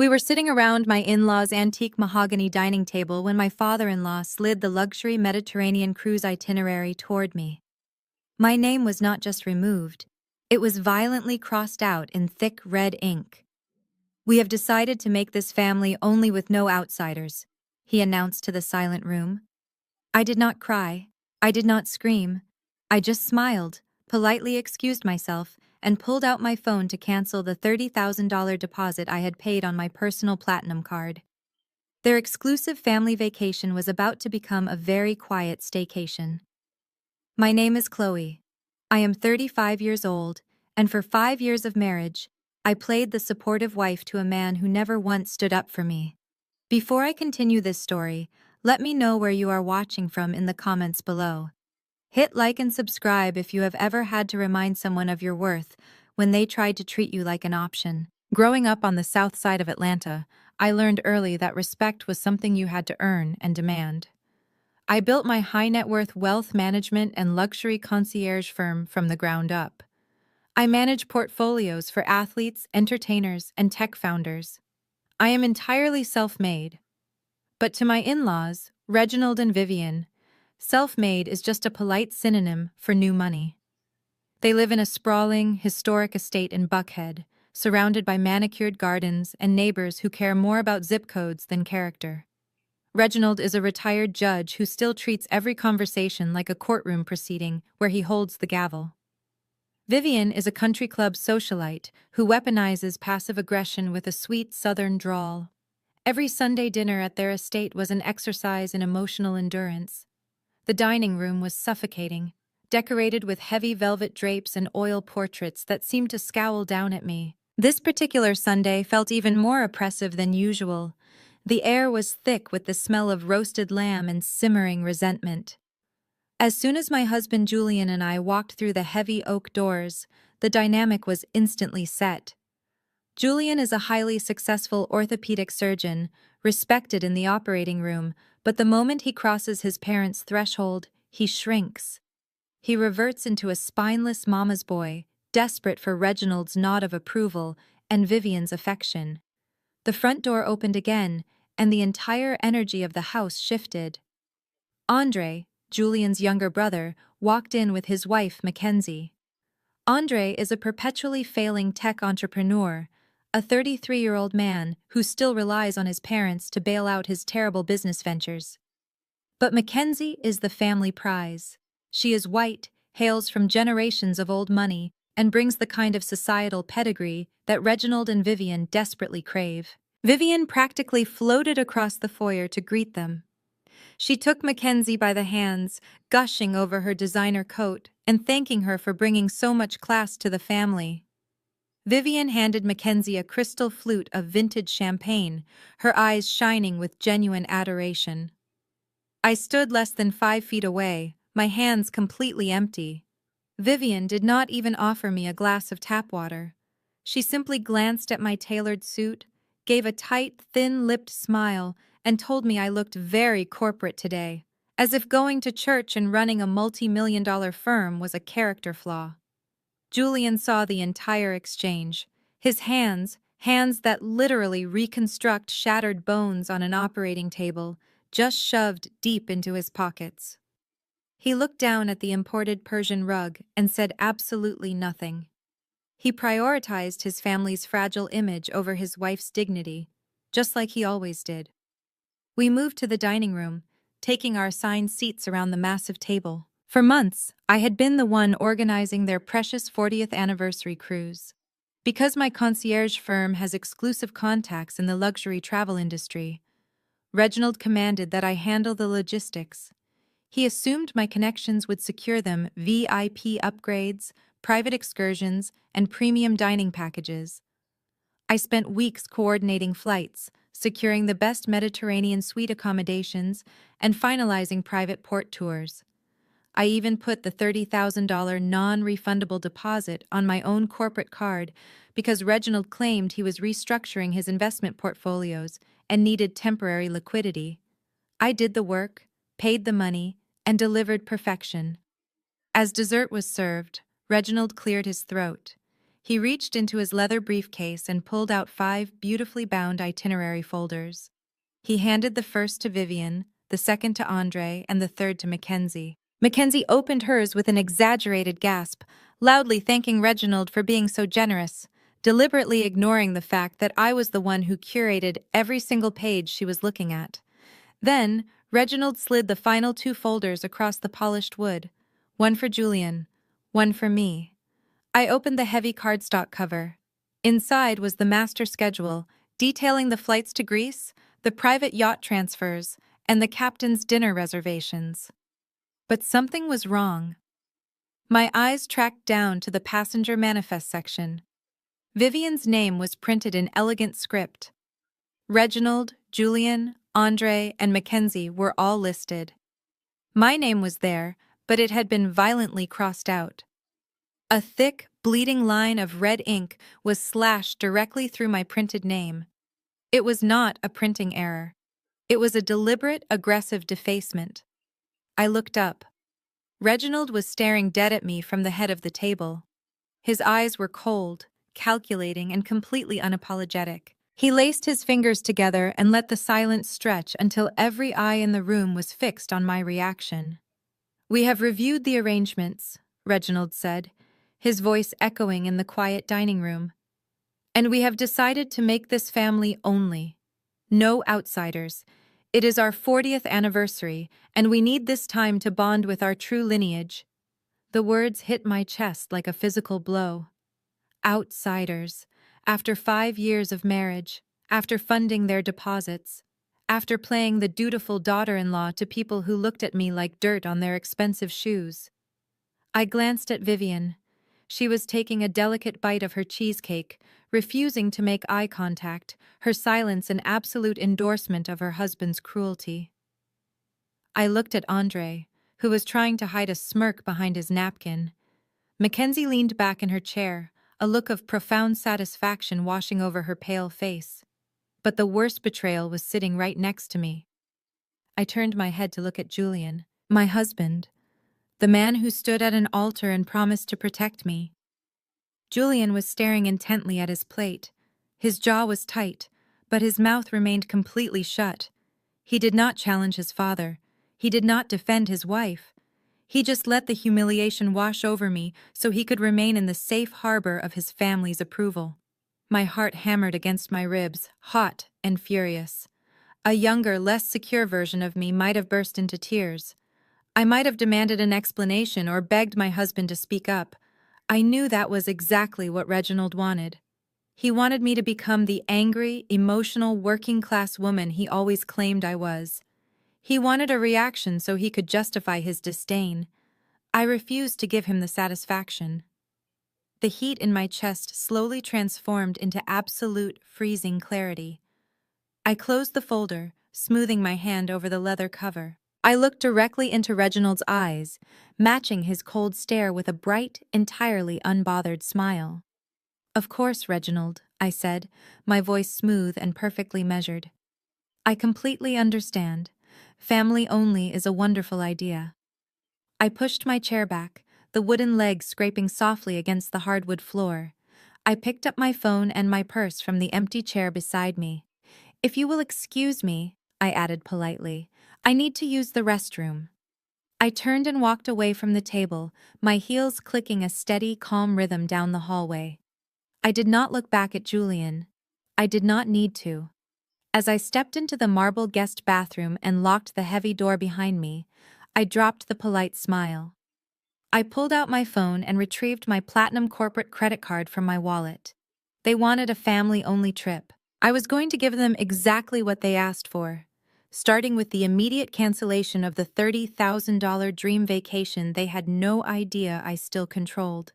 We were sitting around my in-laws' antique mahogany dining table when my father-in-law slid the luxury Mediterranean cruise itinerary toward me. My name was not just removed, it was violently crossed out in thick red ink. "We have decided to make this family only with no outsiders," he announced to the silent room. I did not cry. I did not scream. I just smiled, politely excused myself, and pulled out my phone to cancel the $30,000 deposit I had paid on my personal platinum card. Their exclusive family vacation was about to become a very quiet staycation. My name is Chloe. I am 35 years old, and for 5 years of marriage, I played the supportive wife to a man who never once stood up for me. Before I continue this story, let me know where you are watching from in the comments below. Hit like and subscribe if you have ever had to remind someone of your worth when they tried to treat you like an option. Growing up on the south side of Atlanta, I learned early that respect was something you had to earn and demand. I built my high net worth wealth management and luxury concierge firm from the ground up. I manage portfolios for athletes, entertainers, and tech founders. I am entirely self-made. But to my in-laws, Reginald and Vivian, self-made is just a polite synonym for new money. They live in a sprawling, historic estate in Buckhead, surrounded by manicured gardens and neighbors who care more about zip codes than character. Reginald is a retired judge who still treats every conversation like a courtroom proceeding where he holds the gavel. Vivian is a country club socialite who weaponizes passive aggression with a sweet southern drawl. Every Sunday dinner at their estate was an exercise in emotional endurance. The dining room was suffocating, decorated with heavy velvet drapes and oil portraits that seemed to scowl down at me. This particular Sunday felt even more oppressive than usual. The air was thick with the smell of roasted lamb and simmering resentment. As soon as my husband Julian and I walked through the heavy oak doors, the dynamic was instantly set. Julian is a highly successful orthopedic surgeon, respected in the operating room, but the moment he crosses his parents' threshold, he shrinks. He reverts into a spineless mama's boy, desperate for Reginald's nod of approval and Vivian's affection. The front door opened again, and the entire energy of the house shifted. Andre, Julian's younger brother, walked in with his wife, Mackenzie. Andre is a perpetually failing tech entrepreneur, a 33-year-old man who still relies on his parents to bail out his terrible business ventures. But Mackenzie is the family prize. She is white, hails from generations of old money, and brings the kind of societal pedigree that Reginald and Vivian desperately crave. Vivian practically floated across the foyer to greet them. She took Mackenzie by the hands, gushing over her designer coat and thanking her for bringing so much class to the family. Vivian handed Mackenzie a crystal flute of vintage champagne, her eyes shining with genuine adoration. I stood less than 5 feet away, my hands completely empty. Vivian did not even offer me a glass of tap water. She simply glanced at my tailored suit, gave a tight, thin-lipped smile, and told me I looked very corporate today, as if going to church and running a multi-million-dollar firm was a character flaw. Julian saw the entire exchange. His hands that literally reconstruct shattered bones on an operating table, just shoved deep into his pockets. He looked down at the imported Persian rug and said absolutely nothing. He prioritized his family's fragile image over his wife's dignity, just like he always did. We moved to the dining room, taking our assigned seats around the massive table. For months, I had been the one organizing their precious 40th anniversary cruise. Because my concierge firm has exclusive contacts in the luxury travel industry, Reginald commanded that I handle the logistics. He assumed my connections would secure them VIP upgrades, private excursions, and premium dining packages. I spent weeks coordinating flights, securing the best Mediterranean suite accommodations, and finalizing private port tours. I even put the $30,000 non-refundable deposit on my own corporate card because Reginald claimed he was restructuring his investment portfolios and needed temporary liquidity. I did the work, paid the money, and delivered perfection. As dessert was served, Reginald cleared his throat. He reached into his leather briefcase and pulled out 5 beautifully bound itinerary folders. He handed the first to Vivian, the second to Andre, and the third to Mackenzie. Mackenzie opened hers with an exaggerated gasp, loudly thanking Reginald for being so generous, deliberately ignoring the fact that I was the one who curated every single page she was looking at. Then, Reginald slid the final 2 folders across the polished wood, one for Julian, one for me. I opened the heavy cardstock cover. Inside was the master schedule, detailing the flights to Greece, the private yacht transfers, and the captain's dinner reservations. But something was wrong. My eyes tracked down to the passenger manifest section. Vivian's name was printed in elegant script. Reginald, Julian, Andre, and Mackenzie were all listed. My name was there, but it had been violently crossed out. A thick, bleeding line of red ink was slashed directly through my printed name. It was not a printing error. It was a deliberate, aggressive defacement. I looked up. Reginald was staring dead at me from the head of the table. His eyes were cold, calculating, and completely unapologetic. He laced his fingers together and let the silence stretch until every eye in the room was fixed on my reaction. "We have reviewed the arrangements," Reginald said, his voice echoing in the quiet dining room. "And we have decided to make this family only. No outsiders. It is our 40th anniversary, and we need this time to bond with our true lineage." The words hit my chest like a physical blow. Outsiders. After 5 years of marriage, after funding their deposits, after playing the dutiful daughter-in-law to people who looked at me like dirt on their expensive shoes. I glanced at Vivian. She was taking a delicate bite of her cheesecake, refusing to make eye contact, her silence an absolute endorsement of her husband's cruelty. I looked at Andre, who was trying to hide a smirk behind his napkin. Mackenzie leaned back in her chair, a look of profound satisfaction washing over her pale face. But the worst betrayal was sitting right next to me. I turned my head to look at Julian, my husband, the man who stood at an altar and promised to protect me. Julian was staring intently at his plate. His jaw was tight, but his mouth remained completely shut. He did not challenge his father. He did not defend his wife. He just let the humiliation wash over me so he could remain in the safe harbor of his family's approval. My heart hammered against my ribs, hot and furious. A younger, less secure version of me might have burst into tears. I might have demanded an explanation or begged my husband to speak up. I knew that was exactly what Reginald wanted. He wanted me to become the angry, emotional, working-class woman he always claimed I was. He wanted a reaction so he could justify his disdain. I refused to give him the satisfaction. The heat in my chest slowly transformed into absolute, freezing clarity. I closed the folder, smoothing my hand over the leather cover. I looked directly into Reginald's eyes, matching his cold stare with a bright, entirely unbothered smile. "Of course, Reginald," I said, my voice smooth and perfectly measured. "I completely understand. Family only is a wonderful idea." I pushed my chair back, the wooden legs scraping softly against the hardwood floor. I picked up my phone and my purse from the empty chair beside me. "If you will excuse me," I added politely, "I need to use the restroom." I turned and walked away from the table, my heels clicking a steady, calm rhythm down the hallway. I did not look back at Julian. I did not need to. As I stepped into the marble guest bathroom and locked the heavy door behind me, I dropped the polite smile. I pulled out my phone and retrieved my platinum corporate credit card from my wallet. They wanted a family-only trip. I was going to give them exactly what they asked for, starting with the immediate cancellation of the $30,000 dream vacation they had no idea I still controlled.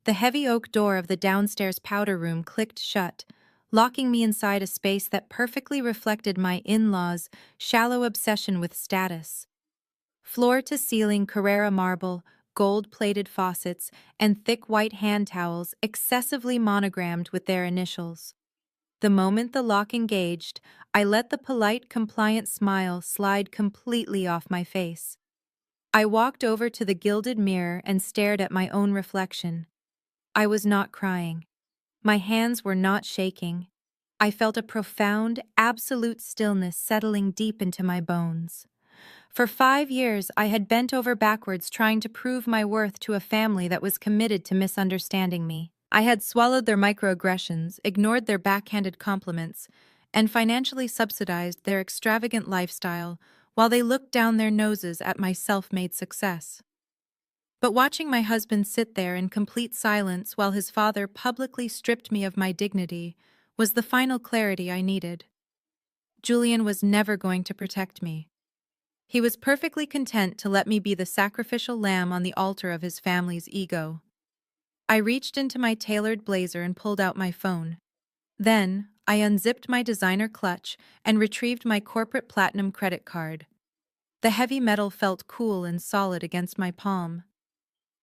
The heavy oak door of the downstairs powder room clicked shut, locking me inside a space that perfectly reflected my in-laws' shallow obsession with status. Floor-to-ceiling Carrara marble, gold-plated faucets, and thick white hand towels excessively monogrammed with their initials. The moment the lock engaged, I let the polite, compliant smile slide completely off my face. I walked over to the gilded mirror and stared at my own reflection. I was not crying. My hands were not shaking. I felt a profound, absolute stillness settling deep into my bones. For 5 years, I had bent over backwards trying to prove my worth to a family that was committed to misunderstanding me. I had swallowed their microaggressions, ignored their backhanded compliments, and financially subsidized their extravagant lifestyle while they looked down their noses at my self-made success. But watching my husband sit there in complete silence while his father publicly stripped me of my dignity was the final clarity I needed. Julian was never going to protect me. He was perfectly content to let me be the sacrificial lamb on the altar of his family's ego. I reached into my tailored blazer and pulled out my phone. Then, I unzipped my designer clutch and retrieved my corporate platinum credit card. The heavy metal felt cool and solid against my palm.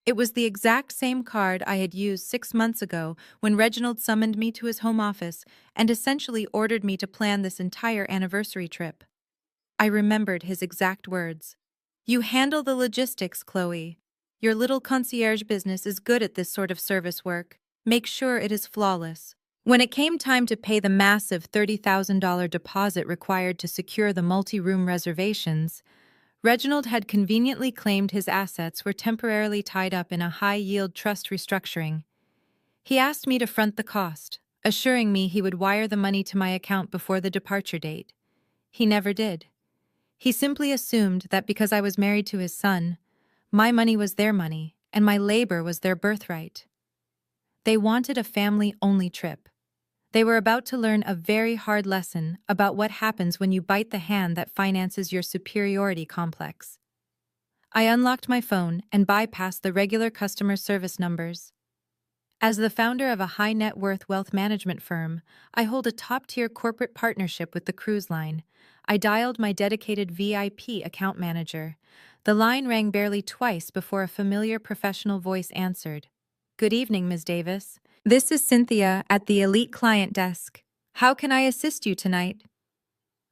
It was the exact same card I had used 6 months ago when Reginald summoned me to his home office and essentially ordered me to plan this entire anniversary trip. I remembered his exact words. "You handle the logistics, Chloe. Your little concierge business is good at this sort of service work. Make sure it is flawless." When it came time to pay the massive $30,000 deposit required to secure the multi-room reservations, Reginald had conveniently claimed his assets were temporarily tied up in a high-yield trust restructuring. He asked me to front the cost, assuring me he would wire the money to my account before the departure date. He never did. He simply assumed that because I was married to his son, my money was their money, and my labor was their birthright. They wanted a family-only trip. They were about to learn a very hard lesson about what happens when you bite the hand that finances your superiority complex. I unlocked my phone and bypassed the regular customer service numbers. As the founder of a high-net-worth wealth management firm, I hold a top-tier corporate partnership with the cruise line. I dialed my dedicated VIP account manager. The line rang barely twice before a familiar professional voice answered. "Good evening, Ms. Davis. This is Cynthia at the Elite Client Desk. How can I assist you tonight?"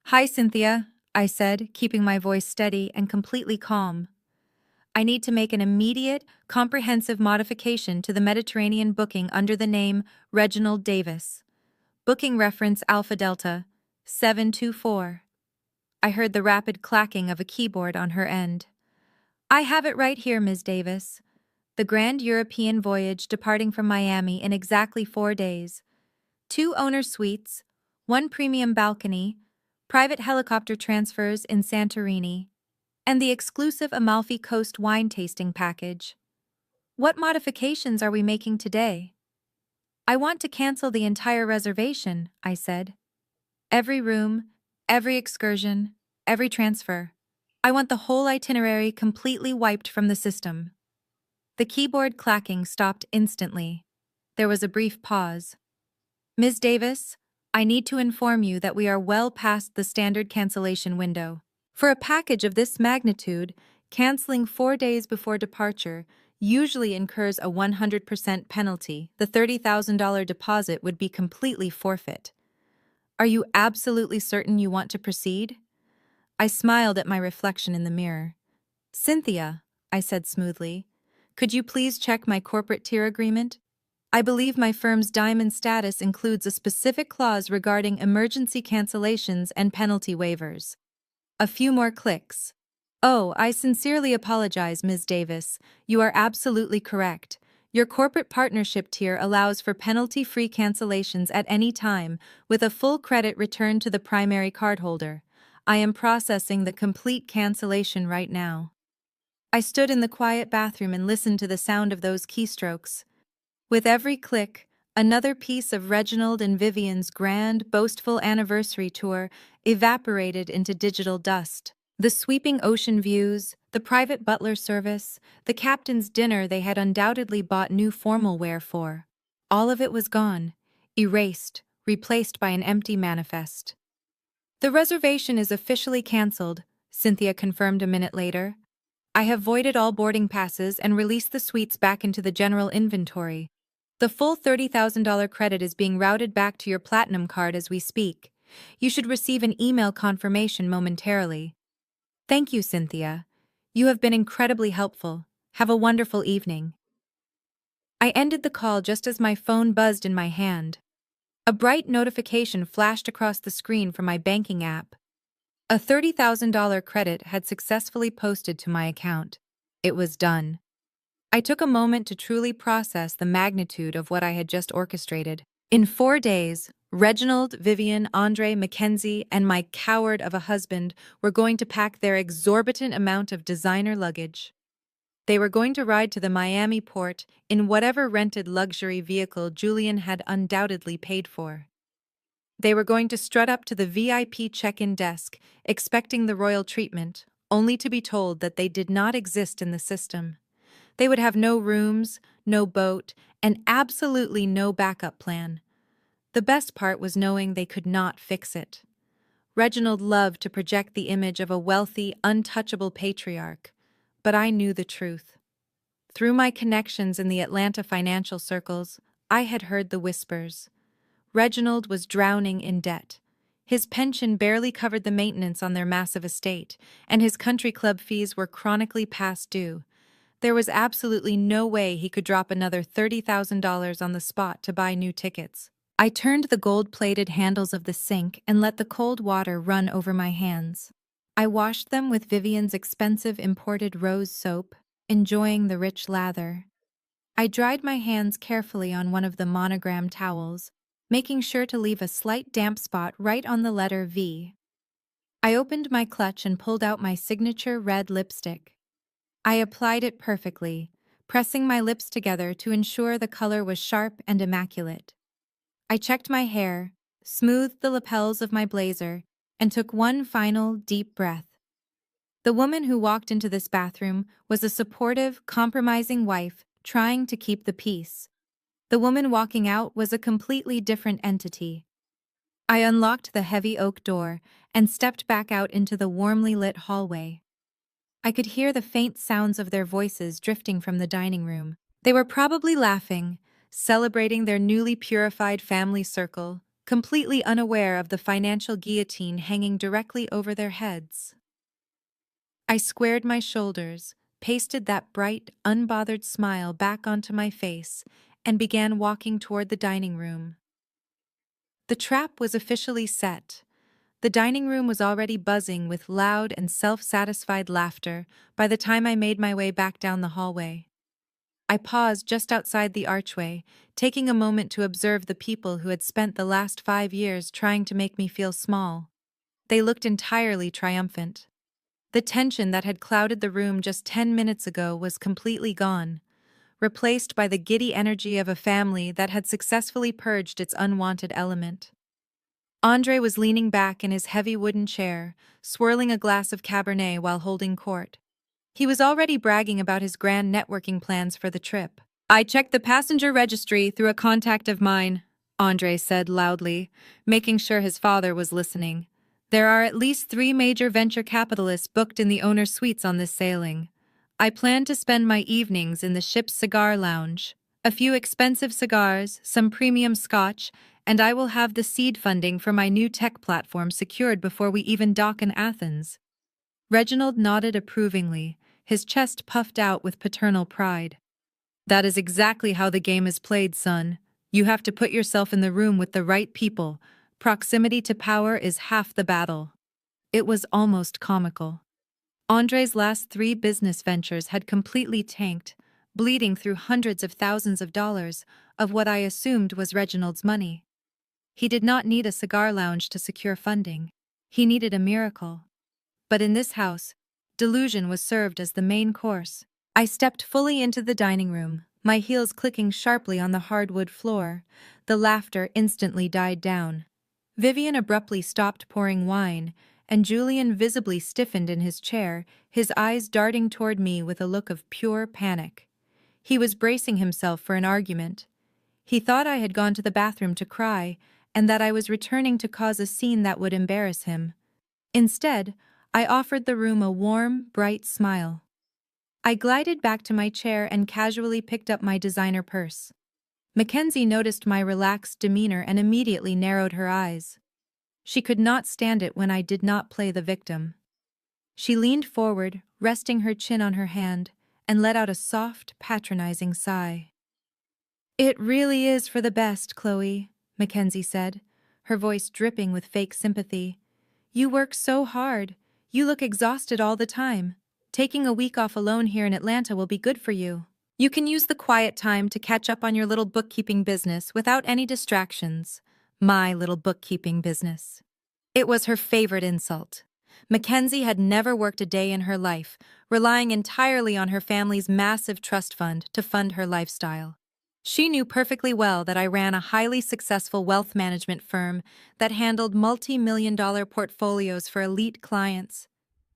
"Hi, Cynthia," I said, keeping my voice steady and completely calm. "I need to make an immediate, comprehensive modification to the Mediterranean booking under the name Reginald Davis. Booking reference Alpha Delta 724. I heard the rapid clacking of a keyboard on her end. "I have it right here, Ms. Davis. The Grand European voyage departing from Miami in exactly 4 days. 2 owner suites, 1 premium balcony, private helicopter transfers in Santorini, and the exclusive Amalfi Coast wine tasting package. What modifications are we making today?" "I want to cancel the entire reservation," I said. "Every room, every excursion, every transfer. I want the whole itinerary completely wiped from the system." The keyboard clacking stopped instantly. There was a brief pause. "Ms. Davis, I need to inform you that we are well past the standard cancellation window. For a package of this magnitude, canceling 4 days before departure usually incurs a 100% penalty. The $30,000 deposit would be completely forfeit. Are you absolutely certain you want to proceed?" I smiled at my reflection in the mirror. "Cynthia," I said smoothly, "could you please check my corporate tier agreement? I believe my firm's diamond status includes a specific clause regarding emergency cancellations and penalty waivers." A few more clicks. "Oh, I sincerely apologize, Ms. Davis. You are absolutely correct. Your corporate partnership tier allows for penalty-free cancellations at any time, with a full credit returned to the primary cardholder. I am processing the complete cancellation right now." I stood in the quiet bathroom and listened to the sound of those keystrokes. With every click, another piece of Reginald and Vivian's grand, boastful anniversary tour evaporated into digital dust. The sweeping ocean views, the private butler service, the captain's dinner they had undoubtedly bought new formal wear for. All of it was gone, erased, replaced by an empty manifest. "The reservation is officially canceled," Cynthia confirmed a minute later. "I have voided all boarding passes and released the suites back into the general inventory. The full $30,000 credit is being routed back to your Platinum card as we speak. You should receive an email confirmation momentarily." "Thank you, Cynthia. You have been incredibly helpful. Have a wonderful evening." I ended the call just as my phone buzzed in my hand. A bright notification flashed across the screen from my banking app. A $30,000 credit had successfully posted to my account. It was done. I took a moment to truly process the magnitude of what I had just orchestrated. In 4 days, Reginald, Vivian, Andre, Mackenzie, and my coward of a husband were going to pack their exorbitant amount of designer luggage. They were going to ride to the Miami port in whatever rented luxury vehicle Julian had undoubtedly paid for. They were going to strut up to the VIP check-in desk, expecting the royal treatment, only to be told that they did not exist in the system. They would have no rooms, no boat, and absolutely no backup plan. The best part was knowing they could not fix it. Reginald loved to project the image of a wealthy, untouchable patriarch, but I knew the truth. Through my connections in the Atlanta financial circles, I had heard the whispers. Reginald was drowning in debt. His pension barely covered the maintenance on their massive estate, and his country club fees were chronically past due. There was absolutely no way he could drop another $30,000 on the spot to buy new tickets. I turned the gold-plated handles of the sink and let the cold water run over my hands. I washed them with Vivian's expensive imported rose soap, enjoying the rich lather. I dried my hands carefully on one of the monogram towels, making sure to leave a slight damp spot right on the letter V. I opened my clutch and pulled out my signature red lipstick. I applied it perfectly, pressing my lips together to ensure the color was sharp and immaculate. I checked my hair, smoothed the lapels of my blazer, and took one final, deep breath. The woman who walked into this bathroom was a supportive, compromising wife trying to keep the peace. The woman walking out was a completely different entity. I unlocked the heavy oak door and stepped back out into the warmly lit hallway. I could hear the faint sounds of their voices drifting from the dining room. They were probably laughing, celebrating their newly purified family circle, completely unaware of the financial guillotine hanging directly over their heads. I squared my shoulders, pasted that bright, unbothered smile back onto my face, and began walking toward the dining room. The trap was officially set. The dining room was already buzzing with loud and self-satisfied laughter by the time I made my way back down the hallway. I paused just outside the archway, taking a moment to observe the people who had spent the last 5 years trying to make me feel small. They looked entirely triumphant. The tension that had clouded the room just 10 minutes ago was completely gone, replaced by the giddy energy of a family that had successfully purged its unwanted element. Andre was leaning back in his heavy wooden chair, swirling a glass of Cabernet while holding court. He was already bragging about his grand networking plans for the trip. "I checked the passenger registry through a contact of mine," Andre said loudly, making sure his father was listening. "There are at least 3 major venture capitalists booked in the owner's suites on this sailing. I plan to spend my evenings in the ship's cigar lounge. A few expensive cigars, some premium scotch, and I will have the seed funding for my new tech platform secured before we even dock in Athens." Reginald nodded approvingly, his chest puffed out with paternal pride. "That is exactly how the game is played, son. You have to put yourself in the room with the right people. Proximity to power is half the battle." It was almost comical. Andre's last 3 business ventures had completely tanked, bleeding through hundreds of thousands of dollars of what I assumed was Reginald's money. He did not need a cigar lounge to secure funding. He needed a miracle. But in this house, delusion was served as the main course. I stepped fully into the dining room, my heels clicking sharply on the hardwood floor. The laughter instantly died down. Vivian abruptly stopped pouring wine, and Julian visibly stiffened in his chair, his eyes darting toward me with a look of pure panic. He was bracing himself for an argument. He thought I had gone to the bathroom to cry, and that I was returning to cause a scene that would embarrass him. Instead, I offered the room a warm, bright smile. I glided back to my chair and casually picked up my designer purse. Mackenzie noticed my relaxed demeanor and immediately narrowed her eyes. She could not stand it when I did not play the victim. She leaned forward, resting her chin on her hand, and let out a soft, patronizing sigh. It really is for the best, Chloe, Mackenzie said, her voice dripping with fake sympathy. You work so hard. You look exhausted all the time. Taking a week off alone here in Atlanta will be good for you. You can use the quiet time to catch up on your little bookkeeping business without any distractions. My little bookkeeping business. It was her favorite insult. Mackenzie had never worked a day in her life, relying entirely on her family's massive trust fund to fund her lifestyle. She knew perfectly well that I ran a highly successful wealth management firm that handled multi-million-dollar portfolios for elite clients.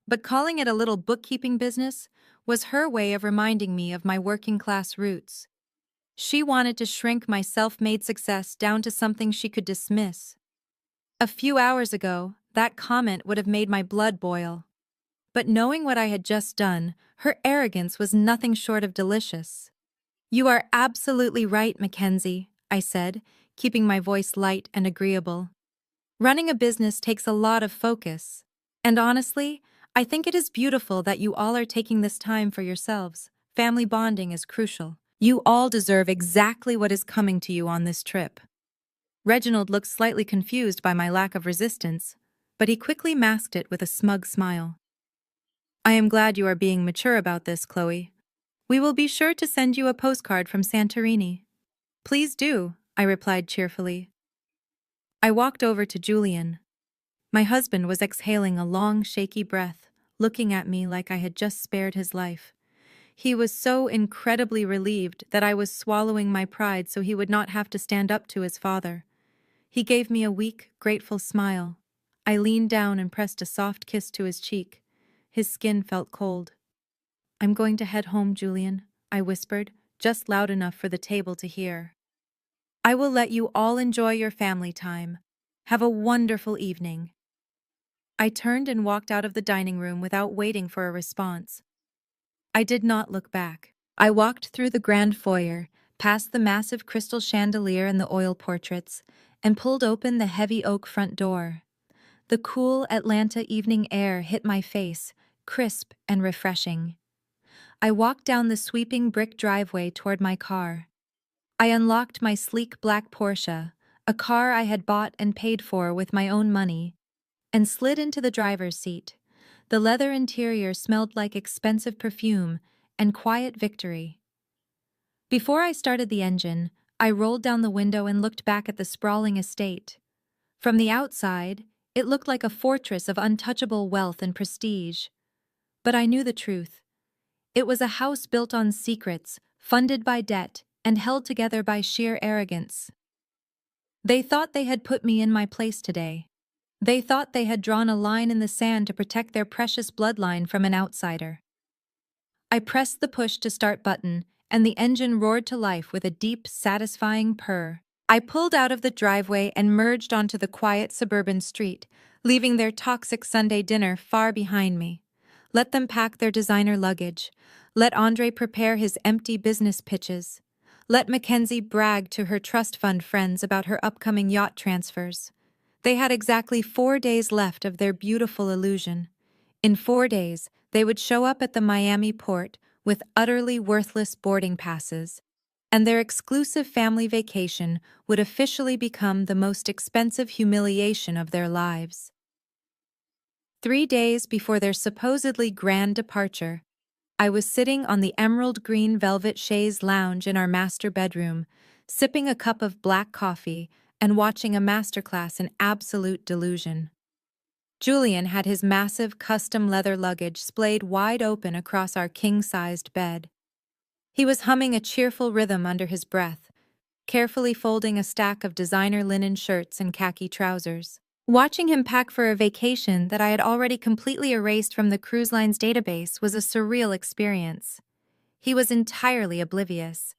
But calling it a little bookkeeping business was her way of reminding me of my working-class roots. She wanted to shrink my self-made success down to something she could dismiss. A few hours ago, that comment would have made my blood boil. But knowing what I had just done, her arrogance was nothing short of delicious. You are absolutely right, Mackenzie, I said, keeping my voice light and agreeable. Running a business takes a lot of focus. And honestly, I think it is beautiful that you all are taking this time for yourselves. Family bonding is crucial. You all deserve exactly what is coming to you on this trip. Reginald looked slightly confused by my lack of resistance, but he quickly masked it with a smug smile. I am glad you are being mature about this, Chloe. We will be sure to send you a postcard from Santorini. Please do, I replied cheerfully. I walked over to Julian. My husband was exhaling a long, shaky breath, looking at me like I had just spared his life. He was so incredibly relieved that I was swallowing my pride so he would not have to stand up to his father. He gave me a weak, grateful smile. I leaned down and pressed a soft kiss to his cheek. His skin felt cold. I'm going to head home, Julian, I whispered, just loud enough for the table to hear. I will let you all enjoy your family time. Have a wonderful evening. I turned and walked out of the dining room without waiting for a response. I did not look back. I walked through the grand foyer, past the massive crystal chandelier and the oil portraits, and pulled open the heavy oak front door. The cool Atlanta evening air hit my face, crisp and refreshing. I walked down the sweeping brick driveway toward my car. I unlocked my sleek black Porsche, a car I had bought and paid for with my own money, and slid into the driver's seat. The leather interior smelled like expensive perfume and quiet victory. Before I started the engine, I rolled down the window and looked back at the sprawling estate. From the outside, it looked like a fortress of untouchable wealth and prestige. But I knew the truth. It was a house built on secrets, funded by debt, and held together by sheer arrogance. They thought they had put me in my place today. They thought they had drawn a line in the sand to protect their precious bloodline from an outsider. I pressed the push-to-start button, and the engine roared to life with a deep, satisfying purr. I pulled out of the driveway and merged onto the quiet suburban street, leaving their toxic Sunday dinner far behind me. Let them pack their designer luggage. Let Andre prepare his empty business pitches. Let Mackenzie brag to her trust fund friends about her upcoming yacht transfers. They had exactly 4 days left of their beautiful illusion. In 4 days, they would show up at the Miami port with utterly worthless boarding passes, and their exclusive family vacation would officially become the most expensive humiliation of their lives. 3 days before their supposedly grand departure, I was sitting on the emerald green velvet chaise lounge in our master bedroom, sipping a cup of black coffee and watching a masterclass in absolute delusion. Julian had his massive custom leather luggage splayed wide open across our king-sized bed. He was humming a cheerful rhythm under his breath, carefully folding a stack of designer linen shirts and khaki trousers. Watching him pack for a vacation that I had already completely erased from the cruise line's database was a surreal experience. He was entirely oblivious.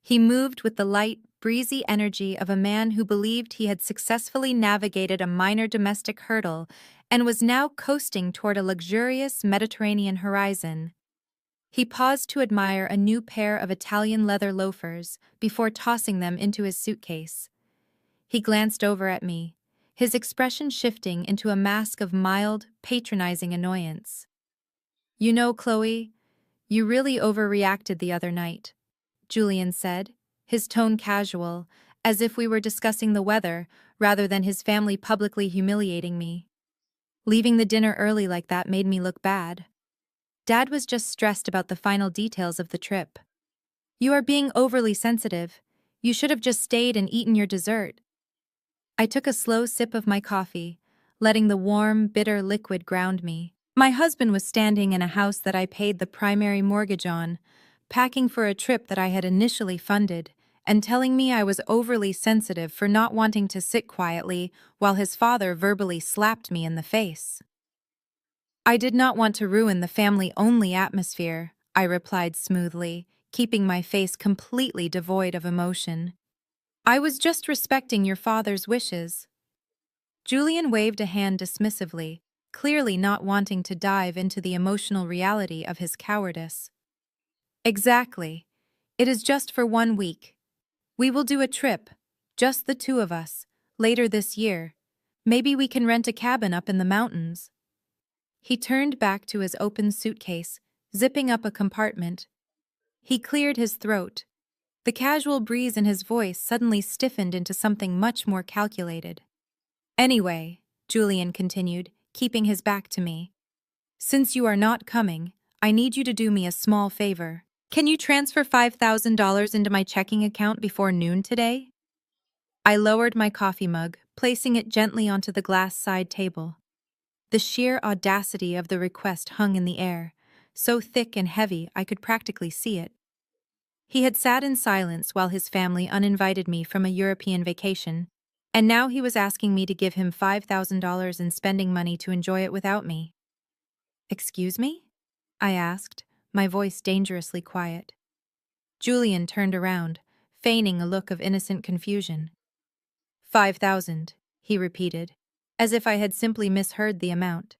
He moved with the light, breezy energy of a man who believed he had successfully navigated a minor domestic hurdle and was now coasting toward a luxurious Mediterranean horizon. He paused to admire a new pair of Italian leather loafers before tossing them into his suitcase. He glanced over at me, his expression shifting into a mask of mild, patronizing annoyance. You know, Chloe, you really overreacted the other night, Julian said, his tone casual, as if we were discussing the weather rather than his family publicly humiliating me. Leaving the dinner early like that made me look bad. Dad was just stressed about the final details of the trip. You are being overly sensitive. You should have just stayed and eaten your dessert. I took a slow sip of my coffee, letting the warm, bitter liquid ground me. My husband was standing in a house that I paid the primary mortgage on, packing for a trip that I had initially funded, and telling me I was overly sensitive for not wanting to sit quietly while his father verbally slapped me in the face. I did not want to ruin the family-only atmosphere, I replied smoothly, keeping my face completely devoid of emotion. I was just respecting your father's wishes. Julian waved a hand dismissively, clearly not wanting to dive into the emotional reality of his cowardice. Exactly. It is just for 1 week. We will do a trip, just the two of us, later this year. Maybe we can rent a cabin up in the mountains. He turned back to his open suitcase, zipping up a compartment. He cleared his throat. The casual breeze in his voice suddenly stiffened into something much more calculated. Anyway, Julian continued, keeping his back to me, since you are not coming, I need you to do me a small favor. Can you transfer $5,000 into my checking account before noon today? I lowered my coffee mug, placing it gently onto the glass side table. The sheer audacity of the request hung in the air, so thick and heavy I could practically see it. He had sat in silence while his family uninvited me from a European vacation, and now he was asking me to give him $5,000 in spending money to enjoy it without me. Excuse me? I asked, my voice dangerously quiet. Julian turned around, feigning a look of innocent confusion. 5,000, he repeated, as if I had simply misheard the amount.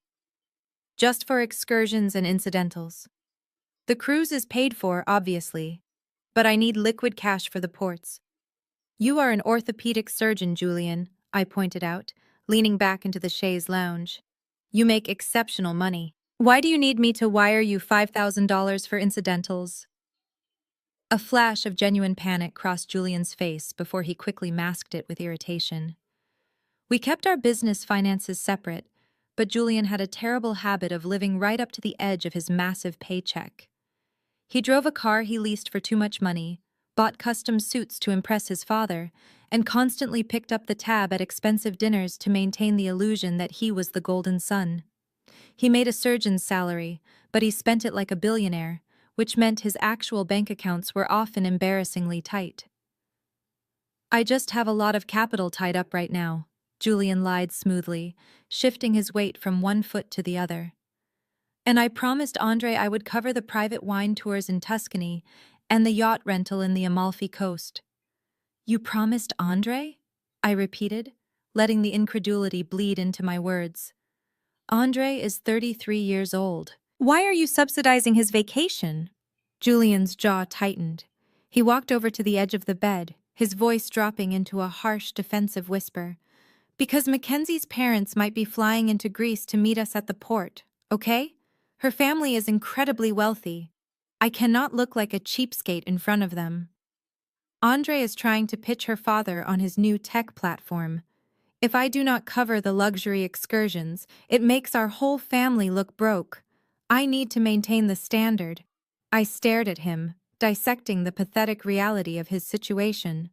Just for excursions and incidentals. The cruise is paid for, obviously, but I need liquid cash for the ports. You are an orthopedic surgeon, Julian, I pointed out, leaning back into the chaise lounge. You make exceptional money. Why do you need me to wire you $5,000 for incidentals? A flash of genuine panic crossed Julian's face before he quickly masked it with irritation. We kept our business finances separate, but Julian had a terrible habit of living right up to the edge of his massive paycheck. He drove a car he leased for too much money, bought custom suits to impress his father, and constantly picked up the tab at expensive dinners to maintain the illusion that he was the golden son. He made a surgeon's salary, but he spent it like a billionaire, which meant his actual bank accounts were often embarrassingly tight. I just have a lot of capital tied up right now, Julian lied smoothly, shifting his weight from one foot to the other. And I promised Andre I would cover the private wine tours in Tuscany and the yacht rental in the Amalfi Coast. You promised Andre? I repeated, letting the incredulity bleed into my words. Andre is 33 years old. Why are you subsidizing his vacation? Julian's jaw tightened. He walked over to the edge of the bed, his voice dropping into a harsh, defensive whisper. Because Mackenzie's parents might be flying into Greece to meet us at the port, okay? Her family is incredibly wealthy. I cannot look like a cheapskate in front of them. Andre is trying to pitch her father on his new tech platform. If I do not cover the luxury excursions, it makes our whole family look broke. I need to maintain the standard. I stared at him, dissecting the pathetic reality of his situation.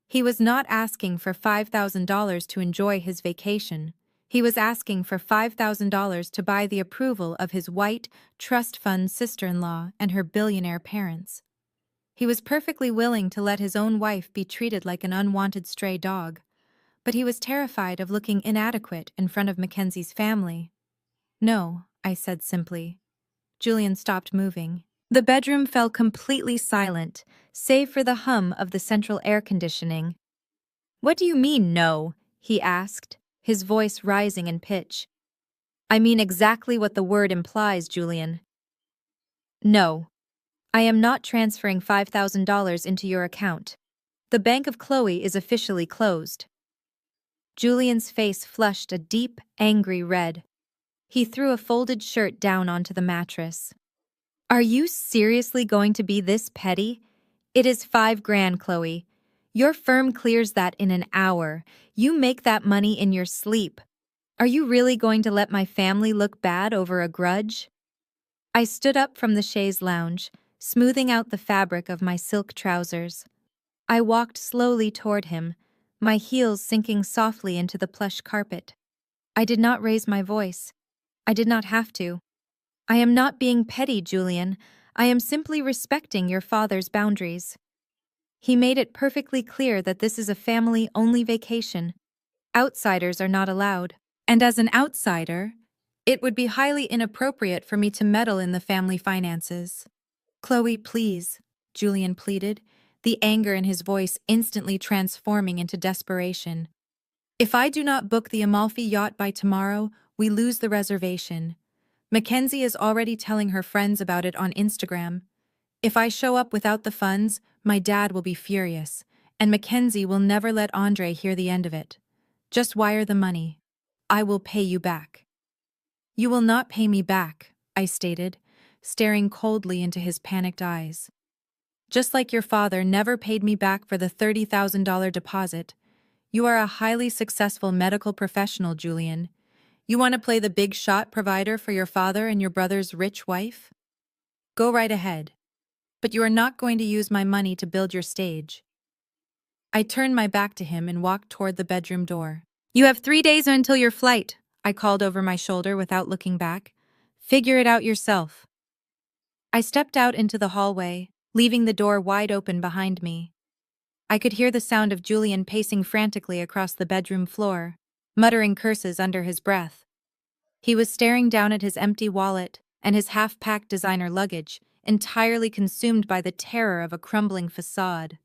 He was not asking for $5,000 to enjoy his vacation. He was asking for $5,000 to buy the approval of his white, trust fund sister-in-law and her billionaire parents. He was perfectly willing to let his own wife be treated like an unwanted stray dog, but he was terrified of looking inadequate in front of Mackenzie's family. No, I said simply. Julian stopped moving. The bedroom fell completely silent, save for the hum of the central air conditioning. What do you mean, no? He asked, his voice rising in pitch. I mean exactly what the word implies, Julian. No. I am not transferring $5,000 into your account. The Bank of Chloe is officially closed. Julian's face flushed a deep, angry red. He threw a folded shirt down onto the mattress. Are you seriously going to be this petty? It is 5 grand, Chloe. Your firm clears that in an hour. You make that money in your sleep. Are you really going to let my family look bad over a grudge? I stood up from the chaise lounge, smoothing out the fabric of my silk trousers. I walked slowly toward him, my heels sinking softly into the plush carpet. I did not raise my voice. I did not have to. I am not being petty, Julian. I am simply respecting your father's boundaries. He made it perfectly clear that this is a family-only vacation. Outsiders are not allowed. And as an outsider, it would be highly inappropriate for me to meddle in the family finances. Chloe, please, Julian pleaded, the anger in his voice instantly transforming into desperation. If I do not book the Amalfi yacht by tomorrow, we lose the reservation. Mackenzie is already telling her friends about it on Instagram. If I show up without the funds, my dad will be furious, and Mackenzie will never let Andre hear the end of it. Just wire the money. I will pay you back. You will not pay me back, I stated, staring coldly into his panicked eyes. Just like your father never paid me back for the $30,000 deposit. You are a highly successful medical professional, Julian. You want to play the big shot provider for your father and your brother's rich wife? Go right ahead. But you are not going to use my money to build your stage. I turned my back to him and walked toward the bedroom door. You have 3 days until your flight, I called over my shoulder without looking back. Figure it out yourself. I stepped out into the hallway, leaving the door wide open behind me. I could hear the sound of Julian pacing frantically across the bedroom floor, muttering curses under his breath. He was staring down at his empty wallet and his half-packed designer luggage, entirely consumed by the terror of a crumbling facade.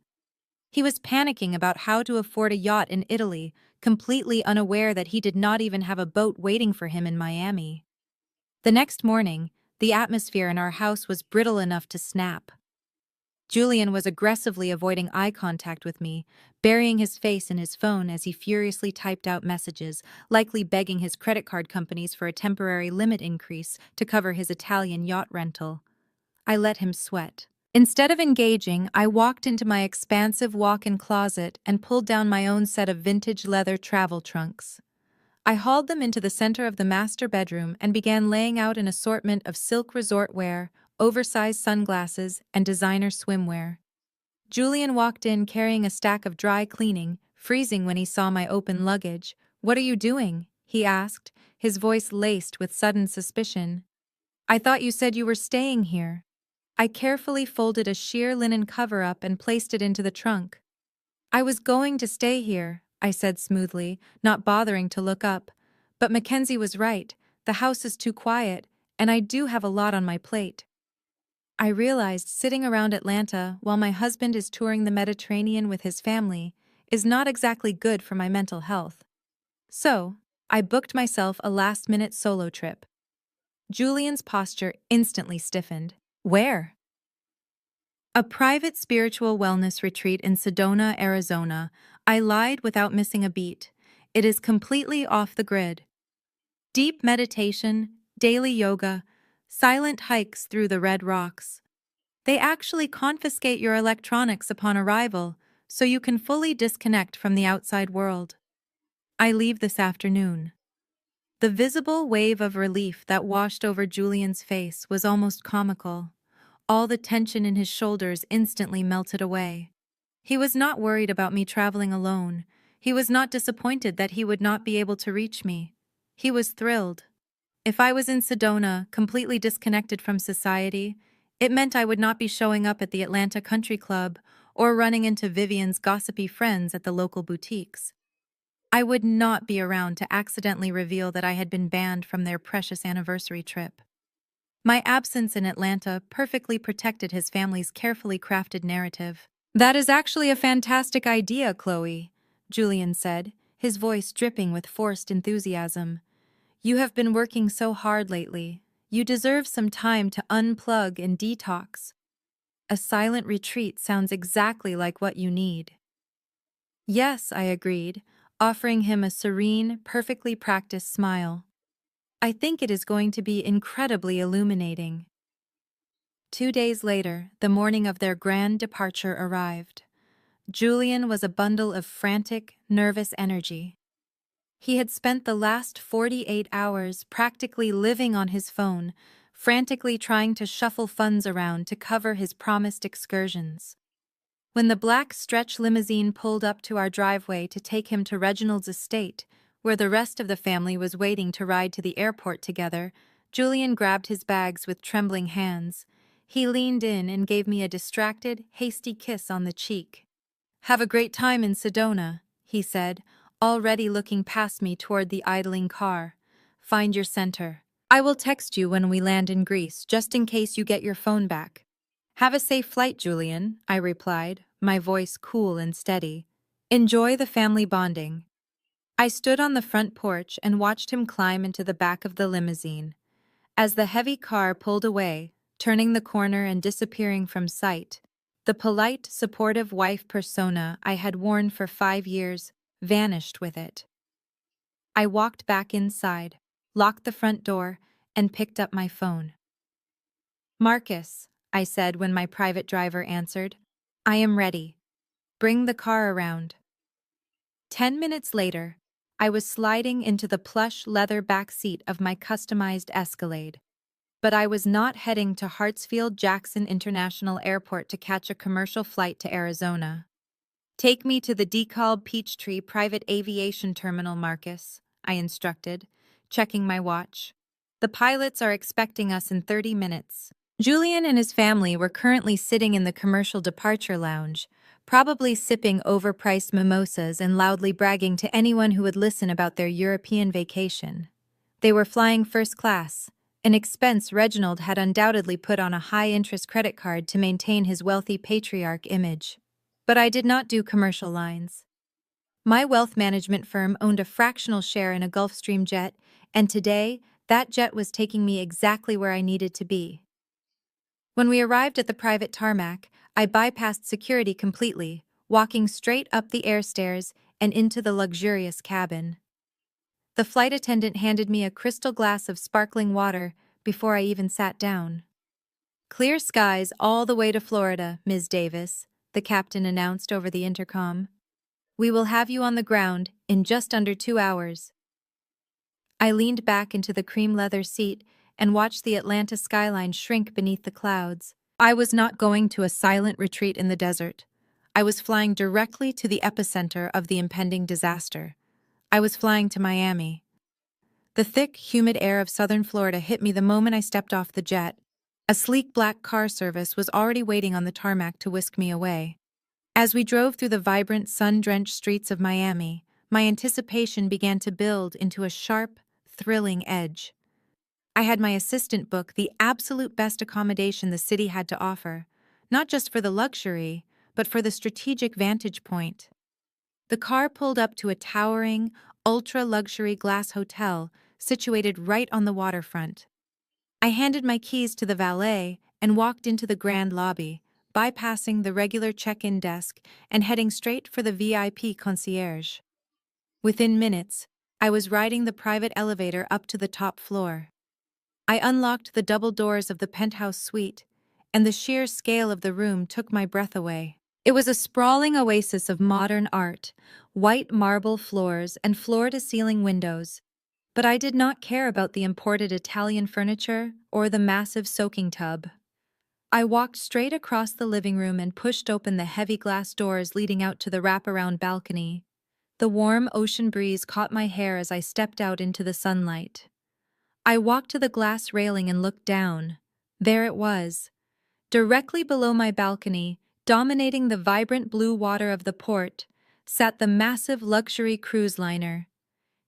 He was panicking about how to afford a yacht in Italy, completely unaware that he did not even have a boat waiting for him in Miami. The next morning, the atmosphere in our house was brittle enough to snap. Julian was aggressively avoiding eye contact with me, burying his face in his phone as he furiously typed out messages, likely begging his credit card companies for a temporary limit increase to cover his Italian yacht rental. I let him sweat. Instead of engaging, I walked into my expansive walk-in closet and pulled down my own set of vintage leather travel trunks. I hauled them into the center of the master bedroom and began laying out an assortment of silk resort wear, oversized sunglasses, and designer swimwear. Julian walked in carrying a stack of dry cleaning, freezing when he saw my open luggage. "What are you doing?" he asked, his voice laced with sudden suspicion. "I thought you said you were staying here." I carefully folded a sheer linen cover-up and placed it into the trunk. "I was going to stay here," I said smoothly, not bothering to look up. "But Mackenzie was right. The house is too quiet, and I do have a lot on my plate." I realized sitting around Atlanta while my husband is touring the Mediterranean with his family is not exactly good for my mental health. So, I booked myself a last-minute solo trip. Julian's posture instantly stiffened. "Where?" "A private spiritual wellness retreat in Sedona, Arizona." I lied without missing a beat. "It is completely off the grid. Deep meditation, daily yoga, silent hikes through the red rocks. They actually confiscate your electronics upon arrival, so you can fully disconnect from the outside world. I leave this afternoon." The visible wave of relief that washed over Julian's face was almost comical. All the tension in his shoulders instantly melted away. He was not worried about me traveling alone. He was not disappointed that he would not be able to reach me. He was thrilled. If I was in Sedona, completely disconnected from society, it meant I would not be showing up at the Atlanta Country Club or running into Vivian's gossipy friends at the local boutiques. I would not be around to accidentally reveal that I had been banned from their precious anniversary trip. My absence in Atlanta perfectly protected his family's carefully crafted narrative. "That is actually a fantastic idea, Chloe," Julian said, his voice dripping with forced enthusiasm. "You have been working so hard lately. You deserve some time to unplug and detox. A silent retreat sounds exactly like what you need." "Yes," I agreed, offering him a serene, perfectly practiced smile. "I think it is going to be incredibly illuminating." 2 days later, the morning of their grand departure arrived. Julian was a bundle of frantic, nervous energy. He had spent the last 48 hours practically living on his phone, frantically trying to shuffle funds around to cover his promised excursions. When the black stretch limousine pulled up to our driveway to take him to Reginald's estate, where the rest of the family was waiting to ride to the airport together, Julian grabbed his bags with trembling hands. He leaned in and gave me a distracted, hasty kiss on the cheek. "Have a great time in Sedona," he said, already looking past me toward the idling car. "Find your center. I will text you when we land in Greece, just in case you get your phone back." "Have a safe flight, Julian," I replied, my voice cool and steady. "Enjoy the family bonding." I stood on the front porch and watched him climb into the back of the limousine. As the heavy car pulled away, turning the corner and disappearing from sight, the polite, supportive wife persona I had worn for 5 years vanished with it. I walked back inside, locked the front door, and picked up my phone. "Marcus," I said when my private driver answered, "I am ready. Bring the car around." 10 minutes later, I was sliding into the plush leather back seat of my customized Escalade. But I was not heading to Hartsfield-Jackson International Airport to catch a commercial flight to Arizona. "Take me to the DeKalb Peachtree Private Aviation Terminal, Marcus," I instructed, checking my watch. "The pilots are expecting us in 30 minutes. Julian and his family were currently sitting in the commercial departure lounge, probably sipping overpriced mimosas and loudly bragging to anyone who would listen about their European vacation. They were flying first class, an expense Reginald had undoubtedly put on a high-interest credit card to maintain his wealthy patriarch image. But I did not do commercial lines. My wealth management firm owned a fractional share in a Gulfstream jet, and today, that jet was taking me exactly where I needed to be. When we arrived at the private tarmac, I bypassed security completely, walking straight up the air stairs and into the luxurious cabin. The flight attendant handed me a crystal glass of sparkling water before I even sat down. "Clear skies all the way to Florida, Ms. Davis," the captain announced over the intercom. "We will have you on the ground in just under 2 hours." I leaned back into the cream leather seat and watched the Atlanta skyline shrink beneath the clouds. I was not going to a silent retreat in the desert. I was flying directly to the epicenter of the impending disaster. I was flying to Miami. The thick, humid air of southern Florida hit me the moment I stepped off the jet. A sleek black car service was already waiting on the tarmac to whisk me away. As we drove through the vibrant, sun-drenched streets of Miami, my anticipation began to build into a sharp, thrilling edge. I had my assistant book the absolute best accommodation the city had to offer, not just for the luxury, but for the strategic vantage point. The car pulled up to a towering, ultra-luxury glass hotel situated right on the waterfront. I handed my keys to the valet and walked into the grand lobby, bypassing the regular check-in desk and heading straight for the VIP concierge. Within minutes, I was riding the private elevator up to the top floor. I unlocked the double doors of the penthouse suite, and the sheer scale of the room took my breath away. It was a sprawling oasis of modern art, white marble floors and floor-to-ceiling windows. But I did not care about the imported Italian furniture or the massive soaking tub. I walked straight across the living room and pushed open the heavy glass doors leading out to the wraparound balcony. The warm ocean breeze caught my hair as I stepped out into the sunlight. I walked to the glass railing and looked down. There it was. Directly below my balcony, dominating the vibrant blue water of the port, sat the massive luxury cruise liner.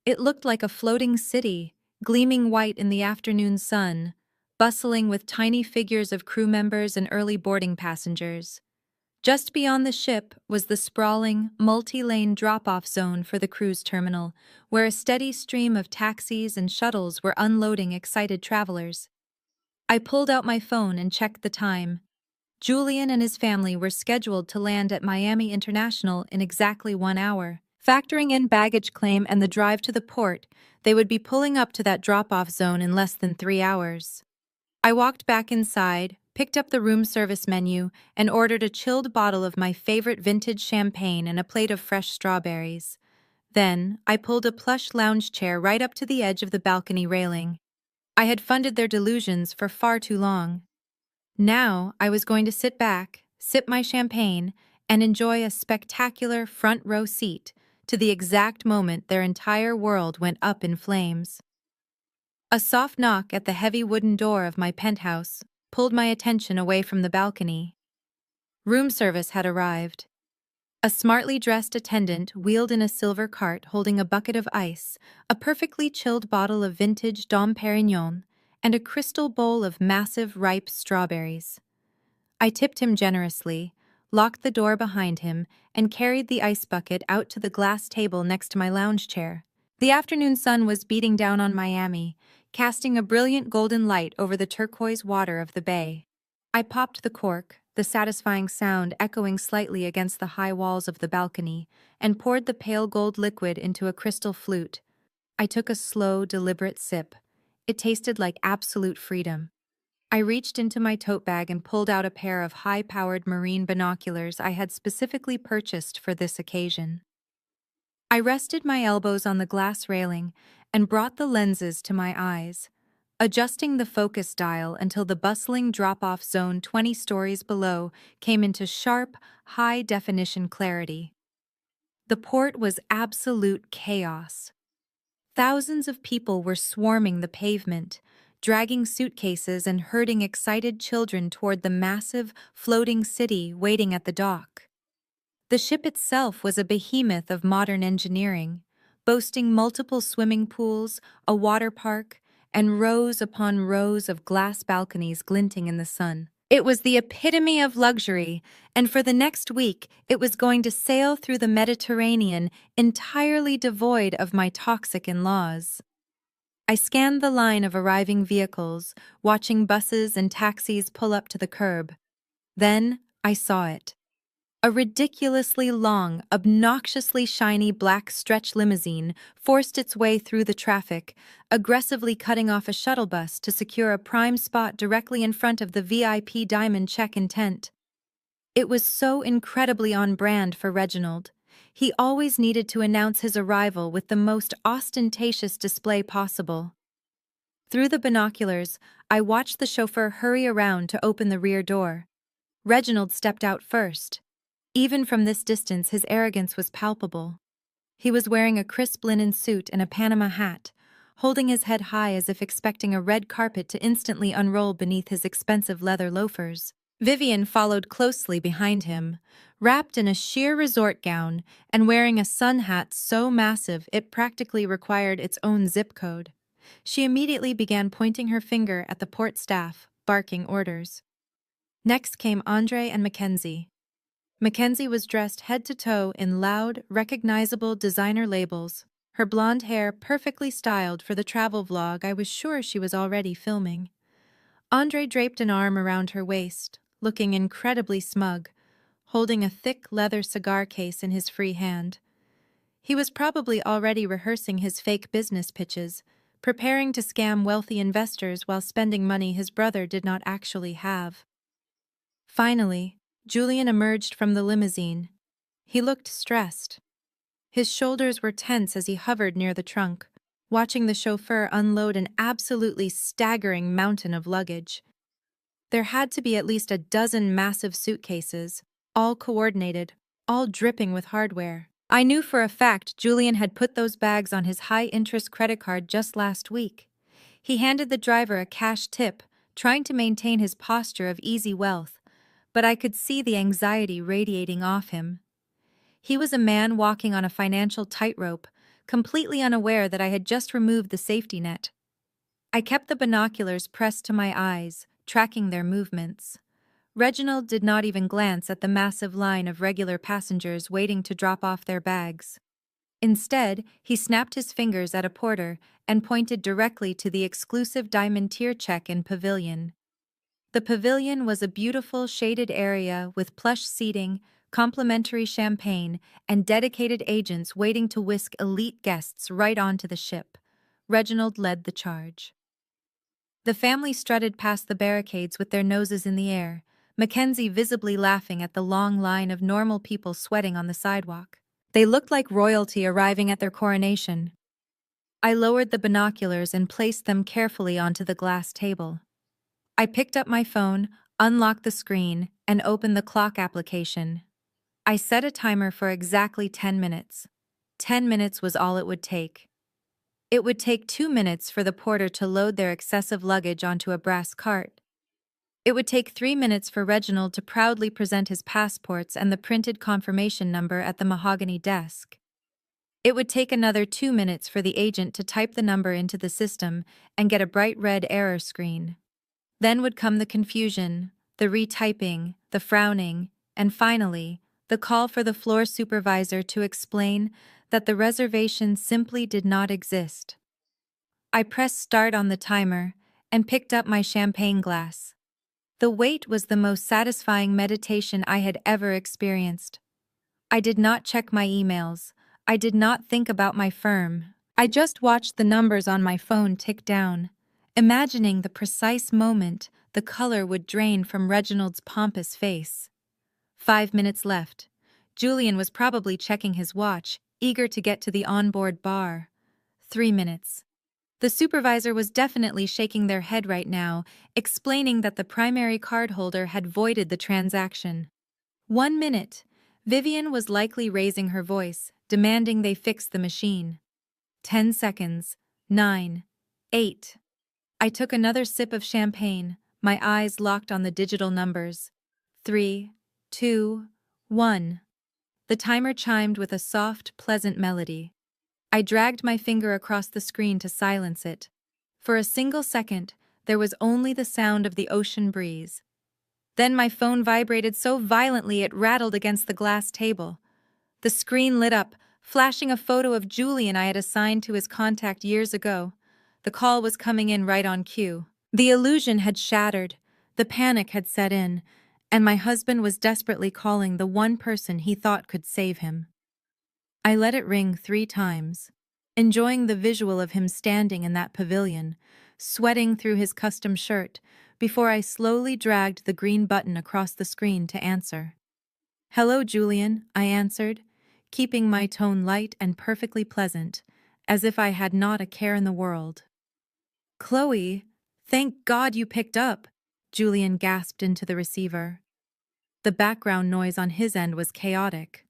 It looked like a floating city, gleaming white in the afternoon sun, bustling with tiny figures of crew members and early boarding passengers. Just beyond the ship was the sprawling, multi-lane drop-off zone for the cruise terminal, where a steady stream of taxis and shuttles were unloading excited travelers. I pulled out my phone and checked the time. Julian and his family were scheduled to land at Miami International in exactly 1 hour. Factoring in baggage claim and the drive to the port, they would be pulling up to that drop-off zone in less than 3 hours. I walked back inside, picked up the room service menu, and ordered a chilled bottle of my favorite vintage champagne and a plate of fresh strawberries. Then, I pulled a plush lounge chair right up to the edge of the balcony railing. I had funded their delusions for far too long. Now, I was going to sit back, sip my champagne, and enjoy a spectacular front row seat to the exact moment their entire world went up in flames. A soft knock at the heavy wooden door of my penthouse pulled my attention away from the balcony. Room service had arrived. A smartly dressed attendant wheeled in a silver cart holding a bucket of ice, a perfectly chilled bottle of vintage Dom Perignon, and a crystal bowl of massive ripe strawberries. I tipped him generously, locked the door behind him, and carried the ice bucket out to the glass table next to my lounge chair. The afternoon sun was beating down on Miami, casting a brilliant golden light over the turquoise water of the bay. I popped the cork, the satisfying sound echoing slightly against the high walls of the balcony, and poured the pale gold liquid into a crystal flute. I took a slow, deliberate sip. It tasted like absolute freedom. I reached into my tote bag and pulled out a pair of high-powered marine binoculars I had specifically purchased for this occasion. I rested my elbows on the glass railing and brought the lenses to my eyes, adjusting the focus dial until the bustling drop-off zone 20 stories below came into sharp, high-definition clarity. The port was absolute chaos. Thousands of people were swarming the pavement, dragging suitcases and herding excited children toward the massive, floating city waiting at the dock. The ship itself was a behemoth of modern engineering, boasting multiple swimming pools, a water park, and rows upon rows of glass balconies glinting in the sun. It was the epitome of luxury, and for the next week it was going to sail through the Mediterranean entirely devoid of my toxic in-laws. I scanned the line of arriving vehicles, watching buses and taxis pull up to the curb. Then I saw it. A ridiculously long, obnoxiously shiny black stretch limousine forced its way through the traffic, aggressively cutting off a shuttle bus to secure a prime spot directly in front of the VIP diamond check-in tent. It was so incredibly on brand for Reginald. He always needed to announce his arrival with the most ostentatious display possible. Through the binoculars, I watched the chauffeur hurry around to open the rear door. Reginald stepped out first. Even from this distance, his arrogance was palpable. He was wearing a crisp linen suit and a Panama hat, holding his head high as if expecting a red carpet to instantly unroll beneath his expensive leather loafers. Vivian followed closely behind him, wrapped in a sheer resort gown and wearing a sun hat so massive it practically required its own zip code. She immediately began pointing her finger at the port staff, barking orders. Next came Andre and Mackenzie. Mackenzie was dressed head to toe in loud, recognizable designer labels, her blonde hair perfectly styled for the travel vlog I was sure she was already filming. Andre draped an arm around her waist, looking incredibly smug, holding a thick leather cigar case in his free hand. He was probably already rehearsing his fake business pitches, preparing to scam wealthy investors while spending money his brother did not actually have. Finally, Julian emerged from the limousine. He looked stressed. His shoulders were tense as he hovered near the trunk, watching the chauffeur unload an absolutely staggering mountain of luggage. There had to be at least a dozen massive suitcases, all coordinated, all dripping with hardware. I knew for a fact Julian had put those bags on his high-interest credit card just last week. He handed the driver a cash tip, trying to maintain his posture of easy wealth, but I could see the anxiety radiating off him. He was a man walking on a financial tightrope, completely unaware that I had just removed the safety net. I kept the binoculars pressed to my eyes, tracking their movements. Reginald did not even glance at the massive line of regular passengers waiting to drop off their bags. Instead, he snapped his fingers at a porter and pointed directly to the exclusive diamond tier check-in pavilion. The pavilion was a beautiful shaded area with plush seating, complimentary champagne, and dedicated agents waiting to whisk elite guests right onto the ship. Reginald led the charge. The family strutted past the barricades with their noses in the air, Mackenzie visibly laughing at the long line of normal people sweating on the sidewalk. They looked like royalty arriving at their coronation. I lowered the binoculars and placed them carefully onto the glass table. I picked up my phone, unlocked the screen, and opened the clock application. I set a timer for exactly 10 minutes. 10 minutes was all it would take. It would take 2 minutes for the porter to load their excessive luggage onto a brass cart. It would take 3 minutes for Reginald to proudly present his passports and the printed confirmation number at the mahogany desk. It would take another 2 minutes for the agent to type the number into the system and get a bright red error screen. Then would come the confusion, the retyping, the frowning, and finally, the call for the floor supervisor to explain that the reservation simply did not exist. I pressed start on the timer and picked up my champagne glass. The wait was the most satisfying meditation I had ever experienced. I did not check my emails. I did not think about my firm. I just watched the numbers on my phone tick down, imagining the precise moment the color would drain from Reginald's pompous face. 5 minutes left. Julian was probably checking his watch, eager to get to the onboard bar. 3 minutes. The supervisor was definitely shaking their head right now, explaining that the primary cardholder had voided the transaction. 1 minute. Vivian was likely raising her voice, demanding they fix the machine. 10 seconds. 9. 8. I took another sip of champagne, my eyes locked on the digital numbers. 3, 2, 1. The timer chimed with a soft, pleasant melody. I dragged my finger across the screen to silence it. For a single second, there was only the sound of the ocean breeze. Then my phone vibrated so violently it rattled against the glass table. The screen lit up, flashing a photo of Julian I had assigned to his contact years ago. The call was coming in right on cue. The illusion had shattered, the panic had set in, and my husband was desperately calling the one person he thought could save him. I let it ring 3 times, enjoying the visual of him standing in that pavilion, sweating through his custom shirt, before I slowly dragged the green button across the screen to answer. "Hello, Julian," I answered, keeping my tone light and perfectly pleasant, as if I had not a care in the world. "Chloe, thank God you picked up," Julian gasped into the receiver. The background noise on his end was chaotic.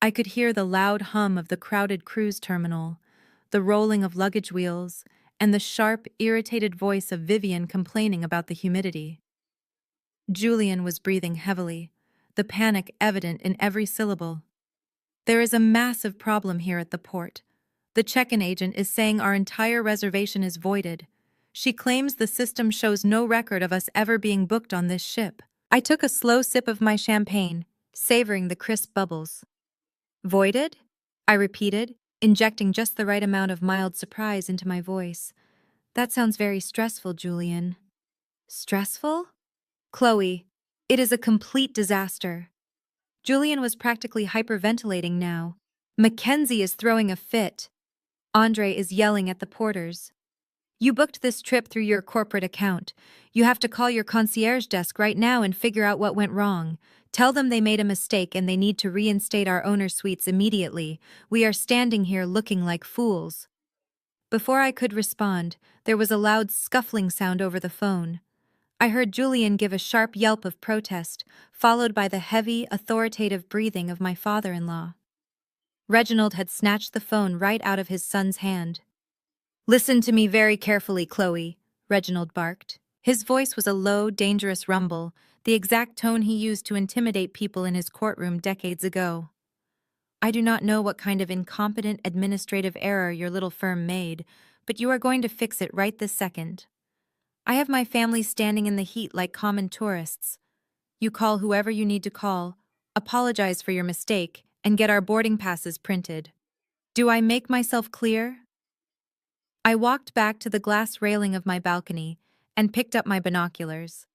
I could hear the loud hum of the crowded cruise terminal, the rolling of luggage wheels, and the sharp, irritated voice of Vivian complaining about the humidity. Julian was breathing heavily, the panic evident in every syllable. "There is a massive problem here at the port. The check-in agent is saying our entire reservation is voided. She claims the system shows no record of us ever being booked on this ship." I took a slow sip of my champagne, savoring the crisp bubbles. "Voided?" I repeated, injecting just the right amount of mild surprise into my voice. "That sounds very stressful, Julian." "Stressful?" "Chloe, it is a complete disaster." Julian was practically hyperventilating now. "Mackenzie is throwing a fit. Andre is yelling at the porters. You booked this trip through your corporate account. You have to call your concierge desk right now and figure out what went wrong. Tell them they made a mistake and they need to reinstate our owner suites immediately. We are standing here looking like fools." Before I could respond, there was a loud scuffling sound over the phone. I heard Julian give a sharp yelp of protest, followed by the heavy, authoritative breathing of my father-in-law. Reginald had snatched the phone right out of his son's hand. "Listen to me very carefully, Chloe," Reginald barked. His voice was a low, dangerous rumble, the exact tone he used to intimidate people in his courtroom decades ago. "I do not know what kind of incompetent administrative error your little firm made, but you are going to fix it right this second. I have my family standing in the heat like common tourists. You call whoever you need to call, apologize for your mistake, and get our boarding passes printed. Do I make myself clear?" I walked back to the glass railing of my balcony and picked up my binoculars.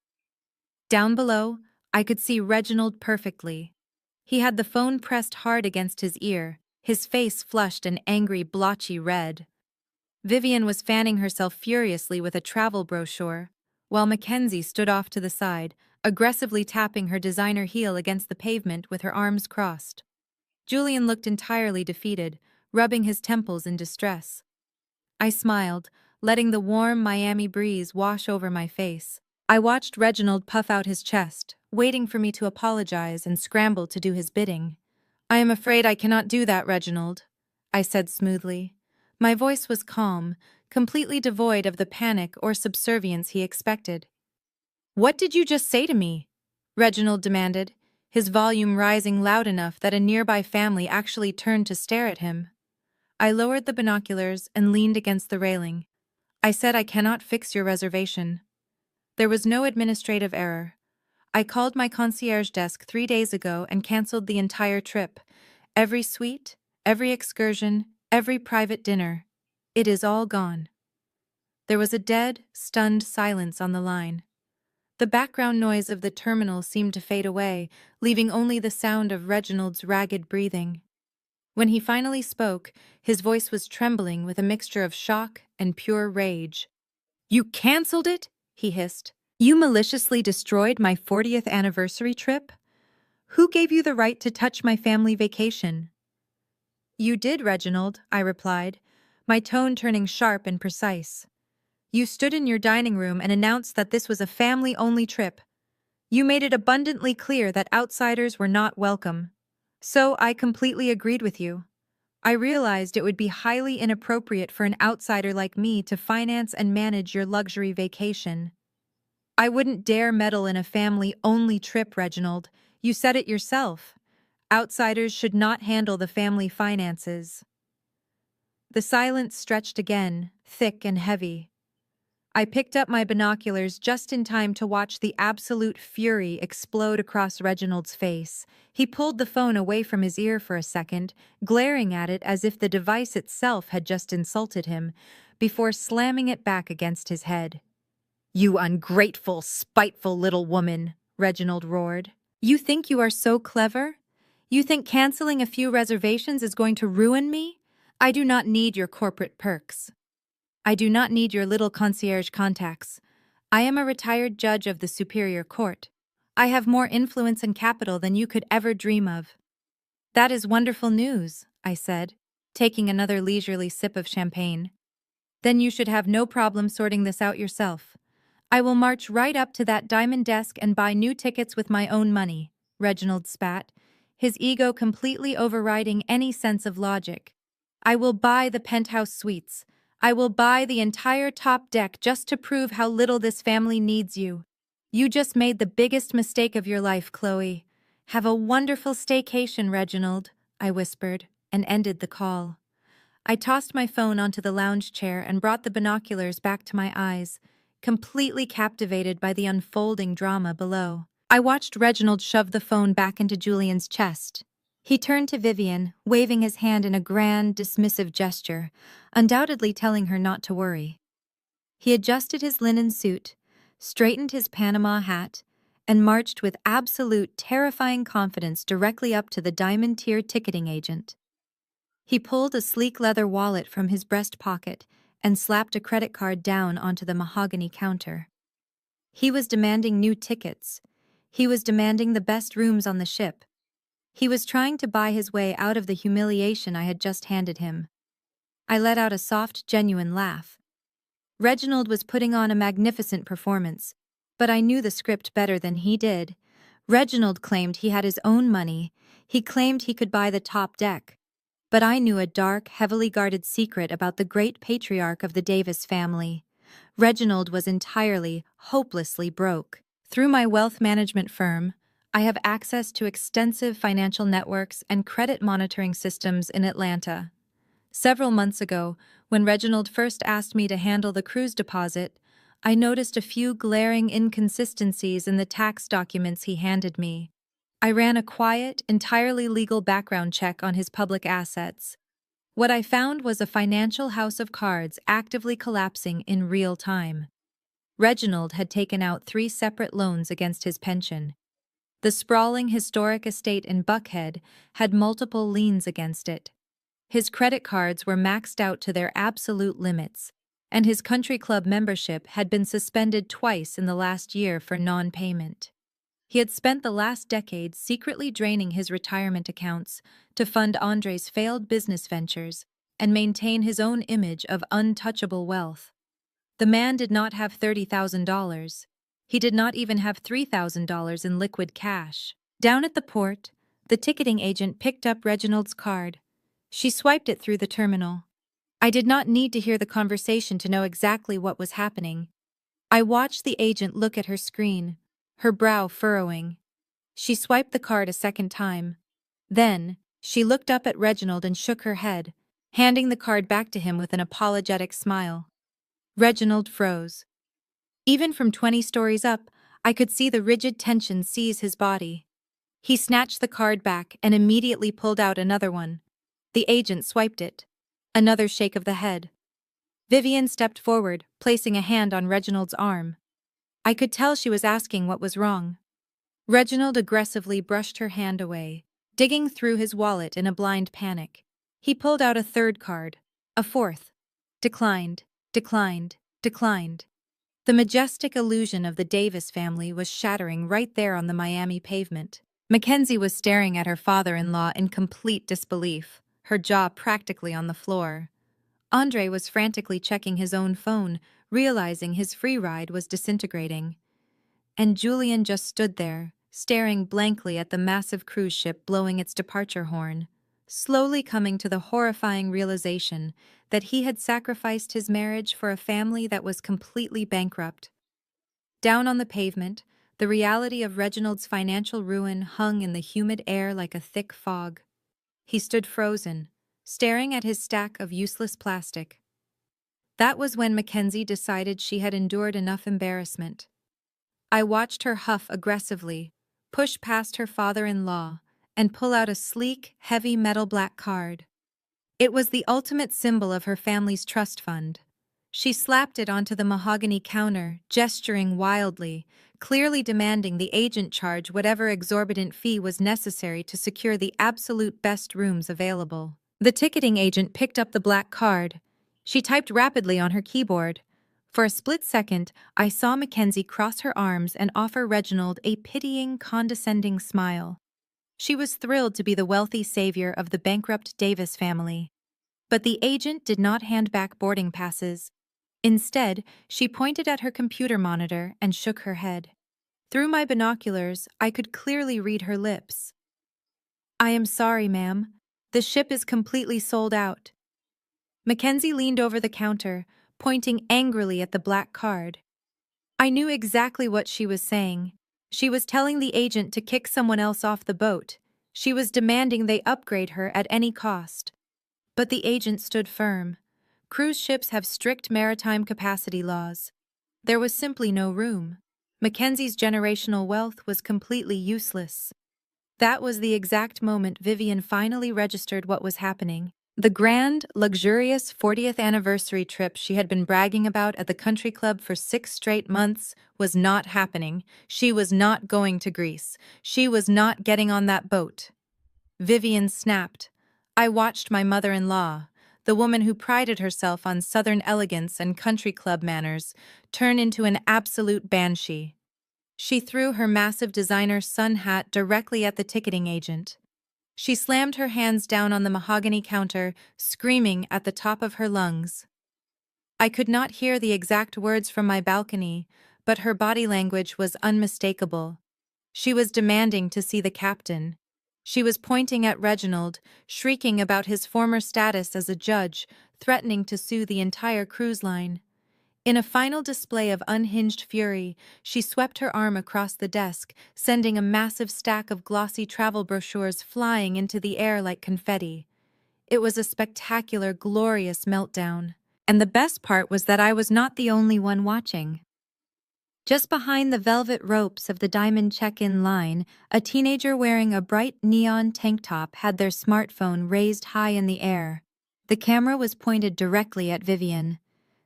Down below, I could see Reginald perfectly. He had the phone pressed hard against his ear, his face flushed an angry, blotchy red. Vivian was fanning herself furiously with a travel brochure, while Mackenzie stood off to the side, aggressively tapping her designer heel against the pavement with her arms crossed. Julian looked entirely defeated, rubbing his temples in distress. I smiled, letting the warm Miami breeze wash over my face. I watched Reginald puff out his chest, waiting for me to apologize and scramble to do his bidding. "I am afraid I cannot do that, Reginald," I said smoothly. My voice was calm, completely devoid of the panic or subservience he expected. "What did you just say to me?" Reginald demanded, his volume rising loud enough that a nearby family actually turned to stare at him. I lowered the binoculars and leaned against the railing. "I said I cannot fix your reservation." There was no administrative error. I called my concierge desk 3 days ago and canceled the entire trip. Every suite, every excursion, every private dinner. It is all gone. There was a dead, stunned silence on the line. The background noise of the terminal seemed to fade away, leaving only the sound of Reginald's ragged breathing. When he finally spoke, his voice was trembling with a mixture of shock and pure rage. "You canceled it?" he hissed. "You maliciously destroyed my 40th anniversary trip? Who gave you the right to touch my family vacation?" "You did, Reginald," I replied, my tone turning sharp and precise. "You stood in your dining room and announced that this was a family-only trip. You made it abundantly clear that outsiders were not welcome. So I completely agreed with you. I realized it would be highly inappropriate for an outsider like me to finance and manage your luxury vacation. I wouldn't dare meddle in a family-only trip, Reginald. You said it yourself. Outsiders should not handle the family finances." The silence stretched again, thick and heavy. I picked up my binoculars just in time to watch the absolute fury explode across Reginald's face. He pulled the phone away from his ear for a second, glaring at it as if the device itself had just insulted him, before slamming it back against his head. "You ungrateful, spiteful little woman," Reginald roared. "You think you are so clever? You think canceling a few reservations is going to ruin me? I do not need your corporate perks. I do not need your little concierge contacts. I am a retired judge of the Superior Court. I have more influence and capital than you could ever dream of." "That is wonderful news," I said, taking another leisurely sip of champagne. "Then you should have no problem sorting this out yourself. I will march right up to that diamond desk and buy new tickets with my own money," Reginald spat, his ego completely overriding any sense of logic. "I will buy the penthouse suites. I will buy the entire top deck just to prove how little this family needs you. You just made the biggest mistake of your life, Chloe. Have a wonderful staycation, Reginald," I whispered, and ended the call. I tossed my phone onto the lounge chair and brought the binoculars back to my eyes, completely captivated by the unfolding drama below. I watched Reginald shove the phone back into Julian's chest. He turned to Vivian, waving his hand in a grand, dismissive gesture, undoubtedly telling her not to worry. He adjusted his linen suit, straightened his Panama hat, and marched with absolute terrifying confidence directly up to the diamond-tiered ticketing agent. He pulled a sleek leather wallet from his breast pocket and slapped a credit card down onto the mahogany counter. He was demanding new tickets. He was demanding the best rooms on the ship. He was trying to buy his way out of the humiliation I had just handed him. I let out a soft, genuine laugh. Reginald was putting on a magnificent performance, but I knew the script better than he did. Reginald claimed he had his own money. He claimed he could buy the top deck. But I knew a dark, heavily guarded secret about the great patriarch of the Davis family. Reginald was entirely, hopelessly broke. Through my wealth management firm, I have access to extensive financial networks and credit monitoring systems in Atlanta. Several months ago, when Reginald first asked me to handle the cruise deposit, I noticed a few glaring inconsistencies in the tax documents he handed me. I ran a quiet, entirely legal background check on his public assets. What I found was a financial house of cards actively collapsing in real time. Reginald had taken out 3 separate loans against his pension. The sprawling historic estate in Buckhead had multiple liens against it. His credit cards were maxed out to their absolute limits, and his country club membership had been suspended twice in the last year for non-payment. He had spent the last decade secretly draining his retirement accounts to fund Andre's failed business ventures and maintain his own image of untouchable wealth. The man did not have $30,000. He did not even have $3,000 in liquid cash. Down at the port, the ticketing agent picked up Reginald's card. She swiped it through the terminal. I did not need to hear the conversation to know exactly what was happening. I watched the agent look at her screen, her brow furrowing. She swiped the card a second time. Then, she looked up at Reginald and shook her head, handing the card back to him with an apologetic smile. Reginald froze. Even from 20 stories up, I could see the rigid tension seize his body. He snatched the card back and immediately pulled out another one. The agent swiped it. Another shake of the head. Vivian stepped forward, placing a hand on Reginald's arm. I could tell she was asking what was wrong. Reginald aggressively brushed her hand away, digging through his wallet in a blind panic. He pulled out a third card. A fourth. Declined, declined, declined. The majestic illusion of the Davis family was shattering right there on the Miami pavement. Mackenzie was staring at her father-in-law in complete disbelief, her jaw practically on the floor. Andre was frantically checking his own phone, realizing his free ride was disintegrating. And Julian just stood there, staring blankly at the massive cruise ship blowing its departure horn, slowly coming to the horrifying realization that he had sacrificed his marriage for a family that was completely bankrupt. Down on the pavement, the reality of Reginald's financial ruin hung in the humid air like a thick fog. He stood frozen, staring at his stack of useless plastic. That was when Mackenzie decided she had endured enough embarrassment. I watched her huff aggressively, push past her father-in-law, and pull out a sleek, heavy metal black card. It was the ultimate symbol of her family's trust fund. She slapped it onto the mahogany counter, gesturing wildly, clearly demanding the agent charge whatever exorbitant fee was necessary to secure the absolute best rooms available. The ticketing agent picked up the black card. She typed rapidly on her keyboard. For a split second, I saw Mackenzie cross her arms and offer Reginald a pitying, condescending smile. She was thrilled to be the wealthy savior of the bankrupt Davis family. But the agent did not hand back boarding passes. Instead, she pointed at her computer monitor and shook her head. Through my binoculars, I could clearly read her lips. I am sorry, ma'am. The ship is completely sold out. Mackenzie leaned over the counter, pointing angrily at the black card. I knew exactly what she was saying. She was telling the agent to kick someone else off the boat. She was demanding they upgrade her at any cost. But the agent stood firm. Cruise ships have strict maritime capacity laws. There was simply no room. Mackenzie's generational wealth was completely useless. That was the exact moment Vivian finally registered what was happening. The grand, luxurious 40th anniversary trip she had been bragging about at the country club for 6 straight months was not happening. She was not going to Greece. She was not getting on that boat. Vivian snapped. I watched my mother-in-law, the woman who prided herself on southern elegance and country club manners, turn into an absolute banshee. She threw her massive designer sun hat directly at the ticketing agent. She slammed her hands down on the mahogany counter, screaming at the top of her lungs. I could not hear the exact words from my balcony, but her body language was unmistakable. She was demanding to see the captain. She was pointing at Reginald, shrieking about his former status as a judge, threatening to sue the entire cruise line. In a final display of unhinged fury, she swept her arm across the desk, sending a massive stack of glossy travel brochures flying into the air like confetti. It was a spectacular, glorious meltdown. And the best part was that I was not the only one watching. Just behind the velvet ropes of the diamond check-in line, a teenager wearing a bright neon tank top had their smartphone raised high in the air. The camera was pointed directly at Vivian.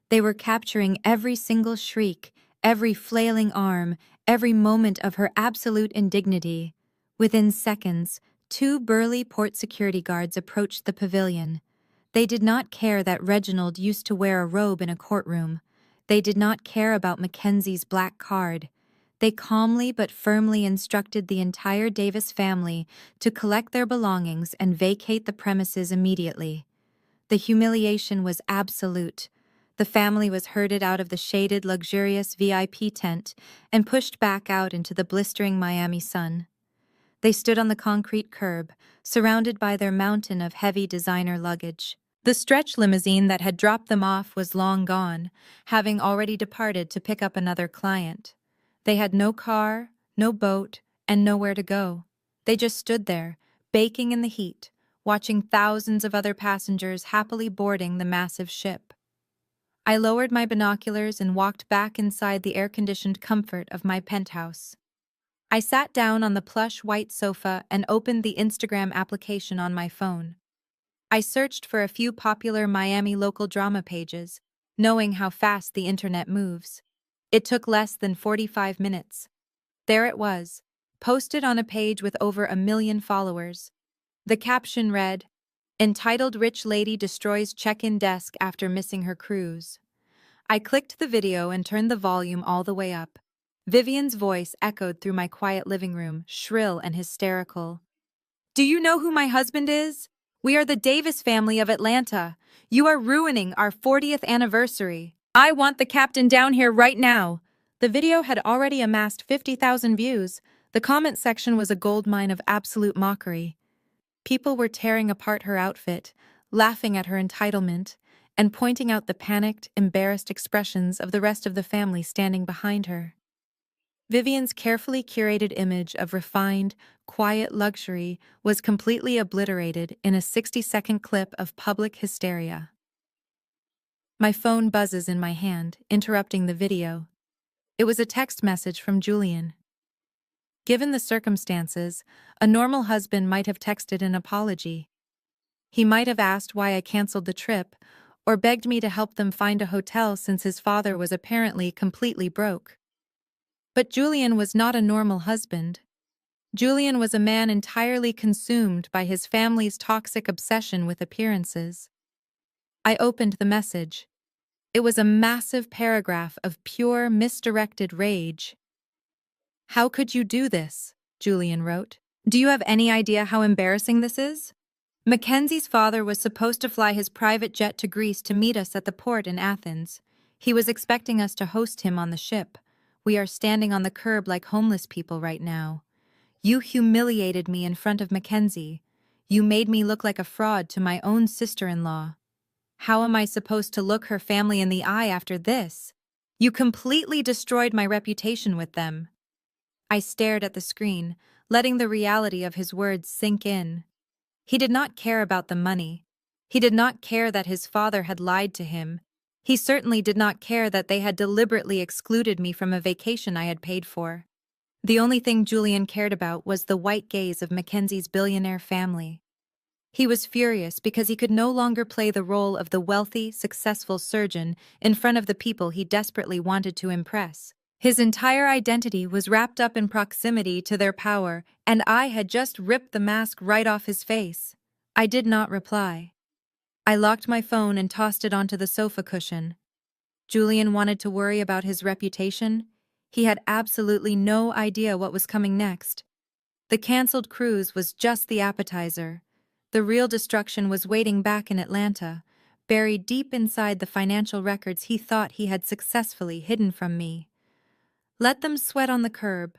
They were capturing every single shriek, every flailing arm, every moment of her absolute indignity. Within seconds, 2 burly port security guards approached the pavilion. They did not care that Reginald used to wear a robe in a courtroom. They did not care about Mackenzie's black card. They calmly but firmly instructed the entire Davis family to collect their belongings and vacate the premises immediately. The humiliation was absolute. The family was herded out of the shaded, luxurious VIP tent and pushed back out into the blistering Miami sun. They stood on the concrete curb, surrounded by their mountain of heavy designer luggage. The stretch limousine that had dropped them off was long gone, having already departed to pick up another client. They had no car, no boat, and nowhere to go. They just stood there, baking in the heat, watching thousands of other passengers happily boarding the massive ship. I lowered my binoculars and walked back inside the air-conditioned comfort of my penthouse. I sat down on the plush white sofa and opened the Instagram application on my phone. I searched for a few popular Miami local drama pages, knowing how fast the internet moves. It took less than 45 minutes. There it was, posted on a page with over 1 million followers. The caption read, "Entitled Rich Lady Destroys Check-in Desk After Missing Her Cruise." I clicked the video and turned the volume all the way up. Vivian's voice echoed through my quiet living room, shrill and hysterical. "Do you know who my husband is? We are the Davis family of Atlanta. You are ruining our 40th anniversary. I want the captain down here right now." The video had already amassed 50,000 views. The comment section was a goldmine of absolute mockery. People were tearing apart her outfit, laughing at her entitlement, and pointing out the panicked, embarrassed expressions of the rest of the family standing behind her. Vivian's carefully curated image of refined, quiet luxury was completely obliterated in a 60-second clip of public hysteria. My phone buzzes in my hand, interrupting the video. It was a text message from Julian. Given the circumstances, a normal husband might have texted an apology. He might have asked why I canceled the trip, or begged me to help them find a hotel since his father was apparently completely broke. But Julian was not a normal husband. Julian was a man entirely consumed by his family's toxic obsession with appearances. I opened the message. It was a massive paragraph of pure, misdirected rage. "How could you do this?" Julian wrote. "Do you have any idea how embarrassing this is? Mackenzie's father was supposed to fly his private jet to Greece to meet us at the port in Athens. He was expecting us to host him on the ship. We are standing on the curb like homeless people right now. You humiliated me in front of Mackenzie. You made me look like a fraud to my own sister-in-law. How am I supposed to look her family in the eye after this? You completely destroyed my reputation with them." I stared at the screen, letting the reality of his words sink in. He did not care about the money. He did not care that his father had lied to him. He certainly did not care that they had deliberately excluded me from a vacation I had paid for. The only thing Julian cared about was the white gaze of Mackenzie's billionaire family. He was furious because he could no longer play the role of the wealthy, successful surgeon in front of the people he desperately wanted to impress. His entire identity was wrapped up in proximity to their power, and I had just ripped the mask right off his face. I did not reply. I locked my phone and tossed it onto the sofa cushion. Julian wanted to worry about his reputation. He had absolutely no idea what was coming next. The canceled cruise was just the appetizer. The real destruction was waiting back in Atlanta, buried deep inside the financial records he thought he had successfully hidden from me. Let them sweat on the curb.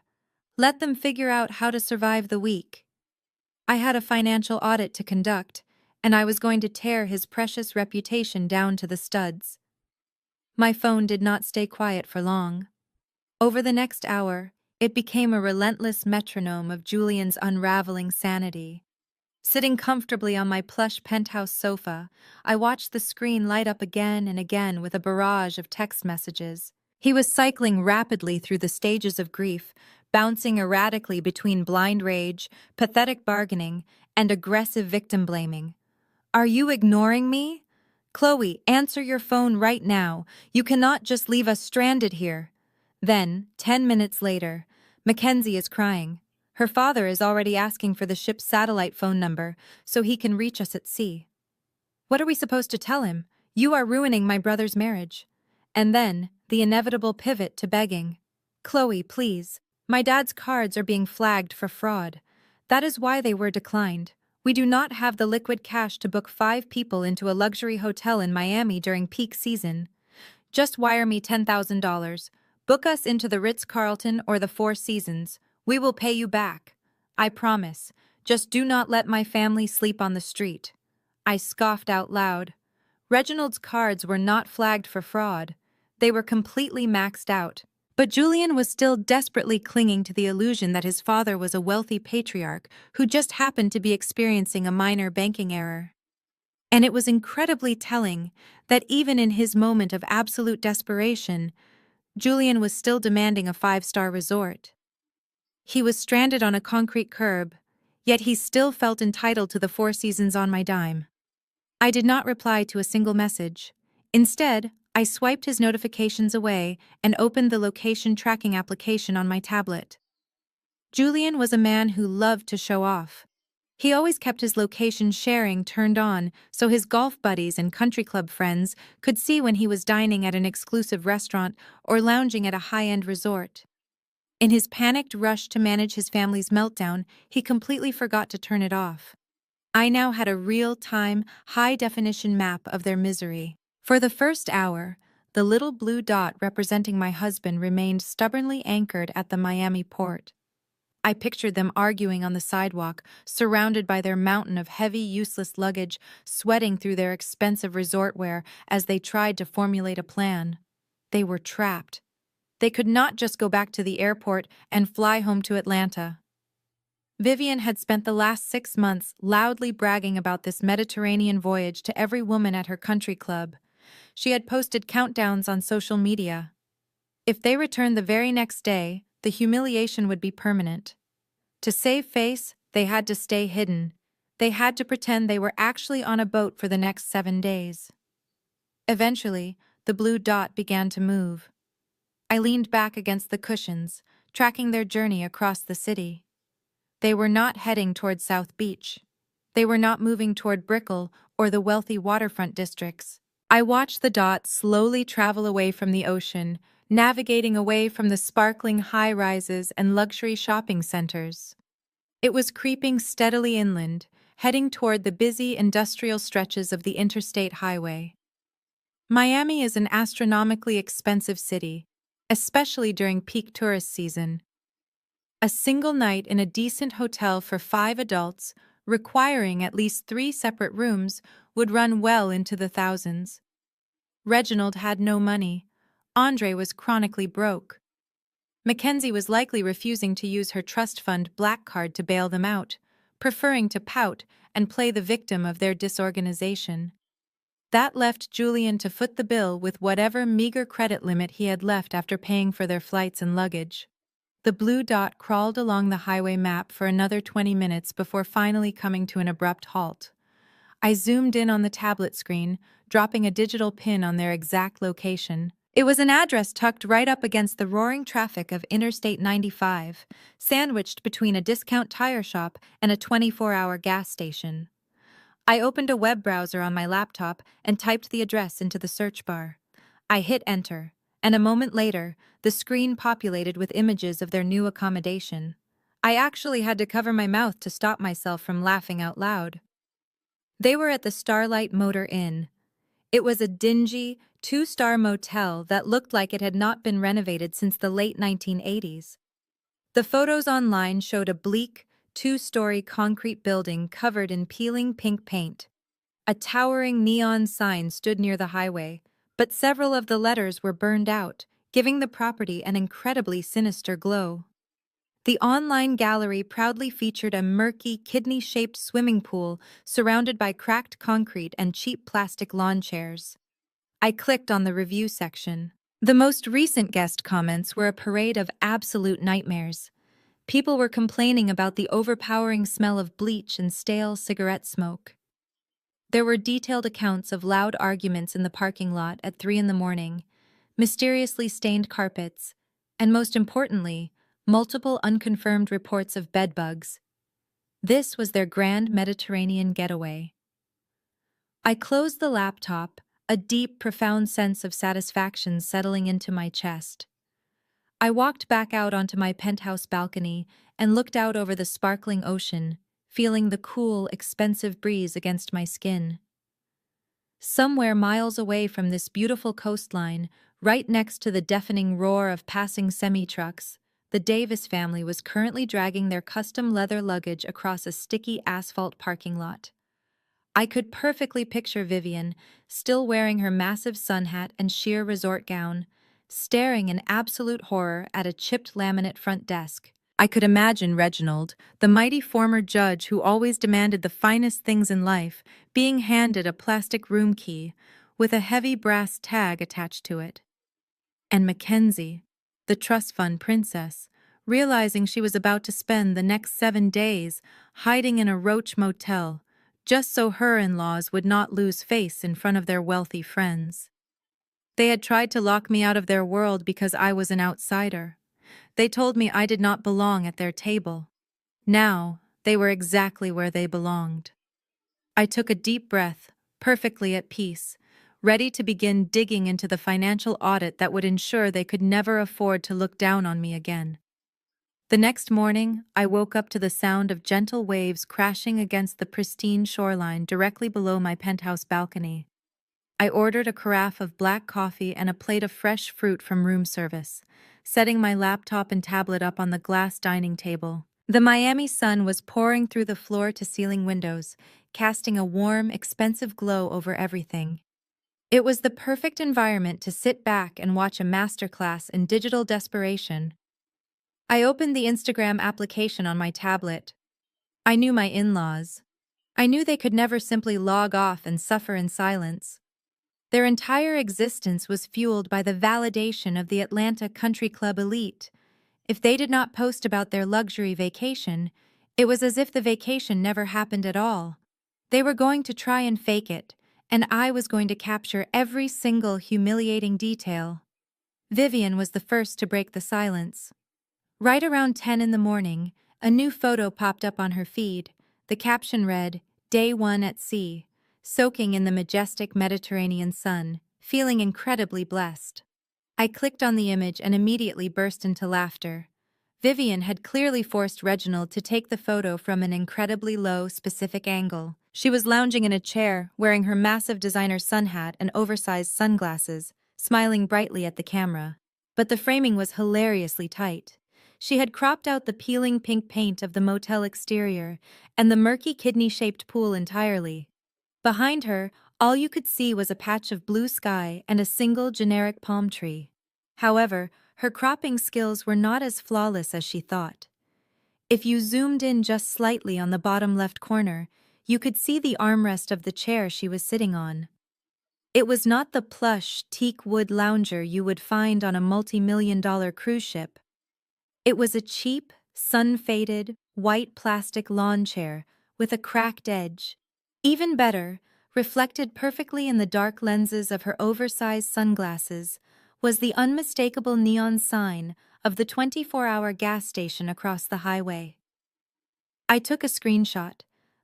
Let them figure out how to survive the week. I had a financial audit to conduct, and I was going to tear his precious reputation down to the studs. My phone did not stay quiet for long. Over the next hour, it became a relentless metronome of Julian's unraveling sanity. Sitting comfortably on my plush penthouse sofa, I watched the screen light up again and again with a barrage of text messages. He was cycling rapidly through the stages of grief, bouncing erratically between blind rage, pathetic bargaining, and aggressive victim blaming. "Are you ignoring me? Chloe, answer your phone right now. You cannot just leave us stranded here." Then, 10 minutes later, Mackenzie is crying. Her father is already asking for the ship's satellite phone number so he can reach us at sea. What are we supposed to tell him? You are ruining my brother's marriage. And then, the inevitable pivot to begging. Chloe, please. My dad's cards are being flagged for fraud. That is why they were declined. We do not have the liquid cash to book 5 people into a luxury hotel in Miami during peak season. Just wire me $10,000. Book us into the Ritz-Carlton or the Four Seasons. We will pay you back. I promise. Just do not let my family sleep on the street. I scoffed out loud. Reginald's cards were not flagged for fraud. They were completely maxed out. But Julian was still desperately clinging to the illusion that his father was a wealthy patriarch who just happened to be experiencing a minor banking error. And it was incredibly telling that even in his moment of absolute desperation, Julian was still demanding a 5-star resort. He was stranded on a concrete curb, yet he still felt entitled to the Four Seasons on my dime. I did not reply to a single message. Instead, I swiped his notifications away and opened the location tracking application on my tablet. Julian was a man who loved to show off. He always kept his location sharing turned on so his golf buddies and country club friends could see when he was dining at an exclusive restaurant or lounging at a high-end resort. In his panicked rush to manage his family's meltdown, he completely forgot to turn it off. I now had a real-time, high-definition map of their misery. For the first hour, the little blue dot representing my husband remained stubbornly anchored at the Miami port. I pictured them arguing on the sidewalk, surrounded by their mountain of heavy, useless luggage, sweating through their expensive resort wear as they tried to formulate a plan. They were trapped. They could not just go back to the airport and fly home to Atlanta. Vivian had spent the last 6 months loudly bragging about this Mediterranean voyage to every woman at her country club. She had posted countdowns on social media. If they returned the very next day, the humiliation would be permanent. To save face, they had to stay hidden. They had to pretend they were actually on a boat for the next 7 days. Eventually, the blue dot began to move. I leaned back against the cushions, tracking their journey across the city. They were not heading toward South Beach. They were not moving toward Brickell or the wealthy waterfront districts. I watched the dot slowly travel away from the ocean, navigating away from the sparkling high-rises and luxury shopping centers. It was creeping steadily inland, heading toward the busy industrial stretches of the interstate highway. Miami is an astronomically expensive city, especially during peak tourist season. A single night in a decent hotel for 5 adults, requiring at least 3 separate rooms, would run well into the thousands. Reginald had no money. Andre was chronically broke. Mackenzie was likely refusing to use her trust fund black card to bail them out, preferring to pout and play the victim of their disorganization. That left Julian to foot the bill with whatever meager credit limit he had left after paying for their flights and luggage. The blue dot crawled along the highway map for another 20 minutes before finally coming to an abrupt halt. I zoomed in on the tablet screen, dropping a digital pin on their exact location. It was an address tucked right up against the roaring traffic of Interstate 95, sandwiched between a discount tire shop and a 24-hour gas station. I opened a web browser on my laptop and typed the address into the search bar. I hit enter, and a moment later, the screen populated with images of their new accommodation. I actually had to cover my mouth to stop myself from laughing out loud. They were at the Starlight Motor Inn. It was a dingy, 2-star motel that looked like it had not been renovated since the late 1980s. The photos online showed a bleak, 2-story concrete building covered in peeling pink paint. A towering neon sign stood near the highway, but several of the letters were burned out, giving the property an incredibly sinister glow. The online gallery proudly featured a murky, kidney-shaped swimming pool surrounded by cracked concrete and cheap plastic lawn chairs. I clicked on the review section. The most recent guest comments were a parade of absolute nightmares. People were complaining about the overpowering smell of bleach and stale cigarette smoke. There were detailed accounts of loud arguments in the parking lot at 3 a.m, mysteriously stained carpets, and most importantly, multiple unconfirmed reports of bedbugs. This was their grand Mediterranean getaway. I closed the laptop, a deep, profound sense of satisfaction settling into my chest. I walked back out onto my penthouse balcony and looked out over the sparkling ocean, feeling the cool, expensive breeze against my skin. Somewhere miles away from this beautiful coastline, right next to the deafening roar of passing semi-trucks, the Davis family was currently dragging their custom leather luggage across a sticky asphalt parking lot. I could perfectly picture Vivian, still wearing her massive sun hat and sheer resort gown, staring in absolute horror at a chipped laminate front desk. I could imagine Reginald, the mighty former judge who always demanded the finest things in life, being handed a plastic room key with a heavy brass tag attached to it. And Mackenzie, the trust fund princess, realizing she was about to spend the next 7 days hiding in a roach motel, just so her in-laws would not lose face in front of their wealthy friends. They had tried to lock me out of their world because I was an outsider. They told me I did not belong at their table. Now, they were exactly where they belonged. I took a deep breath, perfectly at peace, ready to begin digging into the financial audit that would ensure they could never afford to look down on me again. The next morning, I woke up to the sound of gentle waves crashing against the pristine shoreline directly below my penthouse balcony. I ordered a carafe of black coffee and a plate of fresh fruit from room service, setting my laptop and tablet up on the glass dining table. The Miami sun was pouring through the floor-to-ceiling windows, casting a warm, expensive glow over everything. It was the perfect environment to sit back and watch a masterclass in digital desperation. I opened the Instagram application on my tablet. I knew my in-laws. I knew they could never simply log off and suffer in silence. Their entire existence was fueled by the validation of the Atlanta Country Club elite. If they did not post about their luxury vacation, it was as if the vacation never happened at all. They were going to try and fake it, and I was going to capture every single humiliating detail. Vivian was the first to break the silence. Right around 10 in the morning, a new photo popped up on her feed. The caption read, "Day 1 at sea, soaking in the majestic Mediterranean sun, feeling incredibly blessed." I clicked on the image and immediately burst into laughter. Vivian had clearly forced Reginald to take the photo from an incredibly low, specific angle. She was lounging in a chair, wearing her massive designer sun hat and oversized sunglasses, smiling brightly at the camera. But the framing was hilariously tight. She had cropped out the peeling pink paint of the motel exterior and the murky kidney-shaped pool entirely. Behind her, all you could see was a patch of blue sky and a single generic palm tree. However, her cropping skills were not as flawless as she thought. If you zoomed in just slightly on the bottom left corner, you could see the armrest of the chair she was sitting on. It was not the plush, teak wood lounger you would find on a multi-million-dollar cruise ship. It was a cheap, sun-faded, white plastic lawn chair with a cracked edge. Even better, reflected perfectly in the dark lenses of her oversized sunglasses, was the unmistakable neon sign of the 24-hour gas station across the highway. I took a screenshot.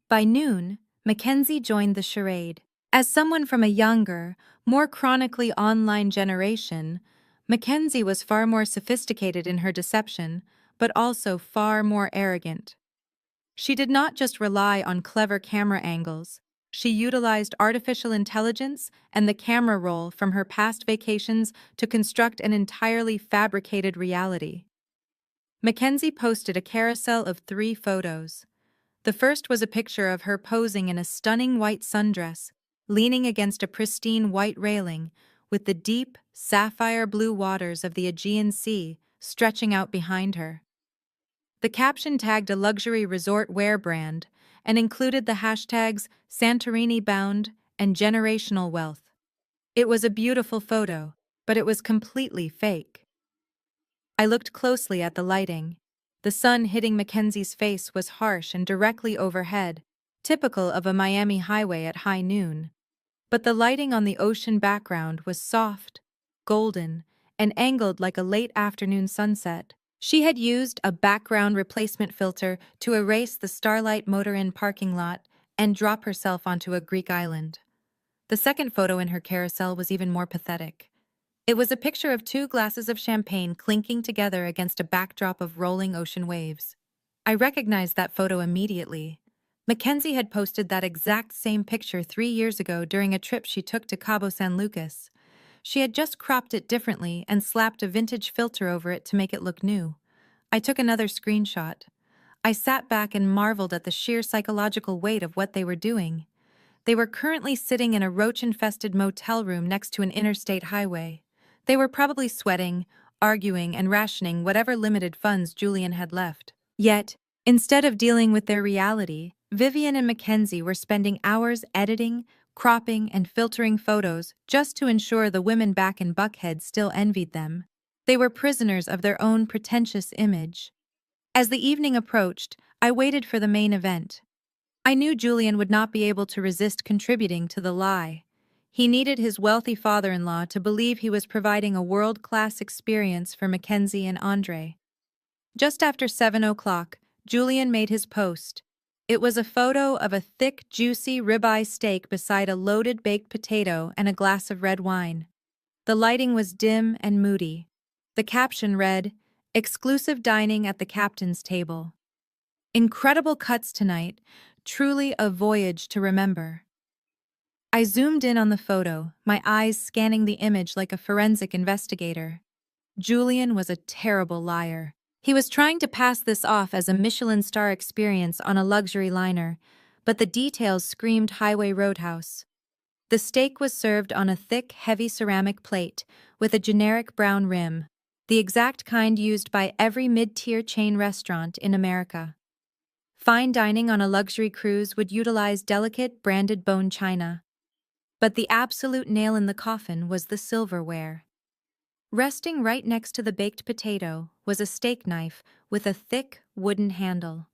By noon, Mackenzie joined the charade. As someone from a younger, more chronically online generation, Mackenzie was far more sophisticated in her deception, but also far more arrogant. She did not just rely on clever camera angles. She utilized artificial intelligence and the camera roll from her past vacations to construct an entirely fabricated reality. Mackenzie posted a carousel of 3 photos. The first was a picture of her posing in a stunning white sundress, leaning against a pristine white railing, with the deep, sapphire blue waters of the Aegean Sea stretching out behind her. The caption tagged a luxury resort wear brand and included the hashtags Santorini bound and generational wealth. It was a beautiful photo, but it was completely fake. I looked closely at the lighting. The sun hitting Mackenzie's face was harsh and directly overhead, typical of a Miami highway at high noon. But the lighting on the ocean background was soft, golden, and angled like a late afternoon sunset. She had used a background replacement filter to erase the Starlight Motor Inn parking lot and drop herself onto a Greek island. The second photo in her carousel was even more pathetic. It was a picture of two glasses of champagne clinking together against a backdrop of rolling ocean waves. I recognized that photo immediately. Mackenzie had posted that exact same picture 3 years ago during a trip she took to Cabo San Lucas. She had just cropped it differently and slapped a vintage filter over it to make it look new. I took another screenshot. I sat back and marveled at the sheer psychological weight of what they were doing. They were currently sitting in a roach-infested motel room next to an interstate highway. They were probably sweating, arguing, and rationing whatever limited funds Julian had left. Yet, instead of dealing with their reality, Vivian and Mackenzie were spending hours editing, cropping, and filtering photos just to ensure the women back in Buckhead still envied them. They were prisoners of their own pretentious image. As the evening approached, I waited for the main event. I knew Julian would not be able to resist contributing to the lie. He needed his wealthy father-in-law to believe he was providing a world-class experience for Mackenzie and Andre. Just after 7 o'clock, Julian made his post. It was a photo of a thick, juicy ribeye steak beside a loaded baked potato and a glass of red wine. The lighting was dim and moody. The caption read, "Exclusive dining at the captain's table. Incredible cuts tonight, truly a voyage to remember." I zoomed in on the photo, my eyes scanning the image like a forensic investigator. Julian was a terrible liar. He was trying to pass this off as a Michelin star experience on a luxury liner, but the details screamed highway roadhouse. The steak was served on a thick, heavy ceramic plate with a generic brown rim, the exact kind used by every mid-tier chain restaurant in America. Fine dining on a luxury cruise would utilize delicate, branded bone china. But the absolute nail in the coffin was the silverware. Resting right next to the baked potato was a steak knife with a thick, wooden handle.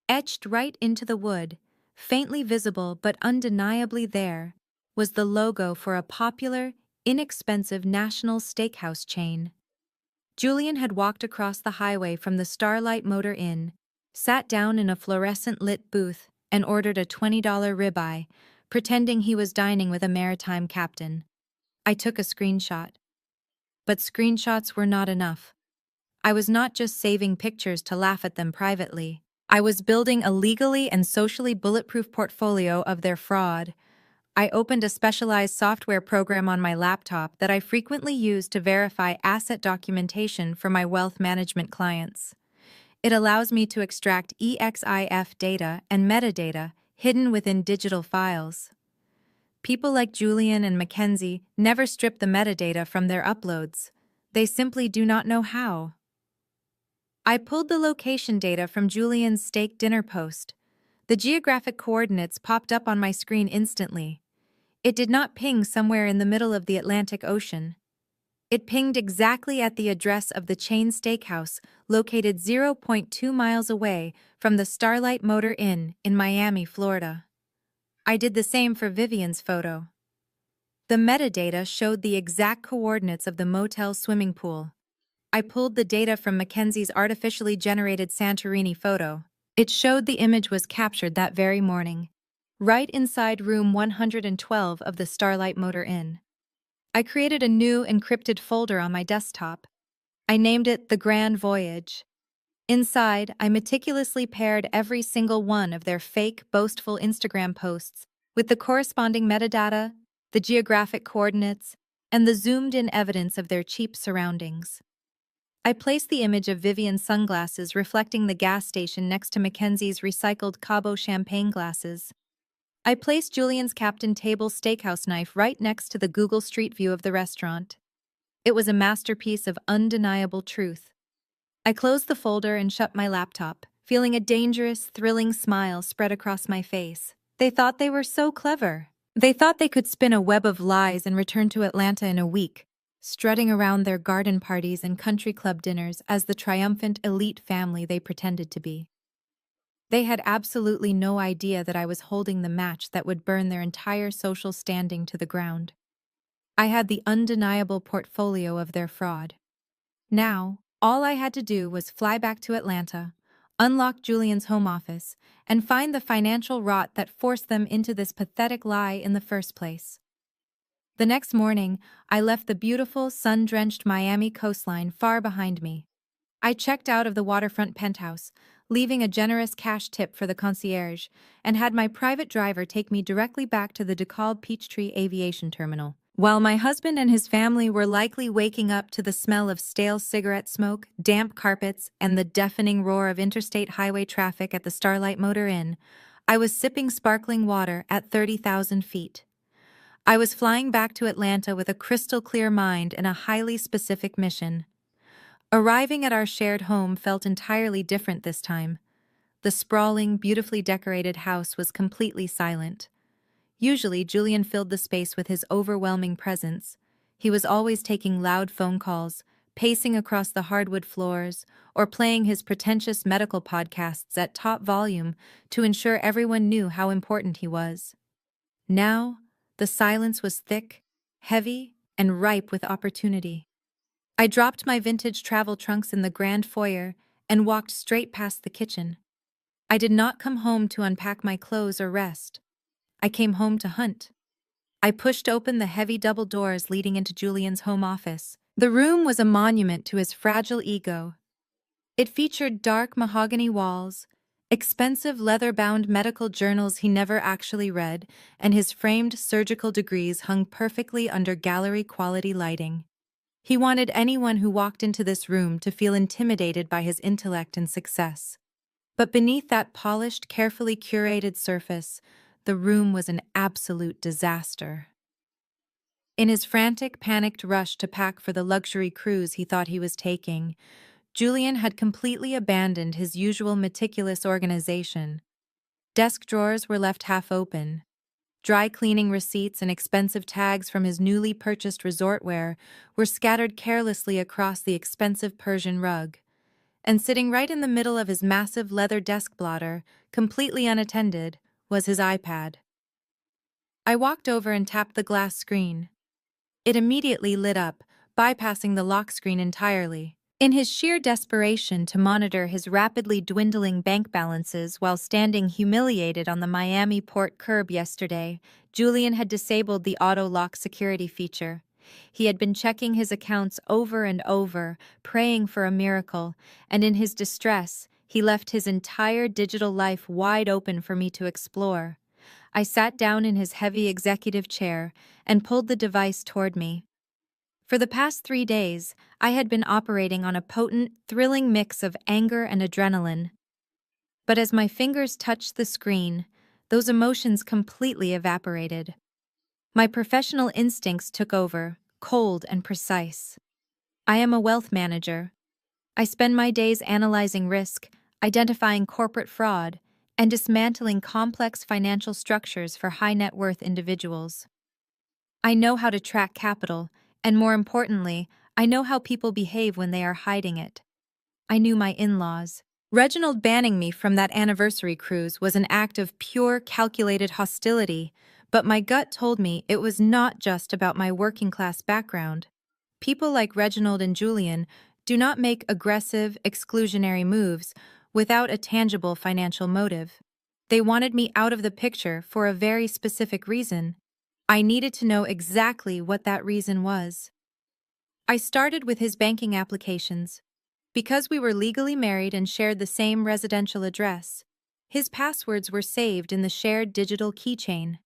Etched right into the wood, faintly visible but undeniably there, was the logo for a popular, inexpensive national steakhouse chain. Julian had walked across the highway from the Starlight Motor Inn, sat down in a fluorescent-lit booth, and ordered a $20 ribeye, pretending he was dining with a maritime captain. I took a screenshot. But screenshots were not enough. I was not just saving pictures to laugh at them privately. I was building a legally and socially bulletproof portfolio of their fraud. I opened a specialized software program on my laptop that I frequently use to verify asset documentation for my wealth management clients. It allows me to extract EXIF data and metadata hidden within digital files. People like Julian and Mackenzie never strip the metadata from their uploads. They simply do not know how. I pulled the location data from Julian's steak dinner post. The geographic coordinates popped up on my screen instantly. It did not ping somewhere in the middle of the Atlantic Ocean. It pinged exactly at the address of the chain steakhouse located 0.2 miles away from the Starlight Motor Inn in Miami, Florida. I did the same for Vivian's photo. The metadata showed the exact coordinates of the motel swimming pool. I pulled the data from Mackenzie's artificially generated Santorini photo. It showed the image was captured that very morning, right inside room 112 of the Starlight Motor Inn. I created a new encrypted folder on my desktop. I named it The Grand Voyage. Inside, I meticulously paired every single one of their fake, boastful Instagram posts with the corresponding metadata, the geographic coordinates, and the zoomed-in evidence of their cheap surroundings. I placed the image of Vivian's sunglasses reflecting the gas station next to Mackenzie's recycled Cabo champagne glasses. I placed Julian's Captain Table steakhouse knife right next to the Google Street View of the restaurant. It was a masterpiece of undeniable truth. I closed the folder and shut my laptop, feeling a dangerous, thrilling smile spread across my face. They thought they were so clever. They thought they could spin a web of lies and return to Atlanta in a week, strutting around their garden parties and country club dinners as the triumphant elite family they pretended to be. They had absolutely no idea that I was holding the match that would burn their entire social standing to the ground. I had the undeniable portfolio of their fraud. Now, all I had to do was fly back to Atlanta, unlock Julian's home office, and find the financial rot that forced them into this pathetic lie in the first place. The next morning, I left the beautiful, sun-drenched Miami coastline far behind me. I checked out of the waterfront penthouse, leaving a generous cash tip for the concierge, and had my private driver take me directly back to the DeKalb Peachtree Aviation Terminal. While my husband and his family were likely waking up to the smell of stale cigarette smoke, damp carpets, and the deafening roar of interstate highway traffic at the Starlight Motor Inn, I was sipping sparkling water at 30,000 feet. I was flying back to Atlanta with a crystal-clear mind and a highly specific mission. Arriving at our shared home felt entirely different this time. The sprawling, beautifully decorated house was completely silent. Usually, Julian filled the space with his overwhelming presence. He was always taking loud phone calls, pacing across the hardwood floors, or playing his pretentious medical podcasts at top volume to ensure everyone knew how important he was. Now, the silence was thick, heavy, and ripe with opportunity. I dropped my vintage travel trunks in the grand foyer and walked straight past the kitchen. I did not come home to unpack my clothes or rest. I came home to hunt. I pushed open the heavy double doors leading into Julian's home office. The room was a monument to his fragile ego. It featured dark mahogany walls, expensive leather-bound medical journals he never actually read, and his framed surgical degrees hung perfectly under gallery-quality lighting. He wanted anyone who walked into this room to feel intimidated by his intellect and success. But beneath that polished, carefully curated surface, the room was an absolute disaster. In his frantic, panicked rush to pack for the luxury cruise he thought he was taking, Julian had completely abandoned his usual meticulous organization. Desk drawers were left half open. Dry cleaning receipts and expensive tags from his newly purchased resort wear were scattered carelessly across the expensive Persian rug. And sitting right in the middle of his massive leather desk blotter, completely unattended, was his iPad. I walked over and tapped the glass screen. It immediately lit up, bypassing the lock screen entirely. In his sheer desperation to monitor his rapidly dwindling bank balances while standing humiliated on the Miami port curb yesterday, Julian had disabled the auto-lock security feature. He had been checking his accounts over and over, praying for a miracle, and in his distress, he left his entire digital life wide open for me to explore. I sat down in his heavy executive chair and pulled the device toward me. For the past 3 days, I had been operating on a potent, thrilling mix of anger and adrenaline. But as my fingers touched the screen, those emotions completely evaporated. My professional instincts took over, cold and precise. I am a wealth manager. I spend my days analyzing risk, identifying corporate fraud, and dismantling complex financial structures for high-net-worth individuals. I know how to track capital, and more importantly, I know how people behave when they are hiding it. I knew my in-laws. Reginald banning me from that anniversary cruise was an act of pure, calculated hostility, but my gut told me it was not just about my working-class background. People like Reginald and Julian do not make aggressive, exclusionary moves without a tangible financial motive. They wanted me out of the picture for a very specific reason. I needed to know exactly what that reason was. I started with his banking applications. Because we were legally married and shared the same residential address, his passwords were saved in the shared digital keychain.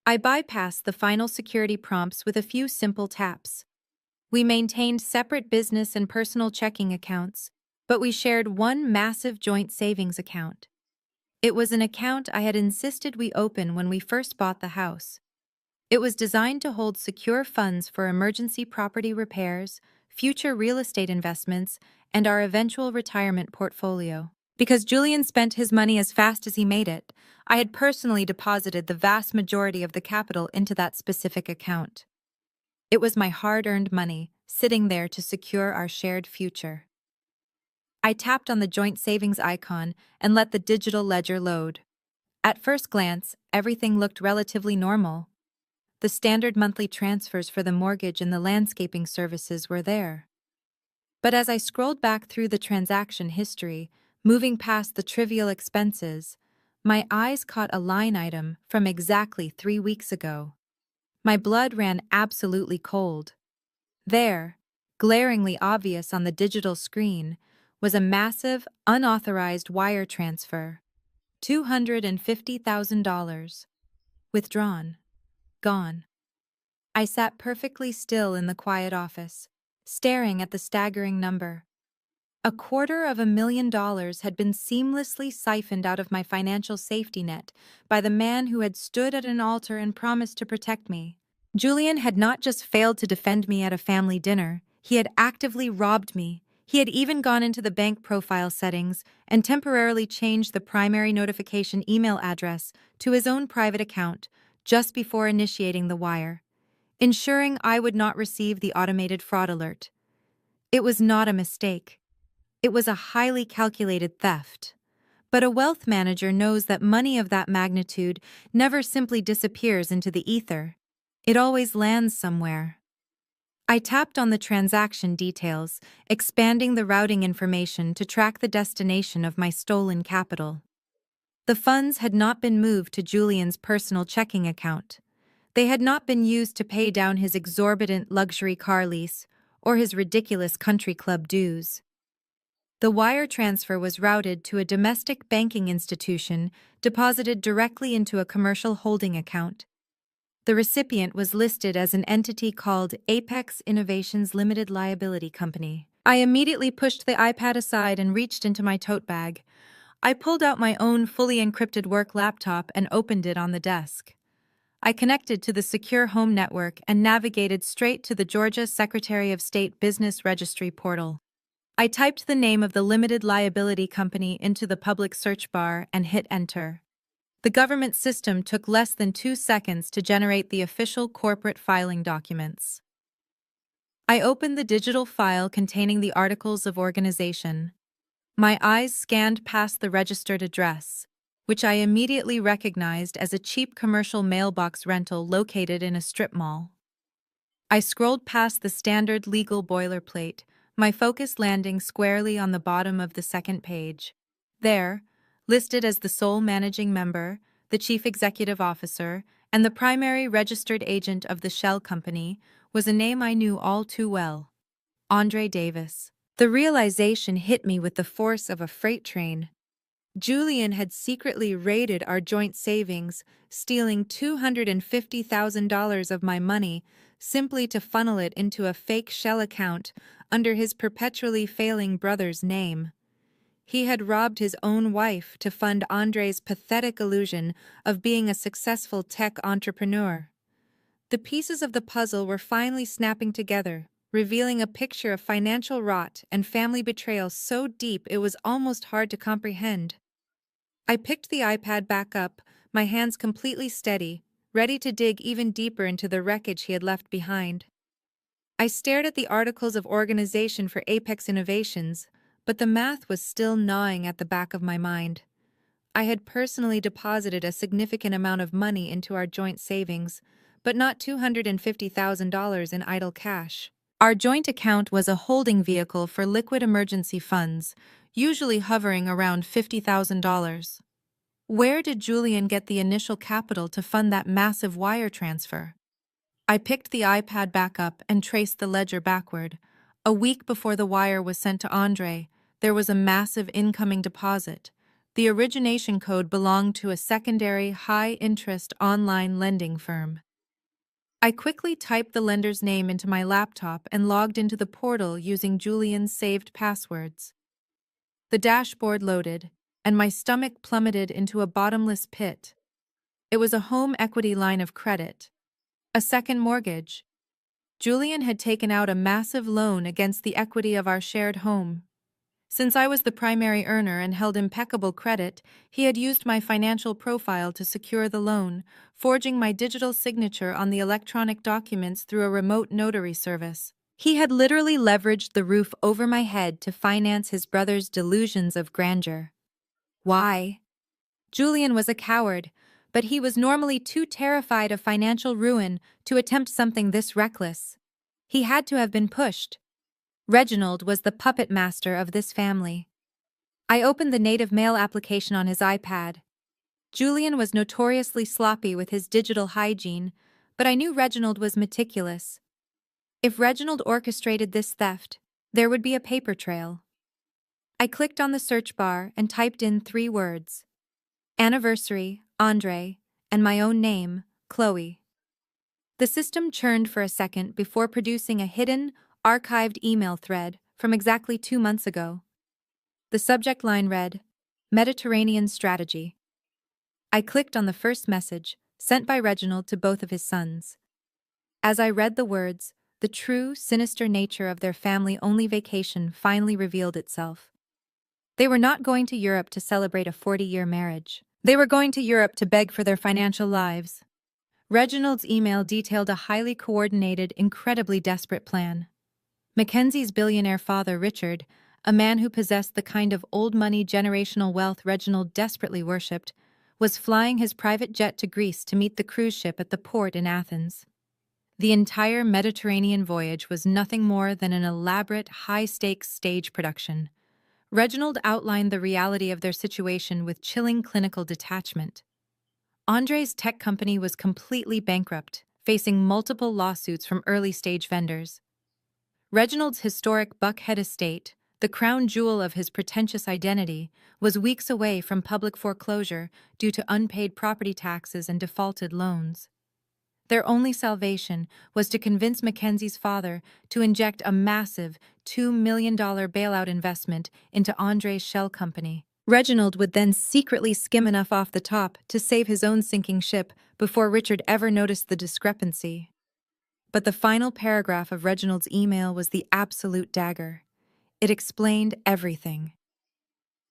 I bypassed the final security prompts with a few simple taps. We maintained separate business and personal checking accounts, but we shared one massive joint savings account. It was an account I had insisted we open when we first bought the house. It was designed to hold secure funds for emergency property repairs, future real estate investments, and our eventual retirement portfolio. Because Julian spent his money as fast as he made it, I had personally deposited the vast majority of the capital into that specific account. It was my hard-earned money, sitting there to secure our shared future. I tapped on the joint savings icon and let the digital ledger load. At first glance, everything looked relatively normal. The standard monthly transfers for the mortgage and the landscaping services were there. But as I scrolled back through the transaction history, Moving past the trivial expenses, my eyes caught a line item from exactly 3 weeks ago. My blood ran absolutely cold. There, glaringly obvious on the digital screen, was a massive, unauthorized wire transfer. $250,000. Withdrawn. Gone. I sat perfectly still in the quiet office, staring at the staggering number. $250,000 had been seamlessly siphoned out of my financial safety net by the man who had stood at an altar and promised to protect me. Julian had not just failed to defend me at a family dinner, he had actively robbed me. He had even gone into the bank profile settings and temporarily changed the primary notification email address to his own private account just before initiating the wire, ensuring I would not receive the automated fraud alert. It was not a mistake. It was a highly calculated theft. But a wealth manager knows that money of that magnitude never simply disappears into the ether. It always lands somewhere. I tapped on the transaction details, expanding the routing information to track the destination of my stolen capital. The funds had not been moved to Julian's personal checking account. They had not been used to pay down his exorbitant luxury car lease or his ridiculous country club dues. The wire transfer was routed to a domestic banking institution deposited directly into a commercial holding account. The recipient was listed as an entity called Apex Innovations Limited Liability Company. I immediately pushed the iPad aside and reached into my tote bag. I pulled out my own fully encrypted work laptop and opened it on the desk. I connected to the secure home network and navigated straight to the Georgia Secretary of State Business Registry portal. I typed the name of the limited liability company into the public search bar and hit enter. The government system took less than 2 seconds to generate the official corporate filing documents. I opened the digital file containing the articles of organization. My eyes scanned past the registered address, which I immediately recognized as a cheap commercial mailbox rental located in a strip mall. I scrolled past the standard legal boilerplate, my focus landing squarely on the bottom of the second page. There, listed as the sole managing member, the chief executive officer, and the primary registered agent of the shell company, was a name I knew all too well: Andre Davis. The realization hit me with the force of a freight train. Julian had secretly raided our joint savings, stealing $250,000 of my money simply to funnel it into a fake shell account under his perpetually failing brother's name. He had robbed his own wife to fund Andre's pathetic illusion of being a successful tech entrepreneur. The pieces of the puzzle were finally snapping together, revealing a picture of financial rot and family betrayal so deep it was almost hard to comprehend. I picked the iPad back up, my hands completely steady, ready to dig even deeper into the wreckage he had left behind. I stared at the articles of organization for Apex Innovations, but the math was still gnawing at the back of my mind. I had personally deposited a significant amount of money into our joint savings, but not $250,000 in idle cash. Our joint account was a holding vehicle for liquid emergency funds, usually hovering around $50,000. Where did Julian get the initial capital to fund that massive wire transfer? I picked the iPad back up and traced the ledger backward. A week before the wire was sent to Andre, there was a massive incoming deposit. The origination code belonged to a secondary, high-interest online lending firm. I quickly typed the lender's name into my laptop and logged into the portal using Julian's saved passwords. The dashboard loaded, and my stomach plummeted into a bottomless pit. It was a home equity line of credit, a second mortgage. Julian had taken out a massive loan against the equity of our shared home. Since I was the primary earner and held impeccable credit, he had used my financial profile to secure the loan, forging my digital signature on the electronic documents through a remote notary service. He had literally leveraged the roof over my head to finance his brother's delusions of grandeur. Why? Julian was a coward, but he was normally too terrified of financial ruin to attempt something this reckless. He had to have been pushed. Reginald was the puppet master of this family. I opened the native mail application on his iPad. Julian was notoriously sloppy with his digital hygiene, but I knew Reginald was meticulous. If Reginald orchestrated this theft, there would be a paper trail. I clicked on the search bar and typed in 3 words: anniversary, Andre, and my own name, Chloe. The system churned for a second before producing a hidden, archived email thread from exactly 2 months ago. The subject line read, Mediterranean Strategy. I clicked on the first message, sent by Reginald to both of his sons. As I read the words, the true, sinister nature of their family-only vacation finally revealed itself. They were not going to Europe to celebrate a 40-year marriage. They were going to Europe to beg for their financial lives. Reginald's email detailed a highly coordinated, incredibly desperate plan. Mackenzie's billionaire father, Richard, a man who possessed the kind of old-money generational wealth Reginald desperately worshipped, was flying his private jet to Greece to meet the cruise ship at the port in Athens. The entire Mediterranean voyage was nothing more than an elaborate, high-stakes stage production. Reginald outlined the reality of their situation with chilling clinical detachment. Andre's tech company was completely bankrupt, facing multiple lawsuits from early-stage vendors. Reginald's historic Buckhead estate, the crown jewel of his pretentious identity, was weeks away from public foreclosure due to unpaid property taxes and defaulted loans. Their only salvation was to convince Mackenzie's father to inject a massive $2 million bailout investment into Andre's shell company. Reginald would then secretly skim enough off the top to save his own sinking ship before Richard ever noticed the discrepancy. But the final paragraph of Reginald's email was the absolute dagger. It explained everything.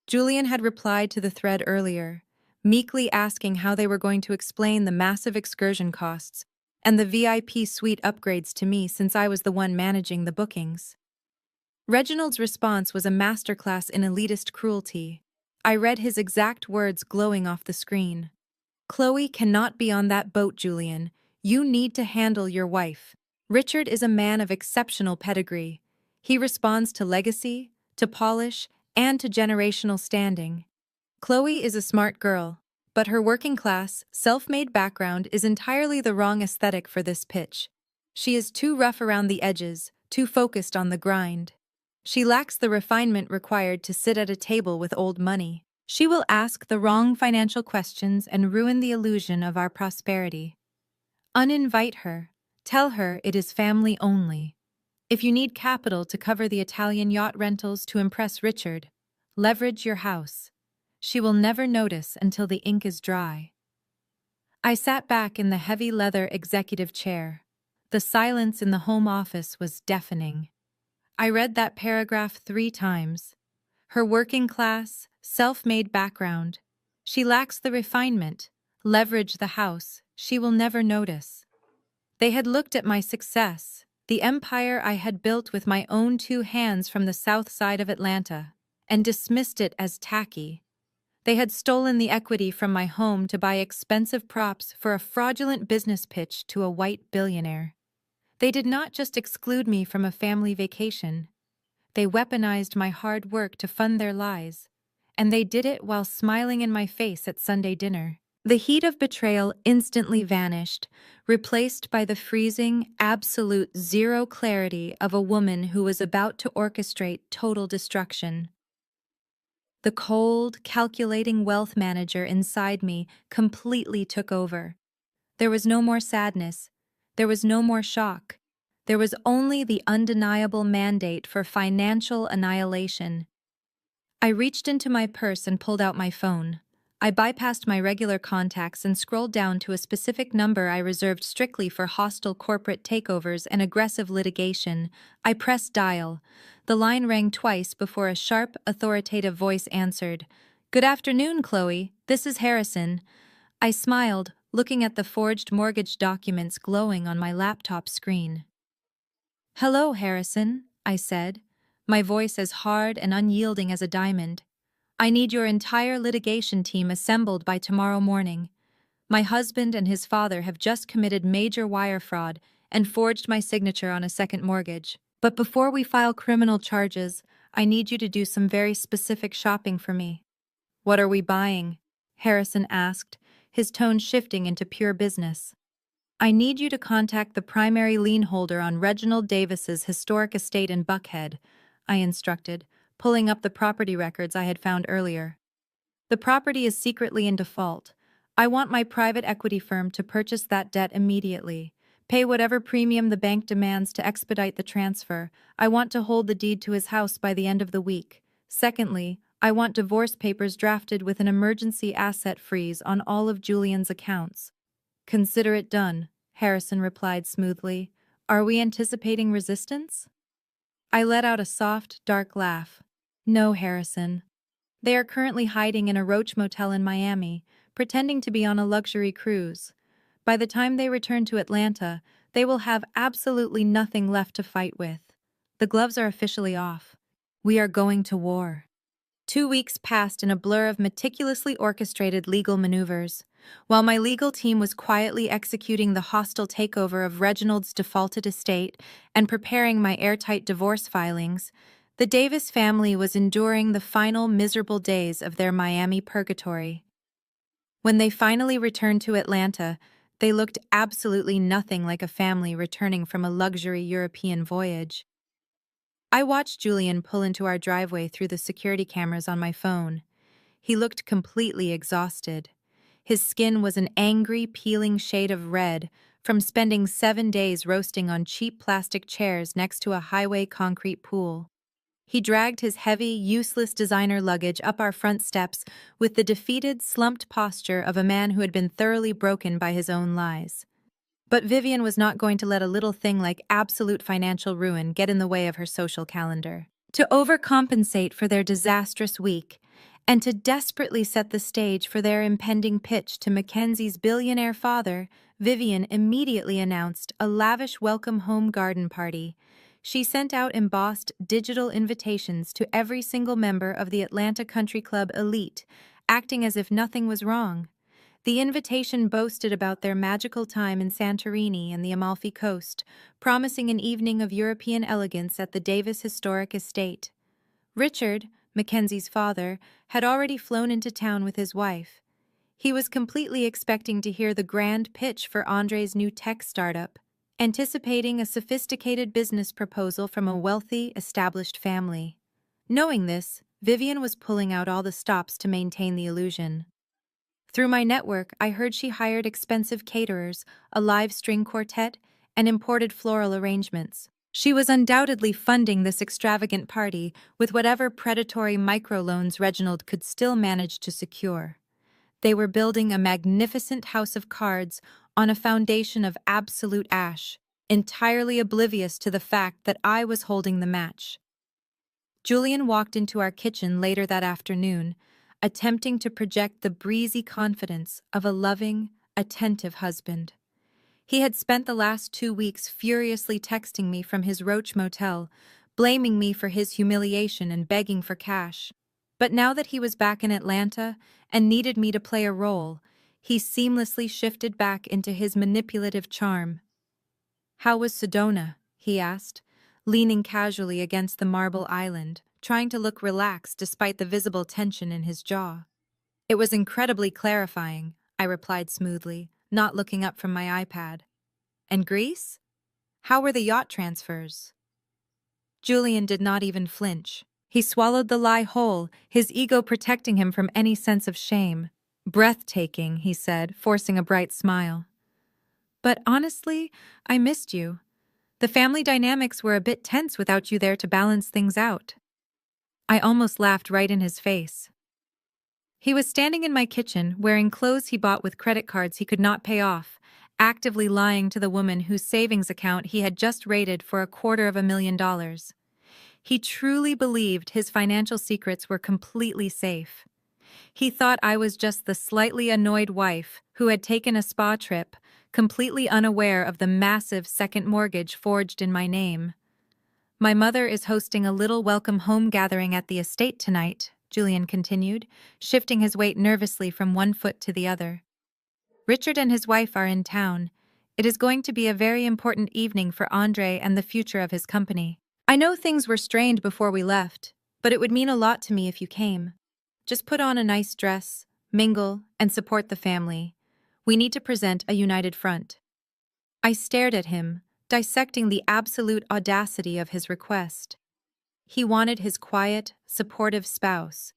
Julian had replied to the thread earlier, meekly asking how they were going to explain the massive excursion costs and the VIP suite upgrades to me since I was the one managing the bookings. Reginald's response was a masterclass in elitist cruelty. I read his exact words glowing off the screen. Chloe cannot be on that boat, Julian. You need to handle your wife. Richard is a man of exceptional pedigree. He responds to legacy, to polish, and to generational standing. Chloe is a smart girl, but her working-class, self-made background is entirely the wrong aesthetic for this pitch. She is too rough around the edges, too focused on the grind. She lacks the refinement required to sit at a table with old money. She will ask the wrong financial questions and ruin the illusion of our prosperity. Uninvite her. Tell her it is family only. If you need capital to cover the Italian yacht rentals to impress Richard, leverage your house. She will never notice until the ink is dry. I sat back in the heavy leather executive chair. The silence in the home office was deafening. I read that paragraph 3 times. Her working class, self-made background. She lacks the refinement. Leverage the house. She will never notice. They had looked at my success, the empire I had built with my own 2 hands from the south side of Atlanta, and dismissed it as tacky. They had stolen the equity from my home to buy expensive props for a fraudulent business pitch to a white billionaire. They did not just exclude me from a family vacation. They weaponized my hard work to fund their lies, and they did it while smiling in my face at Sunday dinner. The heat of betrayal instantly vanished, replaced by the freezing, absolute zero clarity of a woman who was about to orchestrate total destruction. The cold, calculating wealth manager inside me completely took over. There was no more sadness. There was no more shock. There was only the undeniable mandate for financial annihilation. I reached into my purse and pulled out my phone. I bypassed my regular contacts and scrolled down to a specific number I reserved strictly for hostile corporate takeovers and aggressive litigation. I pressed dial. The line rang twice before a sharp, authoritative voice answered. "Good afternoon, Chloe. This is Harrison." I smiled, looking at the forged mortgage documents glowing on my laptop screen. "Hello, Harrison," I said, my voice as hard and unyielding as a diamond. "I need your entire litigation team assembled by tomorrow morning. My husband and his father have just committed major wire fraud and forged my signature on a second mortgage. But before we file criminal charges, I need you to do some very specific shopping for me." "What are we buying?" Harrison asked, his tone shifting into pure business. "I need you to contact the primary lien holder on Reginald Davis's historic estate in Buckhead," I instructed, pulling up the property records I had found earlier. "The property is secretly in default. I want my private equity firm to purchase that debt immediately. Pay whatever premium the bank demands to expedite the transfer. I want to hold the deed to his house by the end of the week. Secondly, I want divorce papers drafted with an emergency asset freeze on all of Julian's accounts." "Consider it done," Harrison replied smoothly. "Are we anticipating resistance?" I let out a soft, dark laugh. "No, Harrison. They are currently hiding in a roach motel in Miami, pretending to be on a luxury cruise. By the time they return to Atlanta, they will have absolutely nothing left to fight with. The gloves are officially off. We are going to war." 2 weeks passed in a blur of meticulously orchestrated legal maneuvers. While my legal team was quietly executing the hostile takeover of Reginald's defaulted estate and preparing my airtight divorce filings, the Davis family was enduring the final miserable days of their Miami purgatory. When they finally returned to Atlanta, they looked absolutely nothing like a family returning from a luxury European voyage. I watched Julian pull into our driveway through the security cameras on my phone. He looked completely exhausted. His skin was an angry, peeling shade of red from spending 7 days roasting on cheap plastic chairs next to a highway concrete pool. He dragged his heavy, useless designer luggage up our front steps with the defeated, slumped posture of a man who had been thoroughly broken by his own lies. But Vivian was not going to let a little thing like absolute financial ruin get in the way of her social calendar. To overcompensate for their disastrous week, and to desperately set the stage for their impending pitch to Mackenzie's billionaire father, Vivian immediately announced a lavish welcome home garden party. She sent out embossed digital invitations to every single member of the Atlanta Country Club elite, acting as if nothing was wrong. The invitation boasted about their magical time in Santorini and the Amalfi Coast, promising an evening of European elegance at the Davis Historic Estate. Richard, Mackenzie's father, had already flown into town with his wife. He was completely expecting to hear the grand pitch for Andre's new tech startup, anticipating a sophisticated business proposal from a wealthy, established family. Knowing this, Vivian was pulling out all the stops to maintain the illusion. Through my network, I heard she hired expensive caterers, a live string quartet, and imported floral arrangements. She was undoubtedly funding this extravagant party with whatever predatory microloans Reginald could still manage to secure. They were building a magnificent house of cards on a foundation of absolute ash, entirely oblivious to the fact that I was holding the match. Julian walked into our kitchen later that afternoon, attempting to project the breezy confidence of a loving, attentive husband. He had spent the last 2 weeks furiously texting me from his Roach motel, blaming me for his humiliation and begging for cash. But now that he was back in Atlanta and needed me to play a role, he seamlessly shifted back into his manipulative charm. "How was Sedona?" he asked, leaning casually against the marble island, trying to look relaxed despite the visible tension in his jaw. "It was incredibly clarifying," I replied smoothly, not looking up from my iPad. "And Greece? How were the yacht transfers?" Julian did not even flinch. He swallowed the lie whole, his ego protecting him from any sense of shame. "Breathtaking," he said, forcing a bright smile. "But honestly, I missed you. The family dynamics were a bit tense without you there to balance things out." I almost laughed right in his face. He was standing in my kitchen, wearing clothes he bought with credit cards he could not pay off, actively lying to the woman whose savings account he had just raided for $250,000. He truly believed his financial secrets were completely safe. He thought I was just the slightly annoyed wife who had taken a spa trip, completely unaware of the massive second mortgage forged in my name. "My mother is hosting a little welcome home gathering at the estate tonight," Julian continued, shifting his weight nervously from one foot to the other. "Richard and his wife are in town. It is going to be a very important evening for Andre and the future of his company. I know things were strained before we left. but it would mean a lot to me if you came. Just put on a nice dress, mingle, and support the family. We need to present a united front." I stared at him, dissecting the absolute audacity of his request. He wanted his quiet, supportive spouse.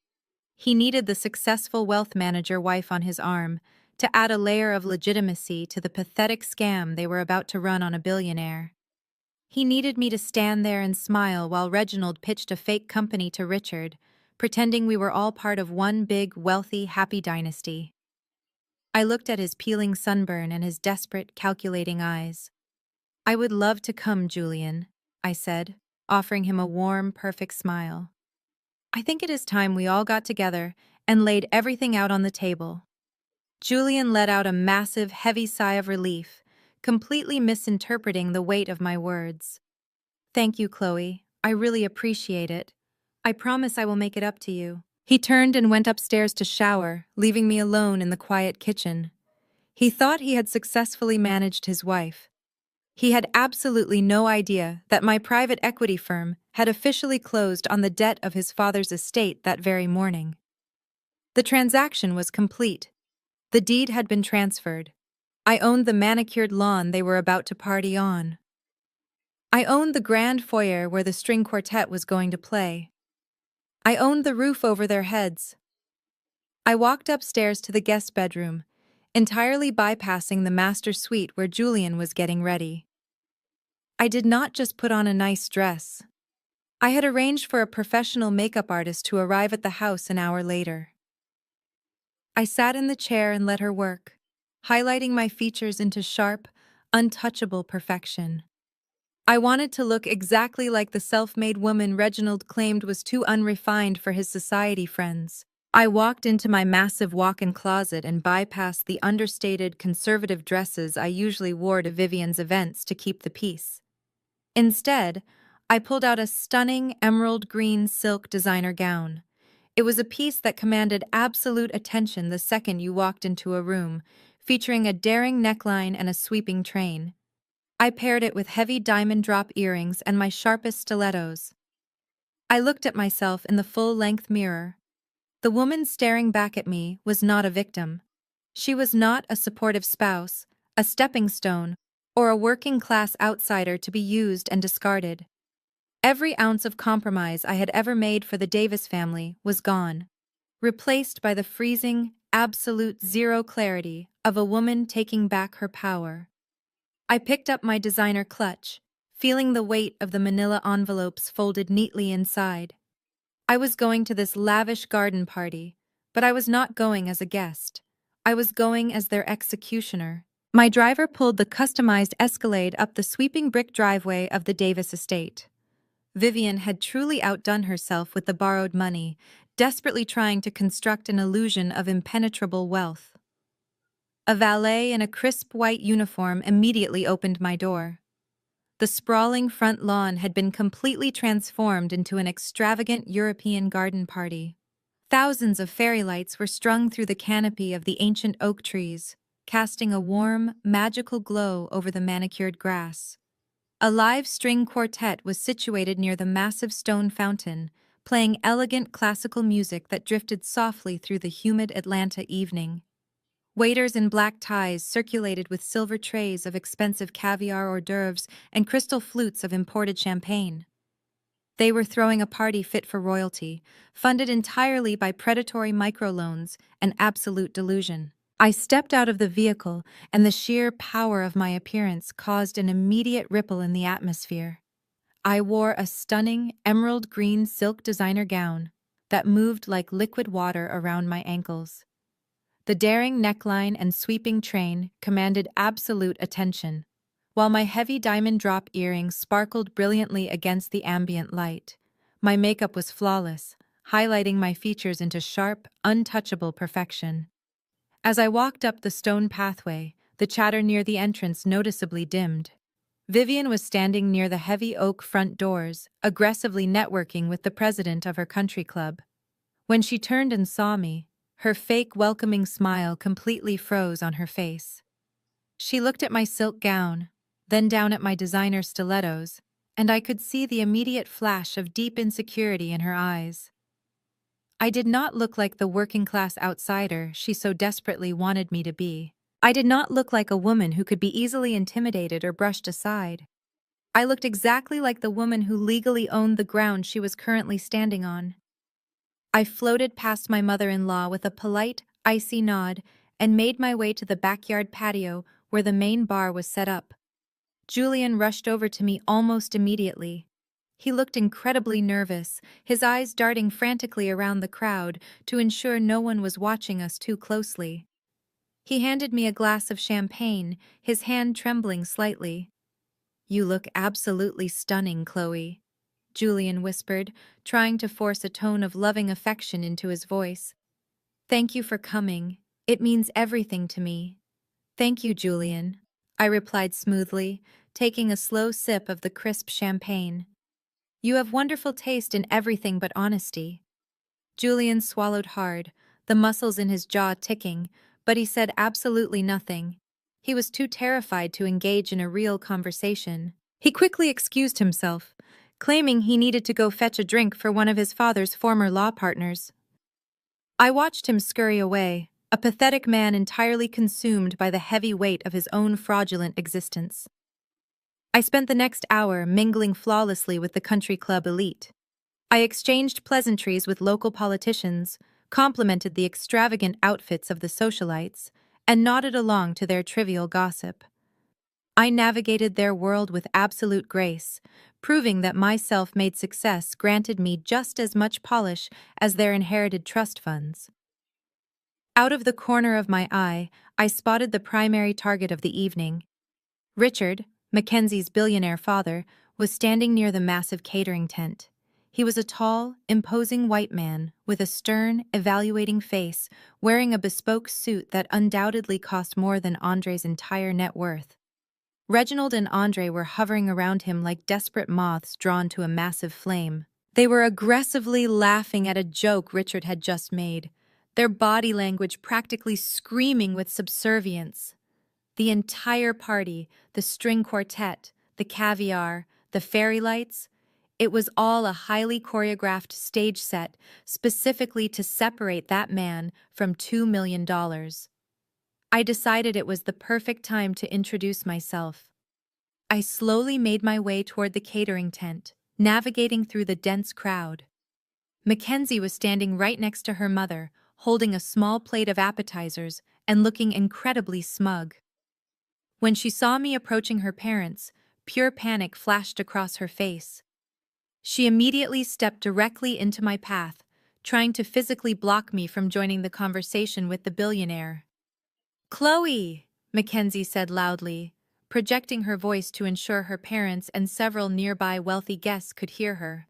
He needed the successful wealth manager wife on his arm to add a layer of legitimacy to the pathetic scam they were about to run on a billionaire. He needed me to stand there and smile while Reginald pitched a fake company to Richard, pretending we were all part of one big, wealthy, happy dynasty. I looked at his peeling sunburn and his desperate, calculating eyes. "I would love to come, Julian," I said, offering him a warm, perfect smile. "I think it is time we all got together and laid everything out on the table." Julian let out a massive, heavy sigh of relief, completely misinterpreting the weight of my words. "Thank you, Chloe. I really appreciate it. I promise I will make it up to you." He turned and went upstairs to shower, leaving me alone in the quiet kitchen. He thought he had successfully managed his wife. He had absolutely no idea that my private equity firm had officially closed on the debt of his father's estate that very morning. The transaction was complete. The deed had been transferred. I owned the manicured lawn they were about to party on. I owned the grand foyer where the string quartet was going to play. I owned the roof over their heads. I walked upstairs to the guest bedroom, entirely bypassing the master suite where Julian was getting ready. I did not just put on a nice dress. I had arranged for a professional makeup artist to arrive at the house an hour later. I sat in the chair and let her work, highlighting my features into sharp, untouchable perfection. I wanted to look exactly like the self-made woman Reginald claimed was too unrefined for his society friends. I walked into my massive walk-in closet and bypassed the understated, conservative dresses I usually wore to Vivian's events to keep the peace. Instead, I pulled out a stunning emerald green silk designer gown. It was a piece that commanded absolute attention the second you walked into a room, featuring a daring neckline and a sweeping train. I paired it with heavy diamond drop earrings and my sharpest stilettos. I looked at myself in the full-length mirror. The woman staring back at me was not a victim. She was not a supportive spouse, a stepping stone, or a working-class outsider to be used and discarded. Every ounce of compromise I had ever made for the Davis family was gone, replaced by the freezing, absolute zero clarity of a woman taking back her power. I picked up my designer clutch, feeling the weight of the manila envelopes folded neatly inside. I was going to this lavish garden party, but I was not going as a guest. I was going as their executioner. My driver pulled the customized Escalade up the sweeping brick driveway of the Davis estate. Vivian had truly outdone herself with the borrowed money, desperately trying to construct an illusion of impenetrable wealth. A valet in a crisp white uniform immediately opened my door. The sprawling front lawn had been completely transformed into an extravagant European garden party. Thousands of fairy lights were strung through the canopy of the ancient oak trees, casting a warm, magical glow over the manicured grass. A live string quartet was situated near the massive stone fountain, playing elegant classical music that drifted softly through the humid Atlanta evening. Waiters in black ties circulated with silver trays of expensive caviar hors d'oeuvres and crystal flutes of imported champagne. They were throwing a party fit for royalty, funded entirely by predatory microloans and absolute delusion. I stepped out of the vehicle, and the sheer power of my appearance caused an immediate ripple in the atmosphere. I wore a stunning emerald green silk designer gown that moved like liquid water around my ankles. The daring neckline and sweeping train commanded absolute attention, while my heavy diamond drop earrings sparkled brilliantly against the ambient light. My makeup was flawless, highlighting my features into sharp, untouchable perfection. As I walked up the stone pathway, the chatter near the entrance noticeably dimmed. Vivian was standing near the heavy oak front doors, aggressively networking with the president of her country club. When she turned and saw me, her fake welcoming smile completely froze on her face. She looked at my silk gown, then down at my designer stilettos, and I could see the immediate flash of deep insecurity in her eyes. I did not look like the working-class outsider she so desperately wanted me to be. I did not look like a woman who could be easily intimidated or brushed aside. I looked exactly like the woman who legally owned the ground she was currently standing on. I floated past my mother-in-law with a polite, icy nod and made my way to the backyard patio where the main bar was set up. Julian rushed over to me almost immediately. He looked incredibly nervous, his eyes darting frantically around the crowd to ensure no one was watching us too closely. He handed me a glass of champagne, his hand trembling slightly. "You look absolutely stunning, Chloe," Julian whispered, trying to force a tone of loving affection into his voice. "Thank you for coming. It means everything to me." "Thank you, Julian," I replied smoothly, taking a slow sip of the crisp champagne. "You have wonderful taste in everything but honesty." Julian swallowed hard, the muscles in his jaw ticking, but he said absolutely nothing. He was too terrified to engage in a real conversation. He quickly excused himself, claiming he needed to go fetch a drink for one of his father's former law partners. I watched him scurry away, a pathetic man entirely consumed by the heavy weight of his own fraudulent existence. I spent the next hour mingling flawlessly with the country club elite. I exchanged pleasantries with local politicians, complimented the extravagant outfits of the socialites, and nodded along to their trivial gossip. I navigated their world with absolute grace, proving that my self-made success granted me just as much polish as their inherited trust funds. Out of the corner of my eye, I spotted the primary target of the evening. Richard, Mackenzie's billionaire father, was standing near the massive catering tent. He was a tall, imposing white man with a stern, evaluating face, wearing a bespoke suit that undoubtedly cost more than Andre's entire net worth. Reginald and Andre were hovering around him like desperate moths drawn to a massive flame. They were aggressively laughing at a joke Richard had just made, their body language practically screaming with subservience. The entire party, the string quartet, the caviar, the fairy lights, it was all a highly choreographed stage set specifically to separate that man from $2 million. I decided it was the perfect time to introduce myself. I slowly made my way toward the catering tent, navigating through the dense crowd. Mackenzie was standing right next to her mother, holding a small plate of appetizers and looking incredibly smug. When she saw me approaching her parents, pure panic flashed across her face. She immediately stepped directly into my path, trying to physically block me from joining the conversation with the billionaire. "Chloe," Mackenzie said loudly, projecting her voice to ensure her parents and several nearby wealthy guests could hear her.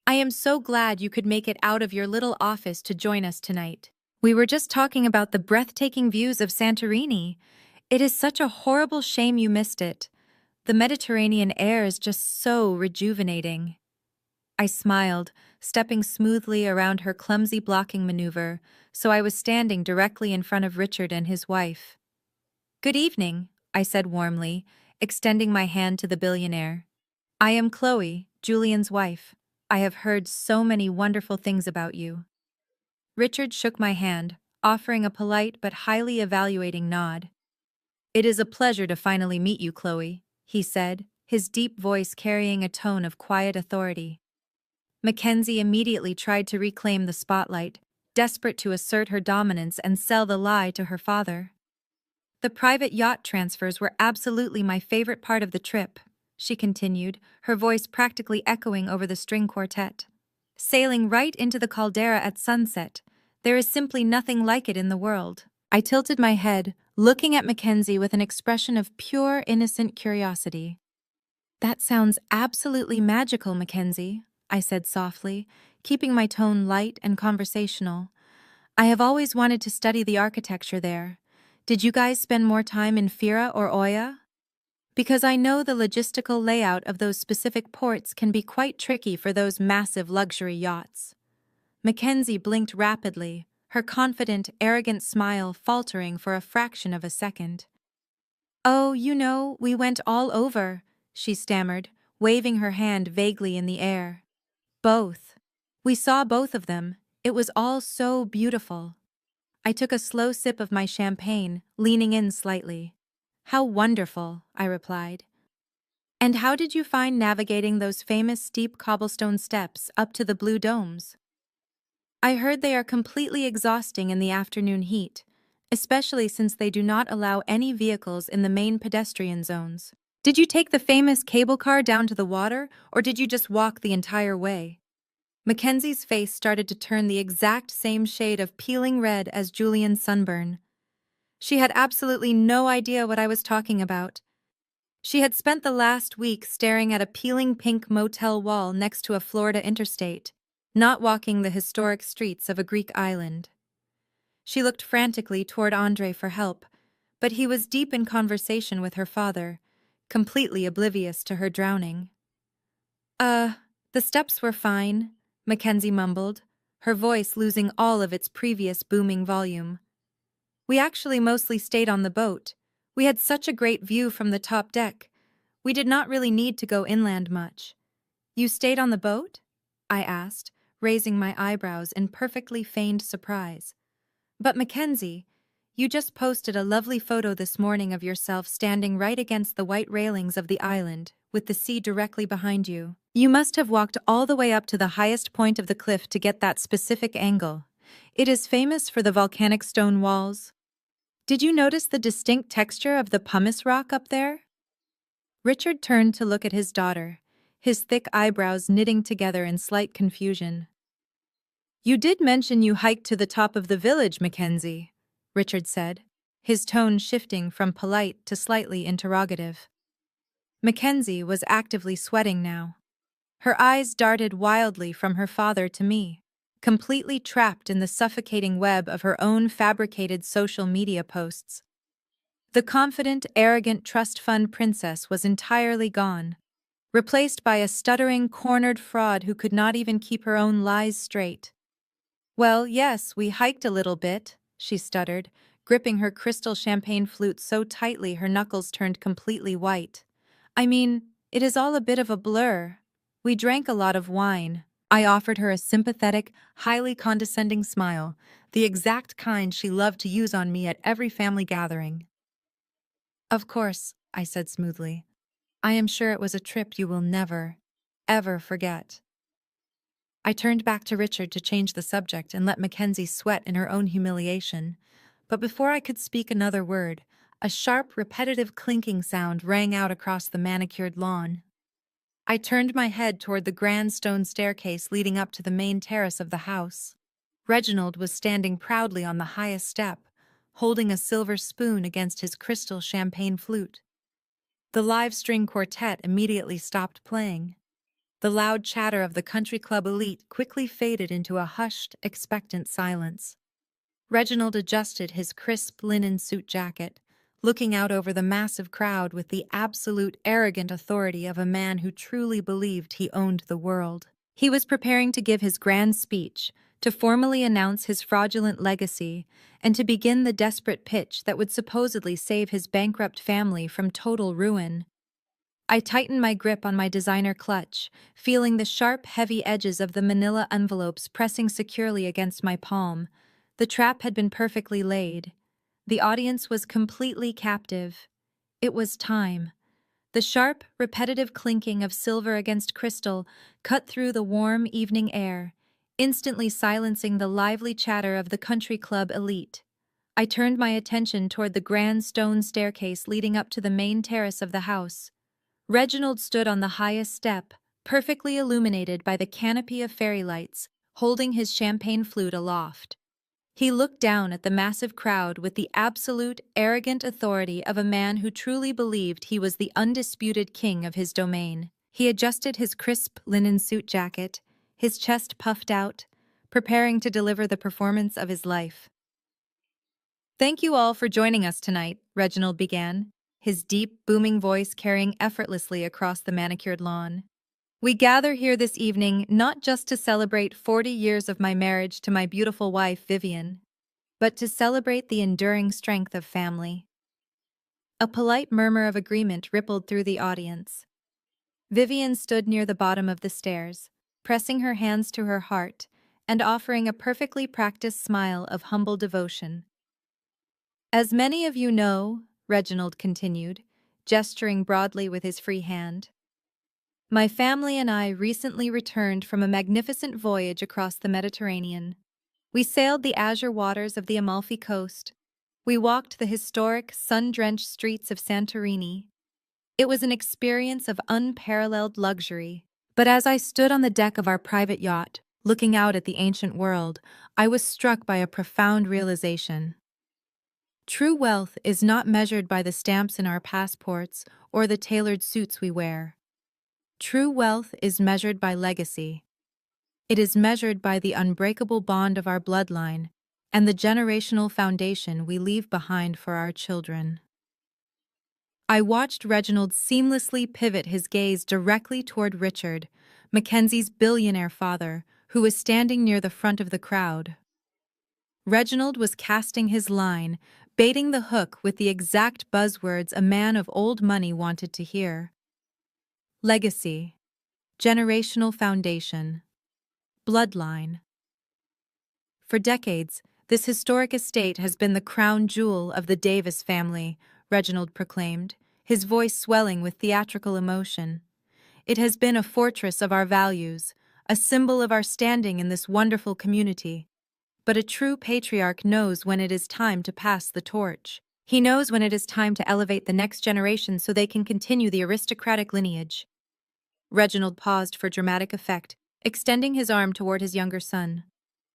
"I am so glad you could make it out of your little office to join us tonight. We were just talking about the breathtaking views of Santorini. It is such a horrible shame you missed it. The Mediterranean air is just so rejuvenating." I smiled, stepping smoothly around her clumsy blocking maneuver, so I was standing directly in front of Richard and his wife. "Good evening," I said warmly, extending my hand to the billionaire. "I am Chloe, Julian's wife. I have heard so many wonderful things about you." Richard shook my hand, offering a polite but highly evaluating nod. "It is a pleasure to finally meet you, Chloe," he said, his deep voice carrying a tone of quiet authority. Mackenzie immediately tried to reclaim the spotlight, desperate to assert her dominance and sell the lie to her father. "The private yacht transfers were absolutely my favorite part of the trip," she continued, her voice practically echoing over the string quartet. "Sailing right into the caldera at sunset, there is simply nothing like it in the world." I tilted my head, looking at Mackenzie with an expression of pure, innocent curiosity. "That sounds absolutely magical, Mackenzie," I said softly, keeping my tone light and conversational. "I have always wanted to study the architecture there. Did you guys spend more time in Fira or Oya? Because I know the logistical layout of those specific ports can be quite tricky for those massive luxury yachts." Mackenzie blinked rapidly, her confident, arrogant smile faltering for a fraction of a second. "Oh, we went all over," she stammered, waving her hand vaguely in the air. Both. We saw both of them. It was all so beautiful. I took a slow sip of my champagne, leaning in slightly. How wonderful, I replied. And how did you find navigating those famous steep cobblestone steps up to the blue domes? I heard they are completely exhausting in the afternoon heat, especially since they do not allow any vehicles in the main pedestrian zones. Did you take the famous cable car down to the water, or did you just walk the entire way? Mackenzie's face started to turn the exact same shade of peeling red as Julian's sunburn. She had absolutely no idea what I was talking about. She had spent the last week staring at a peeling pink motel wall next to a Florida interstate, not walking the historic streets of a Greek island. She looked frantically toward Andre for help, but he was deep in conversation with her father, completely oblivious to her drowning. The steps were fine, Mackenzie mumbled, her voice losing all of its previous booming volume. We actually mostly stayed on the boat. We had such a great view from the top deck. We did not really need to go inland much. You stayed on the boat? I asked, raising my eyebrows in perfectly feigned surprise. But Mackenzie, you just posted a lovely photo this morning of yourself standing right against the white railings of the island, with the sea directly behind you. You must have walked all the way up to the highest point of the cliff to get that specific angle. It is famous for the volcanic stone walls. Did you notice the distinct texture of the pumice rock up there? Richard turned to look at his daughter, his thick eyebrows knitting together in slight confusion. You did mention you hiked to the top of the village, Mackenzie, Richard said, his tone shifting from polite to slightly interrogative. Mackenzie was actively sweating now. Her eyes darted wildly from her father to me, completely trapped in the suffocating web of her own fabricated social media posts. The confident, arrogant trust fund princess was entirely gone, replaced by a stuttering, cornered fraud who could not even keep her own lies straight. Well, yes, we hiked a little bit, she stuttered, gripping her crystal champagne flute so tightly her knuckles turned completely white. I mean, it is all a bit of a blur. We drank a lot of wine. I offered her a sympathetic, highly condescending smile, the exact kind she loved to use on me at every family gathering. Of course, I said smoothly. I am sure it was a trip you will never, ever forget. I turned back to Richard to change the subject and let Mackenzie sweat in her own humiliation. But before I could speak another word, a sharp, repetitive clinking sound rang out across the manicured lawn. I turned my head toward the grand stone staircase leading up to the main terrace of the house. Reginald was standing proudly on the highest step, holding a silver spoon against his crystal champagne flute. The live string quartet immediately stopped playing. The loud chatter of the country club elite quickly faded into a hushed, expectant silence. Reginald adjusted his crisp linen suit jacket, looking out over the massive crowd with the absolute arrogant authority of a man who truly believed he owned the world. He was preparing to give his grand speech, to formally announce his fraudulent legacy, and to begin the desperate pitch that would supposedly save his bankrupt family from total ruin. I tightened my grip on my designer clutch, feeling the sharp, heavy edges of the manila envelopes pressing securely against my palm. The trap had been perfectly laid. The audience was completely captive. It was time. The sharp, repetitive clinking of silver against crystal cut through the warm evening air, instantly silencing the lively chatter of the country club elite. I turned my attention toward the grand stone staircase leading up to the main terrace of the house. Reginald stood on the highest step, perfectly illuminated by the canopy of fairy lights, holding his champagne flute aloft. He looked down at the massive crowd with the absolute, arrogant authority of a man who truly believed he was the undisputed king of his domain. He adjusted his crisp linen suit jacket, his chest puffed out, preparing to deliver the performance of his life. Thank you all for joining us tonight, Reginald began, his deep, booming voice carrying effortlessly across the manicured lawn. We gather here this evening not just to celebrate 40 years of my marriage to my beautiful wife, Vivian, but to celebrate the enduring strength of family. A polite murmur of agreement rippled through the audience. Vivian stood near the bottom of the stairs, pressing her hands to her heart and offering a perfectly practiced smile of humble devotion. As many of you know, Reginald continued, gesturing broadly with his free hand, my family and I recently returned from a magnificent voyage across the Mediterranean. We sailed the azure waters of the Amalfi Coast. We walked the historic, sun-drenched streets of Santorini. It was an experience of unparalleled luxury. But as I stood on the deck of our private yacht, looking out at the ancient world, I was struck by a profound realization. True wealth is not measured by the stamps in our passports or the tailored suits we wear. True wealth is measured by legacy. It is measured by the unbreakable bond of our bloodline and the generational foundation we leave behind for our children. I watched Reginald seamlessly pivot his gaze directly toward Richard, Mackenzie's billionaire father, who was standing near the front of the crowd. Reginald was casting his line, baiting the hook with the exact buzzwords a man of old money wanted to hear. Legacy, generational foundation, bloodline. For decades, this historic estate has been the crown jewel of the Davis family, Reginald proclaimed, his voice swelling with theatrical emotion. It has been a fortress of our values, a symbol of our standing in this wonderful community. But a true patriarch knows when it is time to pass the torch. He knows when it is time to elevate the next generation so they can continue the aristocratic lineage. Reginald paused for dramatic effect, extending his arm toward his younger son.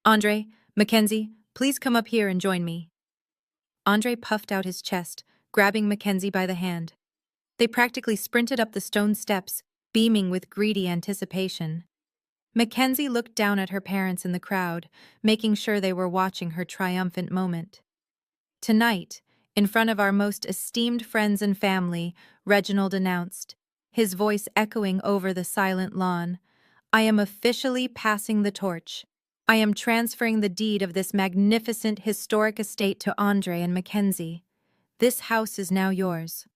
Andre, Mackenzie, please come up here and join me. Andre puffed out his chest, grabbing Mackenzie by the hand. They practically sprinted up the stone steps, beaming with greedy anticipation. Mackenzie looked down at her parents in the crowd, making sure they were watching her triumphant moment. Tonight, in front of our most esteemed friends and family, Reginald announced, his voice echoing over the silent lawn, I am officially passing the torch. I am transferring the deed of this magnificent historic estate to Andre and Mackenzie. This house is now yours.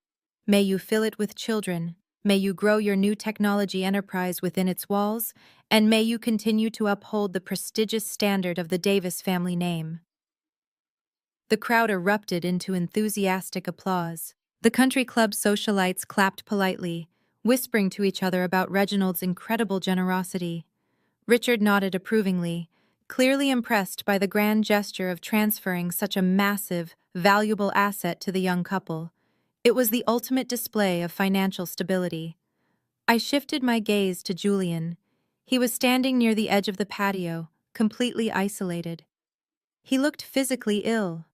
May you fill it with children. May you grow your new technology enterprise within its walls, and may you continue to uphold the prestigious standard of the Davis family name. The crowd erupted into enthusiastic applause. The country club socialites clapped politely, whispering to each other about Reginald's incredible generosity. Richard nodded approvingly, clearly impressed by the grand gesture of transferring such a massive, valuable asset to the young couple. It was the ultimate display of financial stability. I shifted my gaze to Julian. He was standing near the edge of the patio, completely isolated. He looked physically ill.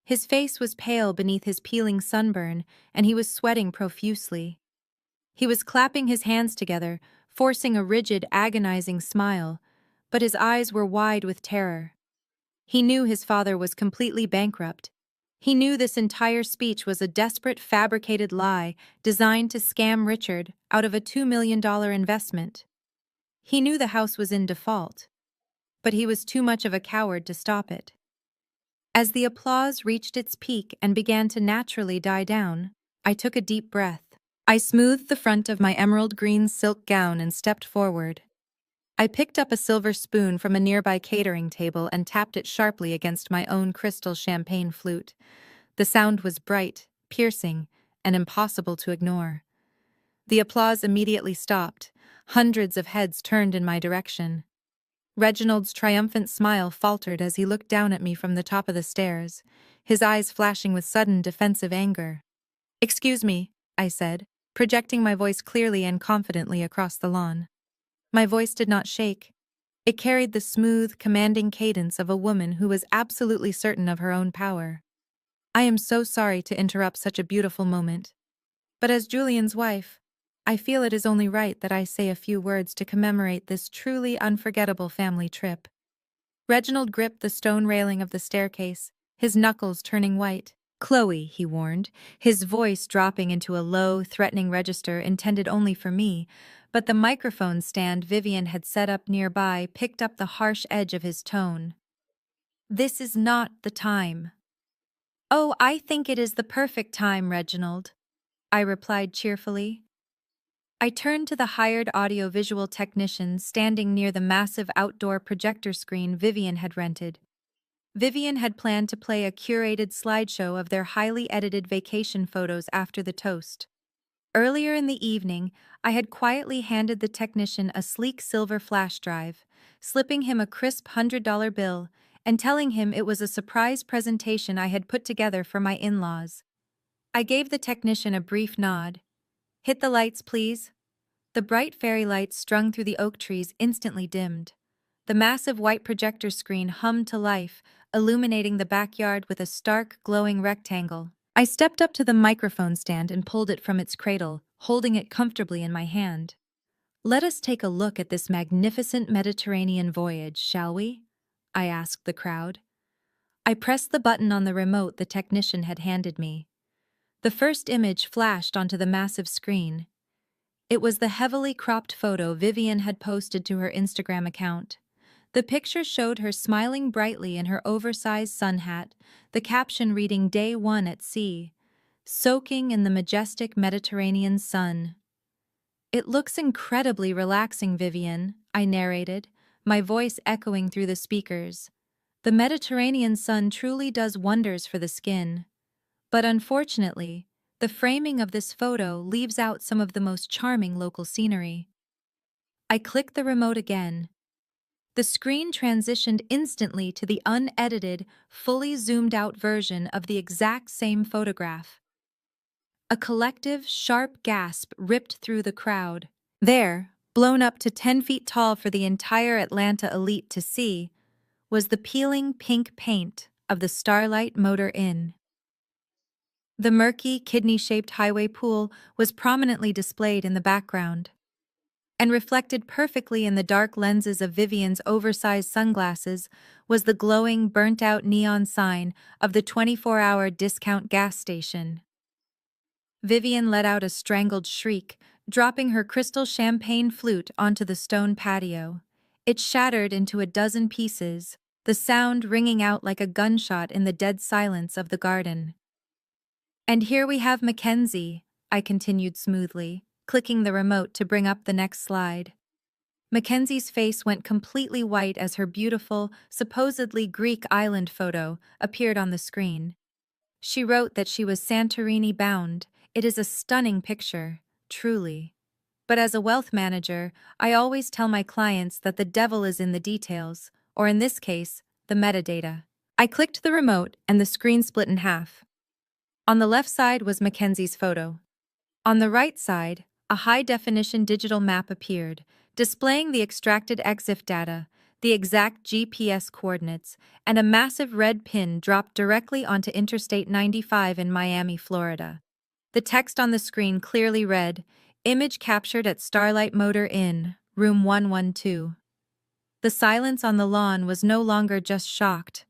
His face was pale beneath his peeling sunburn, and he was sweating profusely. He was clapping his hands together, forcing a rigid, agonizing smile, but his eyes were wide with terror. He knew his father was completely bankrupt. He knew this entire speech was a desperate, fabricated lie designed to scam Richard out of a $2 million investment. He knew the house was in default, but he was too much of a coward to stop it. As the applause reached its peak and began to naturally die down, I took a deep breath. I smoothed the front of my emerald green silk gown and stepped forward. I picked up a silver spoon from a nearby catering table and tapped it sharply against my own crystal champagne flute. The sound was bright, piercing, and impossible to ignore. The applause immediately stopped. Hundreds of heads turned in my direction. Reginald's triumphant smile faltered as he looked down at me from the top of the stairs, his eyes flashing with sudden defensive anger. "Excuse me," I said, projecting my voice clearly and confidently across the lawn. My voice did not shake. It carried the smooth, commanding cadence of a woman who was absolutely certain of her own power. I am so sorry to interrupt such a beautiful moment, but as Julian's wife, I feel it is only right that I say a few words to commemorate this truly unforgettable family trip. Reginald gripped the stone railing of the staircase, his knuckles turning white. "Chloe," he warned, his voice dropping into a low, threatening register intended only for me, but the microphone stand Vivian had set up nearby picked up the harsh edge of his tone. "This is not the time." "Oh, I think it is the perfect time, Reginald," I replied cheerfully. I turned to the hired audiovisual technician standing near the massive outdoor projector screen Vivian had rented. Vivian had planned to play a curated slideshow of their highly edited vacation photos after the toast. Earlier in the evening, I had quietly handed the technician a sleek silver flash drive, slipping him a crisp $100 bill and telling him it was a surprise presentation I had put together for my in-laws. I gave the technician a brief nod. "Hit the lights, please." The bright fairy lights strung through the oak trees instantly dimmed. The massive white projector screen hummed to life, illuminating the backyard with a stark, glowing rectangle. I stepped up to the microphone stand and pulled it from its cradle, holding it comfortably in my hand. "Let us take a look at this magnificent Mediterranean voyage, shall we?" I asked the crowd. I pressed the button on the remote the technician had handed me. The first image flashed onto the massive screen. It was the heavily cropped photo Vivian had posted to her Instagram account. The picture showed her smiling brightly in her oversized sun hat, the caption reading "Day 1 at sea," soaking in the majestic Mediterranean sun. "It looks incredibly relaxing, Vivian," I narrated, my voice echoing through the speakers. "The Mediterranean sun truly does wonders for the skin. But unfortunately, the framing of this photo leaves out some of the most charming local scenery." I clicked the remote again. The screen transitioned instantly to the unedited, fully zoomed-out version of the exact same photograph. A collective, sharp gasp ripped through the crowd. There, blown up to 10 feet tall for the entire Atlanta elite to see, was the peeling pink paint of the Starlight Motor Inn. The murky, kidney-shaped highway pool was prominently displayed in the background. And reflected perfectly in the dark lenses of Vivian's oversized sunglasses was the glowing, burnt-out neon sign of the 24-hour discount gas station. Vivian let out a strangled shriek, dropping her crystal champagne flute onto the stone patio. It shattered into a dozen pieces, the sound ringing out like a gunshot in the dead silence of the garden. "And here we have Mackenzie," I continued smoothly, clicking the remote to bring up the next slide. Mackenzie's face went completely white as her beautiful, supposedly Greek island photo appeared on the screen. She wrote that she was Santorini-bound. "It is a stunning picture, truly. But as a wealth manager, I always tell my clients that the devil is in the details, or in this case, the metadata." I clicked the remote and the screen split in half. On the left side was Mackenzie's photo. On the right side, a high-definition digital map appeared, displaying the extracted EXIF data, the exact GPS coordinates, and a massive red pin dropped directly onto Interstate 95 in Miami, Florida. The text on the screen clearly read, "Image captured at Starlight Motor Inn, room 112. The silence on the lawn was no longer just shocked.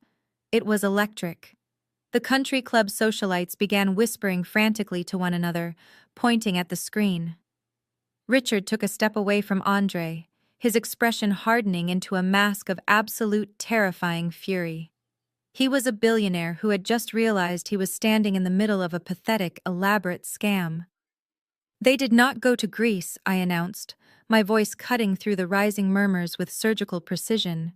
It was electric. The country club socialites began whispering frantically to one another, pointing at the screen. Richard took a step away from Andre, his expression hardening into a mask of absolute terrifying fury. He was a billionaire who had just realized he was standing in the middle of a pathetic, elaborate scam. "They did not go to Greece," I announced, my voice cutting through the rising murmurs with surgical precision.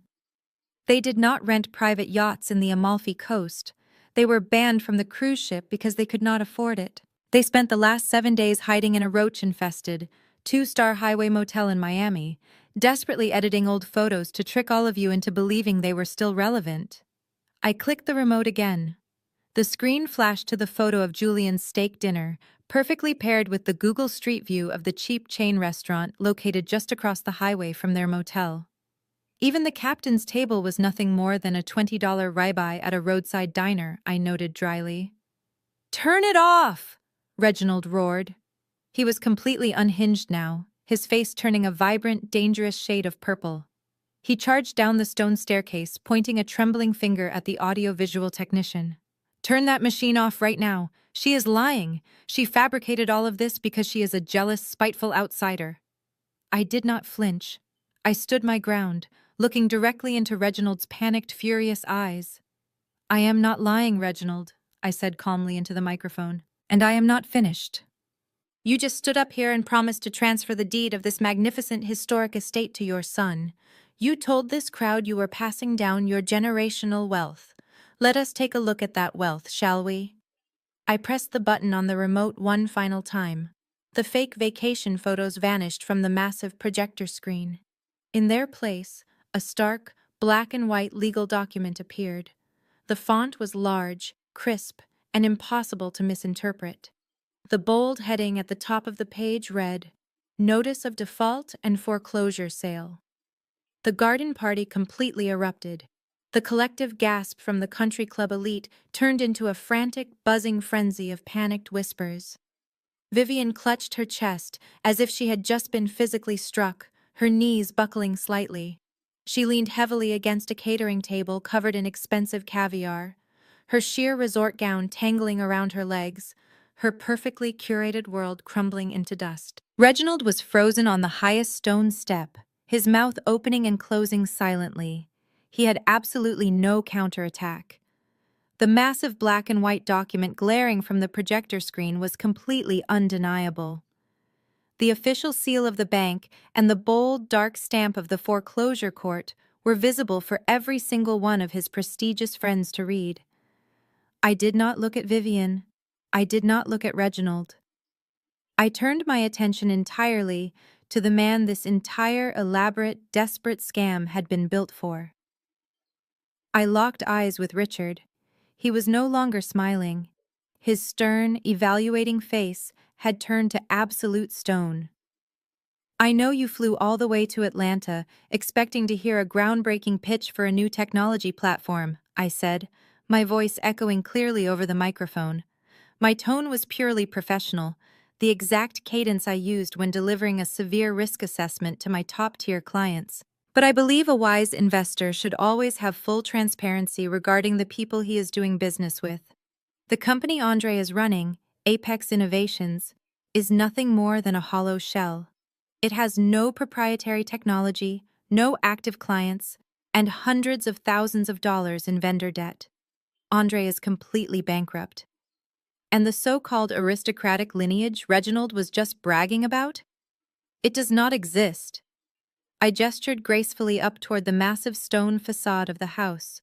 "They did not rent private yachts in the Amalfi Coast. They were banned from the cruise ship because they could not afford it. They spent the last 7 days hiding in a roach-infested, 2-star highway motel in Miami, desperately editing old photos to trick all of you into believing they were still relevant." I clicked the remote again. The screen flashed to the photo of Julian's steak dinner, perfectly paired with the Google Street View of the cheap chain restaurant located just across the highway from their motel. Even the captain's table was nothing more than a $20 ribeye at a roadside diner, I noted dryly. "Turn it off!" Reginald roared. He was completely unhinged now, his face turning a vibrant, dangerous shade of purple. He charged down the stone staircase, pointing a trembling finger at the audio-visual technician. "Turn that machine off right now. She is lying. She fabricated all of this because she is a jealous, spiteful outsider." I did not flinch. I stood my ground, looking directly into Reginald's panicked, furious eyes. "I am not lying, Reginald," I said calmly into the microphone. "And I am not finished. You just stood up here and promised to transfer the deed of this magnificent historic estate to your son. You told this crowd you were passing down your generational wealth. Let us take a look at that wealth, shall we? I pressed the button on the remote one final time. The fake vacation photos vanished from the massive projector screen. In their place, a stark, black and white legal document appeared. The font was large, crisp, and impossible to misinterpret. The bold heading at the top of the page read, "Notice of Default and Foreclosure Sale." The garden party completely erupted. The collective gasp from the country club elite turned into a frantic, buzzing frenzy of panicked whispers. Vivian clutched her chest as if she had just been physically struck, her knees buckling slightly. She leaned heavily against a catering table covered in expensive caviar, her sheer resort gown tangling around her legs, her perfectly curated world crumbling into dust. Reginald was frozen on the highest stone step, his mouth opening and closing silently. He had absolutely no counterattack. The massive black and white document glaring from the projector screen was completely undeniable. The official seal of the bank and the bold, dark stamp of the foreclosure court were visible for every single one of his prestigious friends to read. I did not look at Vivian. I did not look at Reginald. I turned my attention entirely to the man this entire elaborate, desperate scam had been built for. I locked eyes with Richard. He was no longer smiling. His stern, evaluating face had turned to absolute stone. I know you flew all the way to Atlanta, expecting to hear a groundbreaking pitch for a new technology platform, I said, my voice echoing clearly over the microphone. My tone was purely professional, the exact cadence I used when delivering a severe risk assessment to my top-tier clients. But I believe a wise investor should always have full transparency regarding the people he is doing business with. The company Andre is running, Apex Innovations, is nothing more than a hollow shell. It has no proprietary technology, no active clients, and hundreds of thousands of dollars in vendor debt. Andre is completely bankrupt. And the so-called aristocratic lineage Reginald was just bragging about? It does not exist. I gestured gracefully up toward the massive stone facade of the house.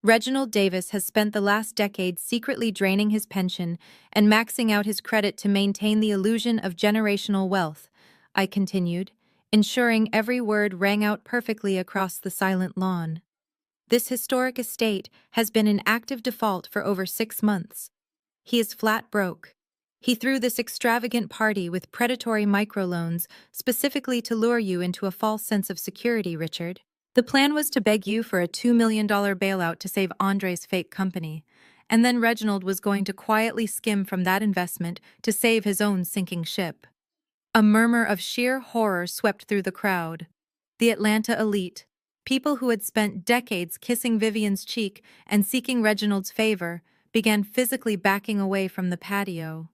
Reginald Davis has spent the last decade secretly draining his pension and maxing out his credit to maintain the illusion of generational wealth, I continued, ensuring every word rang out perfectly across the silent lawn. This historic estate has been in active default for over 6 months. He is flat broke. He threw this extravagant party with predatory microloans specifically to lure you into a false sense of security, Richard. The plan was to beg you for a $2 million bailout to save Andre's fake company, and then Reginald was going to quietly skim from that investment to save his own sinking ship. A murmur of sheer horror swept through the crowd. The Atlanta elite, people who had spent decades kissing Vivian's cheek and seeking Reginald's favor, began physically backing away from the patio.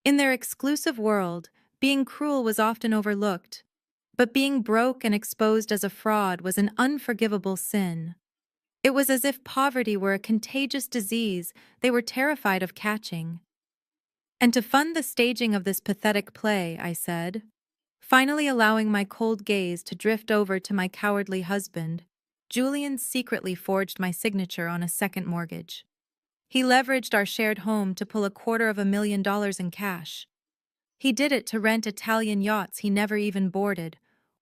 In their exclusive world, being cruel was often overlooked, but being broke and exposed as a fraud was an unforgivable sin. It was as if poverty were a contagious disease they were terrified of catching. And to fund the staging of this pathetic play, I said, finally allowing my cold gaze to drift over to my cowardly husband, Julian secretly forged my signature on a second mortgage. He leveraged our shared home to pull $250,000 in cash. He did it to rent Italian yachts he never even boarded,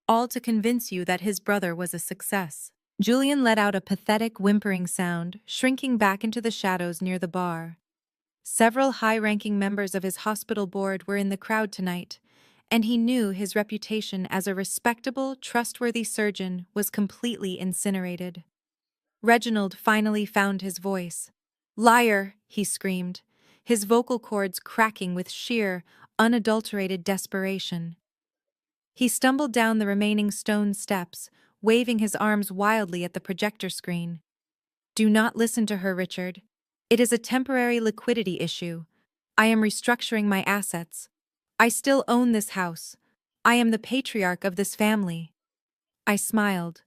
all to convince you that his brother was a success. Julian let out a pathetic whimpering sound, shrinking back into the shadows near the bar. Several high-ranking members of his hospital board were in the crowd tonight, and he knew his reputation as a respectable, trustworthy surgeon was completely incinerated. Reginald finally found his voice. "Liar!" he screamed, his vocal cords cracking with sheer, unadulterated desperation. He stumbled down the remaining stone steps, waving his arms wildly at the projector screen. "Do not listen to her, Richard. It is a temporary liquidity issue. I am restructuring my assets. I still own this house. I am the patriarch of this family." I smiled.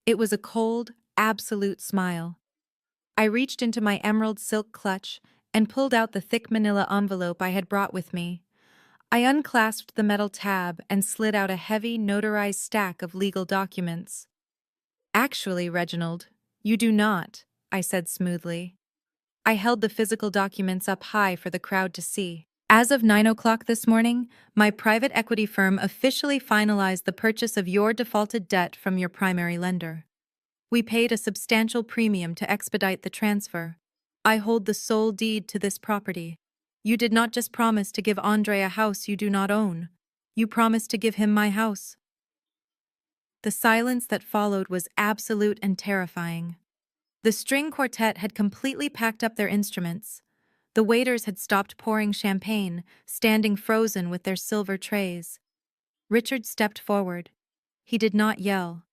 It was a cold, absolute smile. I reached into my emerald silk clutch and pulled out the thick manila envelope I had brought with me. I unclasped the metal tab and slid out a heavy, notarized stack of legal documents. Actually, Reginald, you do not, I said smoothly. I held the physical documents up high for the crowd to see. As of 9 o'clock this morning, my private equity firm officially finalized the purchase of your defaulted debt from your primary lender. We paid a substantial premium to expedite the transfer. I hold the sole deed to this property. You did not just promise to give Andre a house you do not own. You promised to give him my house. The silence that followed was absolute and terrifying. The string quartet had completely packed up their instruments. The waiters had stopped pouring champagne, standing frozen with their silver trays. Richard stepped forward. He did not yell.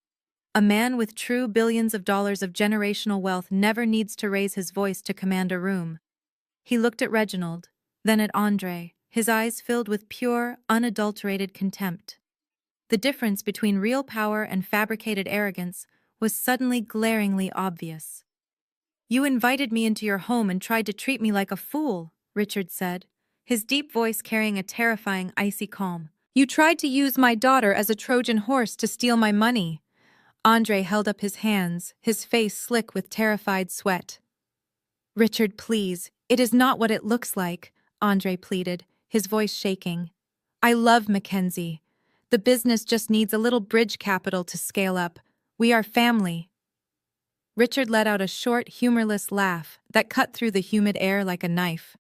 A man with true billions of dollars of generational wealth never needs to raise his voice to command a room. He looked at Reginald, then at Andre, his eyes filled with pure, unadulterated contempt. The difference between real power and fabricated arrogance was suddenly glaringly obvious. You invited me into your home and tried to treat me like a fool, Richard said, his deep voice carrying a terrifying icy calm. You tried to use my daughter as a Trojan horse to steal my money. Andre held up his hands, his face slick with terrified sweat. Richard, please, it is not what it looks like, Andre pleaded, his voice shaking. I love Mackenzie. The business just needs a little bridge capital to scale up. We are family. Richard let out a short, humorless laugh that cut through the humid air like a knife.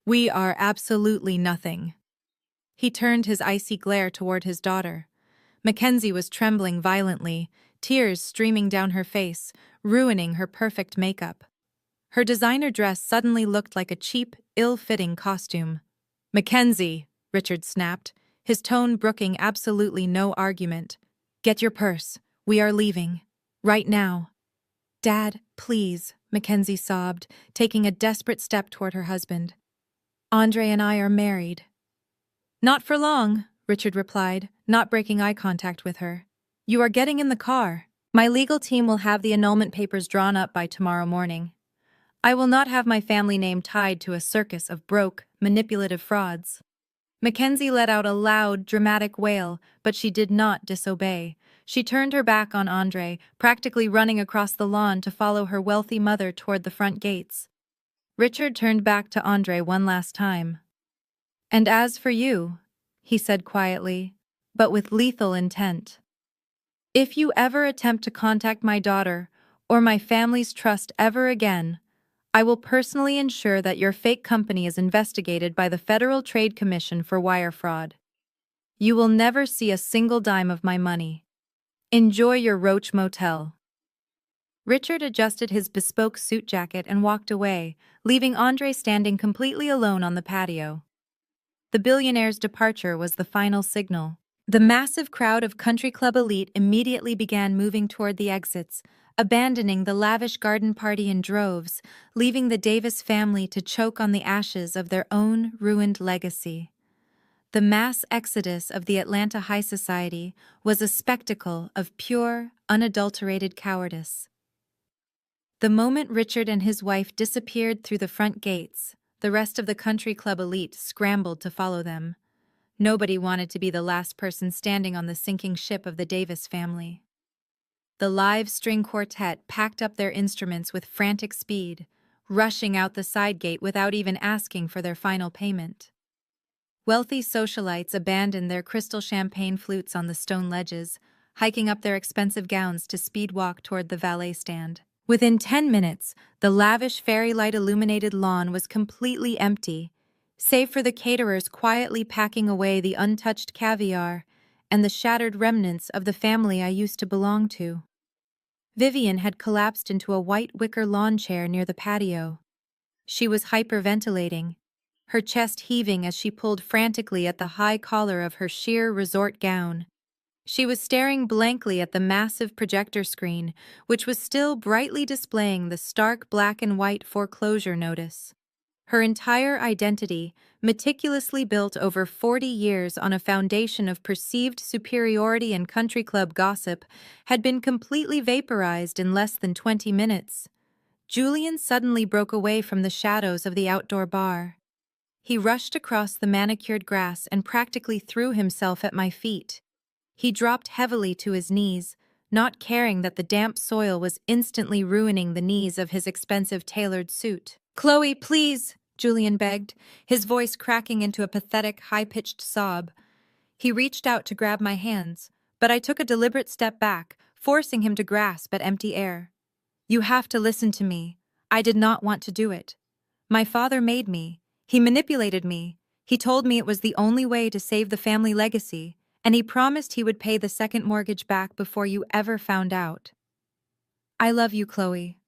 We are absolutely nothing. He turned his icy glare toward his daughter. Mackenzie was trembling violently, tears streaming down her face, ruining her perfect makeup. Her designer dress suddenly looked like a cheap, ill-fitting costume. Mackenzie, Richard snapped, his tone brooking absolutely no argument. Get your purse. We are leaving. Right now. Dad, please, Mackenzie sobbed, taking a desperate step toward her husband. Andre and I are married. Not for long, Richard replied, not breaking eye contact with her. You are getting in the car. My legal team will have the annulment papers drawn up by tomorrow morning. I will not have my family name tied to a circus of broke, manipulative frauds. Mackenzie let out a loud, dramatic wail, but she did not disobey. She turned her back on Andre, practically running across the lawn to follow her wealthy mother toward the front gates. Richard turned back to Andre one last time. And as for you, he said quietly, but with lethal intent. If you ever attempt to contact my daughter or my family's trust ever again, I will personally ensure that your fake company is investigated by the Federal Trade Commission for wire fraud. You will never see a single dime of my money. Enjoy your Roach Motel. Richard adjusted his bespoke suit jacket and walked away, leaving Andre standing completely alone on the patio. The billionaire's departure was the final signal. The massive crowd of country club elite immediately began moving toward the exits, abandoning the lavish garden party in droves, leaving the Davis family to choke on the ashes of their own ruined legacy. The mass exodus of the Atlanta high society was a spectacle of pure, unadulterated cowardice. The moment Richard and his wife disappeared through the front gates, the rest of the country club elite scrambled to follow them. Nobody wanted to be the last person standing on the sinking ship of the Davis family. The live string quartet packed up their instruments with frantic speed, rushing out the side gate without even asking for their final payment. Wealthy socialites abandoned their crystal champagne flutes on the stone ledges, hiking up their expensive gowns to speed walk toward the valet stand. Within 10 minutes, the lavish fairy light illuminated lawn was completely empty, save for the caterers quietly packing away the untouched caviar and the shattered remnants of the family I used to belong to. Vivian had collapsed into a white wicker lawn chair near the patio. She was hyperventilating, her chest heaving as she pulled frantically at the high collar of her sheer resort gown. She was staring blankly at the massive projector screen, which was still brightly displaying the stark black and white foreclosure notice. Her entire identity, meticulously built over 40 years on a foundation of perceived superiority and country club gossip, had been completely vaporized in less than 20 minutes. Julian suddenly broke away from the shadows of the outdoor bar. He rushed across the manicured grass and practically threw himself at my feet. He dropped heavily to his knees, not caring that the damp soil was instantly ruining the knees of his expensive tailored suit. "Chloe, please," Julian begged, his voice cracking into a pathetic, high-pitched sob. He reached out to grab my hands, but I took a deliberate step back, forcing him to grasp at empty air. "You have to listen to me. I did not want to do it. My father made me. He manipulated me. He told me it was the only way to save the family legacy, and he promised he would pay the second mortgage back before you ever found out. I love you, Chloe.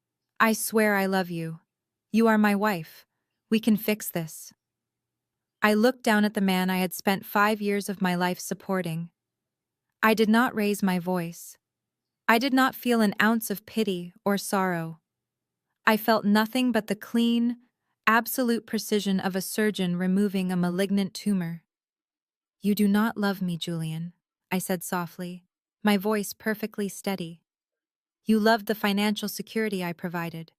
I swear I love you. You are my wife. We can fix this." I looked down at the man I had spent 5 years of my life supporting. I did not raise my voice. I did not feel an ounce of pity or sorrow. I felt nothing but the clean, absolute precision of a surgeon removing a malignant tumor. "You do not love me, Julian," I said softly, my voice perfectly steady. "You loved the financial security I provided.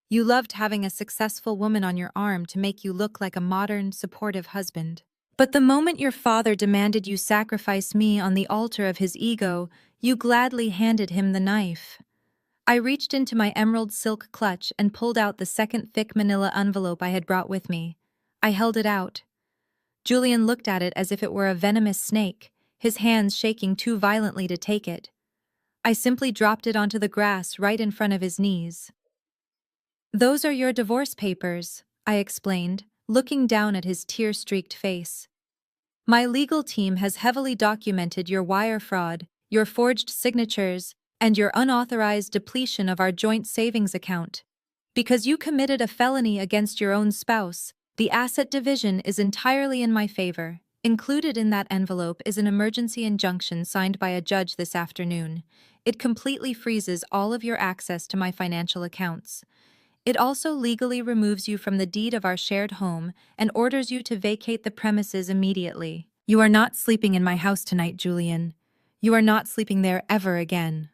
You loved having a successful woman on your arm to make you look like a modern, supportive husband. But the moment your father demanded you sacrifice me on the altar of his ego, you gladly handed him the knife." I reached into my emerald silk clutch and pulled out the second thick manila envelope I had brought with me. I held it out. Julian looked at it as if it were a venomous snake, his hands shaking too violently to take it. I simply dropped it onto the grass right in front of his knees. "Those are your divorce papers," I explained, looking down at his tear-streaked face. "My legal team has heavily documented your wire fraud, your forged signatures, and your unauthorized depletion of our joint savings account. Because you committed a felony against your own spouse, the asset division is entirely in my favor. Included in that envelope is an emergency injunction signed by a judge this afternoon. It completely freezes all of your access to my financial accounts. It also legally removes you from the deed of our shared home and orders you to vacate the premises immediately. You are not sleeping in my house tonight, Julian. You are not sleeping there ever again."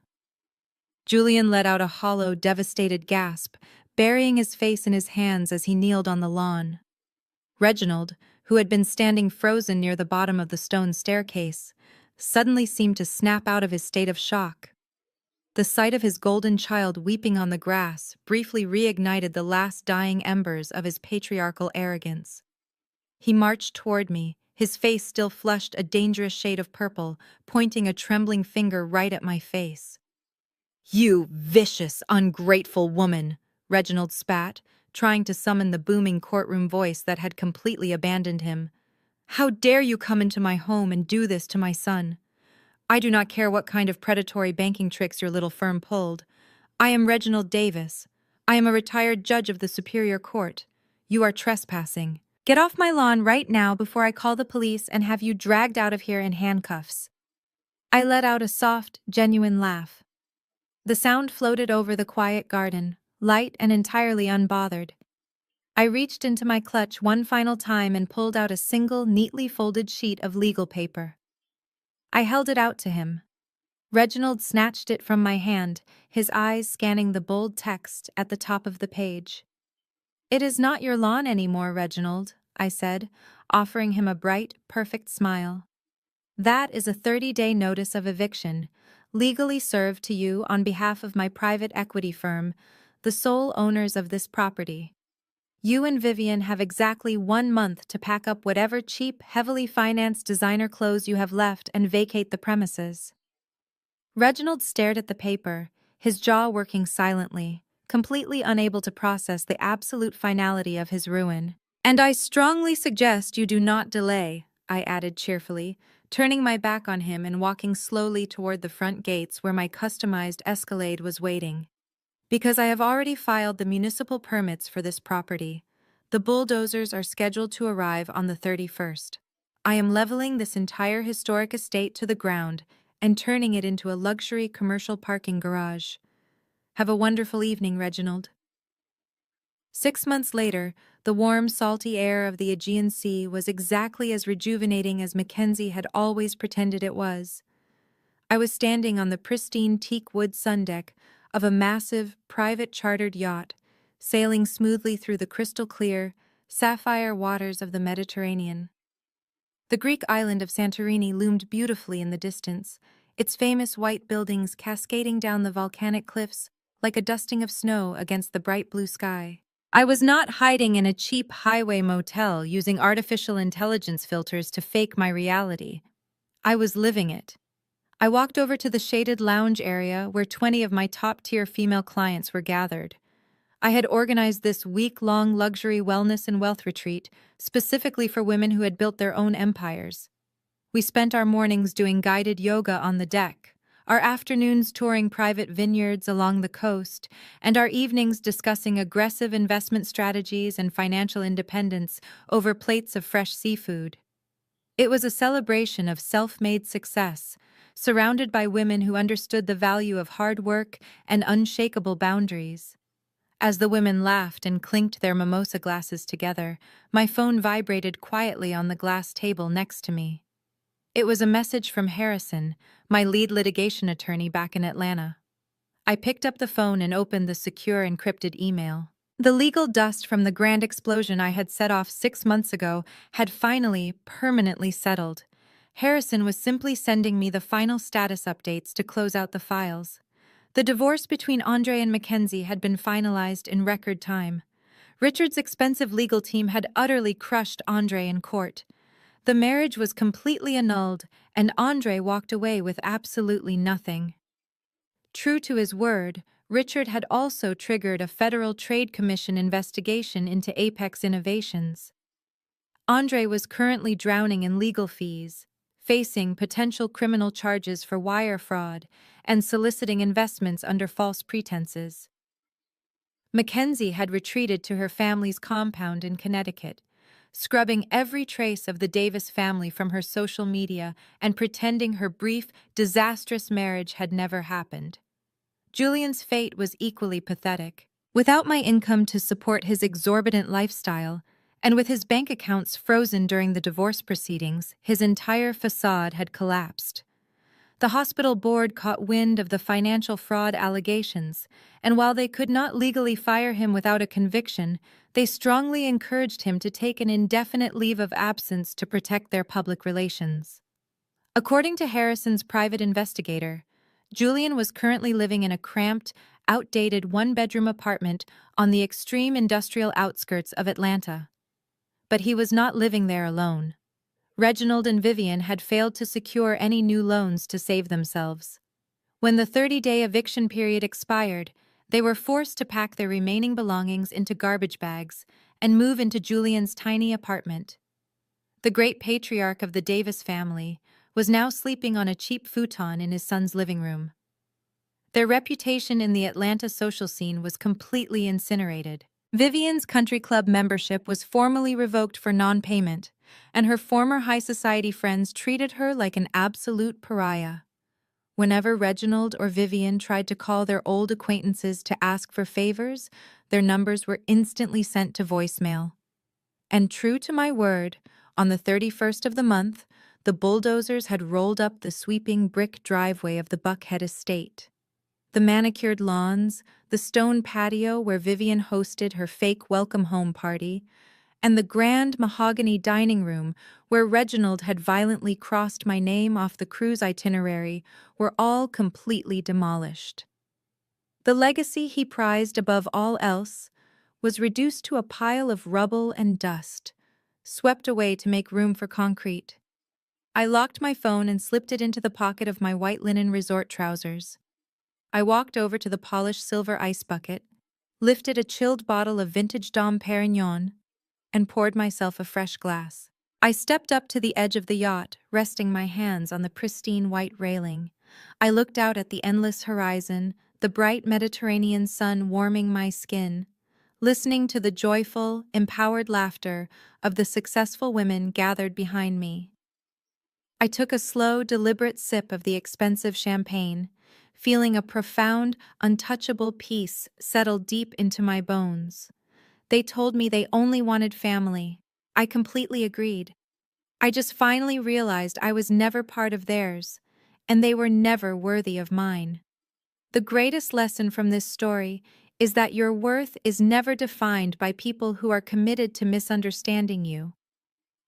Julian let out a hollow, devastated gasp, burying his face in his hands as he kneeled on the lawn. Reginald, who had been standing frozen near the bottom of the stone staircase, suddenly seemed to snap out of his state of shock. The sight of his golden child weeping on the grass briefly reignited the last dying embers of his patriarchal arrogance. He marched toward me, his face still flushed a dangerous shade of purple, pointing a trembling finger right at my face. "You vicious, ungrateful woman," Reginald spat, trying to summon the booming courtroom voice that had completely abandoned him. "How dare you come into my home and do this to my son? I do not care what kind of predatory banking tricks your little firm pulled. I am Reginald Davis. I am a retired judge of the Superior Court. You are trespassing. Get off my lawn right now before I call the police and have you dragged out of here in handcuffs." I let out a soft, genuine laugh. The sound floated over the quiet garden, light and entirely unbothered. I reached into my clutch one final time and pulled out a single, neatly folded sheet of legal paper. I held it out to him. Reginald snatched it from my hand, his eyes scanning the bold text at the top of the page. "It is not your lawn anymore, Reginald," I said, offering him a bright, perfect smile. "That is a 30-day notice of eviction, legally served to you on behalf of my private equity firm, the sole owners of this property. You and Vivian have exactly 1 month to pack up whatever cheap, heavily financed designer clothes you have left and vacate the premises." Reginald stared at the paper, his jaw working silently, completely unable to process the absolute finality of his ruin. "And I strongly suggest you do not delay," I added cheerfully, turning my back on him and walking slowly toward the front gates where my customized Escalade was waiting. "Because I have already filed the municipal permits for this property. The bulldozers are scheduled to arrive on the 31st. I am leveling this entire historic estate to the ground and turning it into a luxury commercial parking garage. Have a wonderful evening, Reginald." 6 months later, the warm, salty air of the Aegean Sea was exactly as rejuvenating as Mackenzie had always pretended it was. I was standing on the pristine teak wood sundeck of a massive, private chartered yacht, sailing smoothly through the crystal-clear, sapphire waters of the Mediterranean. The Greek island of Santorini loomed beautifully in the distance, its famous white buildings cascading down the volcanic cliffs like a dusting of snow against the bright blue sky. I was not hiding in a cheap highway motel using artificial intelligence filters to fake my reality. I was living it. I walked over to the shaded lounge area where 20 of my top-tier female clients were gathered. I had organized this week-long luxury wellness and wealth retreat specifically for women who had built their own empires. We spent our mornings doing guided yoga on the deck, our afternoons touring private vineyards along the coast, and our evenings discussing aggressive investment strategies and financial independence over plates of fresh seafood. It was a celebration of self-made success, surrounded by women who understood the value of hard work and unshakable boundaries. As the women laughed and clinked their mimosa glasses together, my phone vibrated quietly on the glass table next to me. It was a message from Harrison, my lead litigation attorney back in Atlanta. I picked up the phone and opened the secure encrypted email. The legal dust from the grand explosion I had set off 6 months ago had finally, permanently settled. Harrison was simply sending me the final status updates to close out the files. The divorce between Andre and Mackenzie had been finalized in record time. Richard's expensive legal team had utterly crushed Andre in court. The marriage was completely annulled, and Andre walked away with absolutely nothing. True to his word, Richard had also triggered a Federal Trade Commission investigation into Apex Innovations. Andre was currently drowning in legal fees, facing potential criminal charges for wire fraud and soliciting investments under false pretenses. Mackenzie had retreated to her family's compound in Connecticut, scrubbing every trace of the Davis family from her social media and pretending her brief, disastrous marriage had never happened. Julian's fate was equally pathetic. Without my income to support his exorbitant lifestyle, and with his bank accounts frozen during the divorce proceedings, his entire facade had collapsed. The hospital board caught wind of the financial fraud allegations, and while they could not legally fire him without a conviction, they strongly encouraged him to take an indefinite leave of absence to protect their public relations. According to Harrison's private investigator, Julian was currently living in a cramped, outdated one-bedroom apartment on the extreme industrial outskirts of Atlanta. But he was not living there alone. Reginald and Vivian had failed to secure any new loans to save themselves. When the 30-day eviction period expired, they were forced to pack their remaining belongings into garbage bags and move into Julian's tiny apartment. The great patriarch of the Davis family was now sleeping on a cheap futon in his son's living room. Their reputation in the Atlanta social scene was completely incinerated. Vivian's country club membership was formally revoked for non-payment, and her former high society friends treated her like an absolute pariah. Whenever Reginald or Vivian tried to call their old acquaintances to ask for favors, their numbers were instantly sent to voicemail. And true to my word, on the 31st of the month, the bulldozers had rolled up the sweeping brick driveway of the Buckhead estate. The manicured lawns, the stone patio where Vivian hosted her fake welcome home party, and the grand mahogany dining room where Reginald had violently crossed my name off the cruise itinerary were all completely demolished. The legacy he prized above all else was reduced to a pile of rubble and dust, swept away to make room for concrete. I locked my phone and slipped it into the pocket of my white linen resort trousers. I walked over to the polished silver ice bucket, lifted a chilled bottle of vintage Dom Perignon, and poured myself a fresh glass. I stepped up to the edge of the yacht, resting my hands on the pristine white railing. I looked out at the endless horizon, the bright Mediterranean sun warming my skin, listening to the joyful, empowered laughter of the successful women gathered behind me. I took a slow, deliberate sip of the expensive champagne, feeling a profound, untouchable peace settle deep into my bones. They told me they only wanted family. I completely agreed. I just finally realized I was never part of theirs, and they were never worthy of mine. The greatest lesson from this story is that your worth is never defined by people who are committed to misunderstanding you.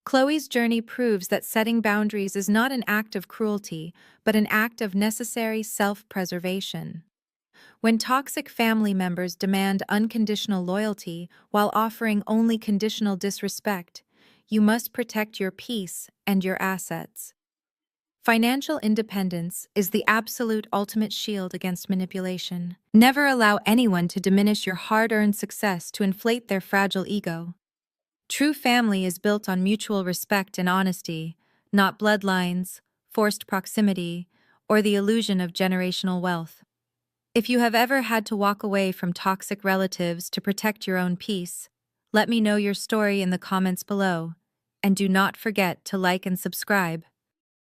Chloe's journey proves that setting boundaries is not an act of cruelty, but an act of necessary self-preservation. When toxic family members demand unconditional loyalty while offering only conditional disrespect, you must protect your peace and your assets. Financial independence is the absolute ultimate shield against manipulation. Never allow anyone to diminish your hard-earned success to inflate their fragile ego. True family is built on mutual respect and honesty, not bloodlines, forced proximity, or the illusion of generational wealth. If you have ever had to walk away from toxic relatives to protect your own peace, let me know your story in the comments below, and do not forget to like and subscribe.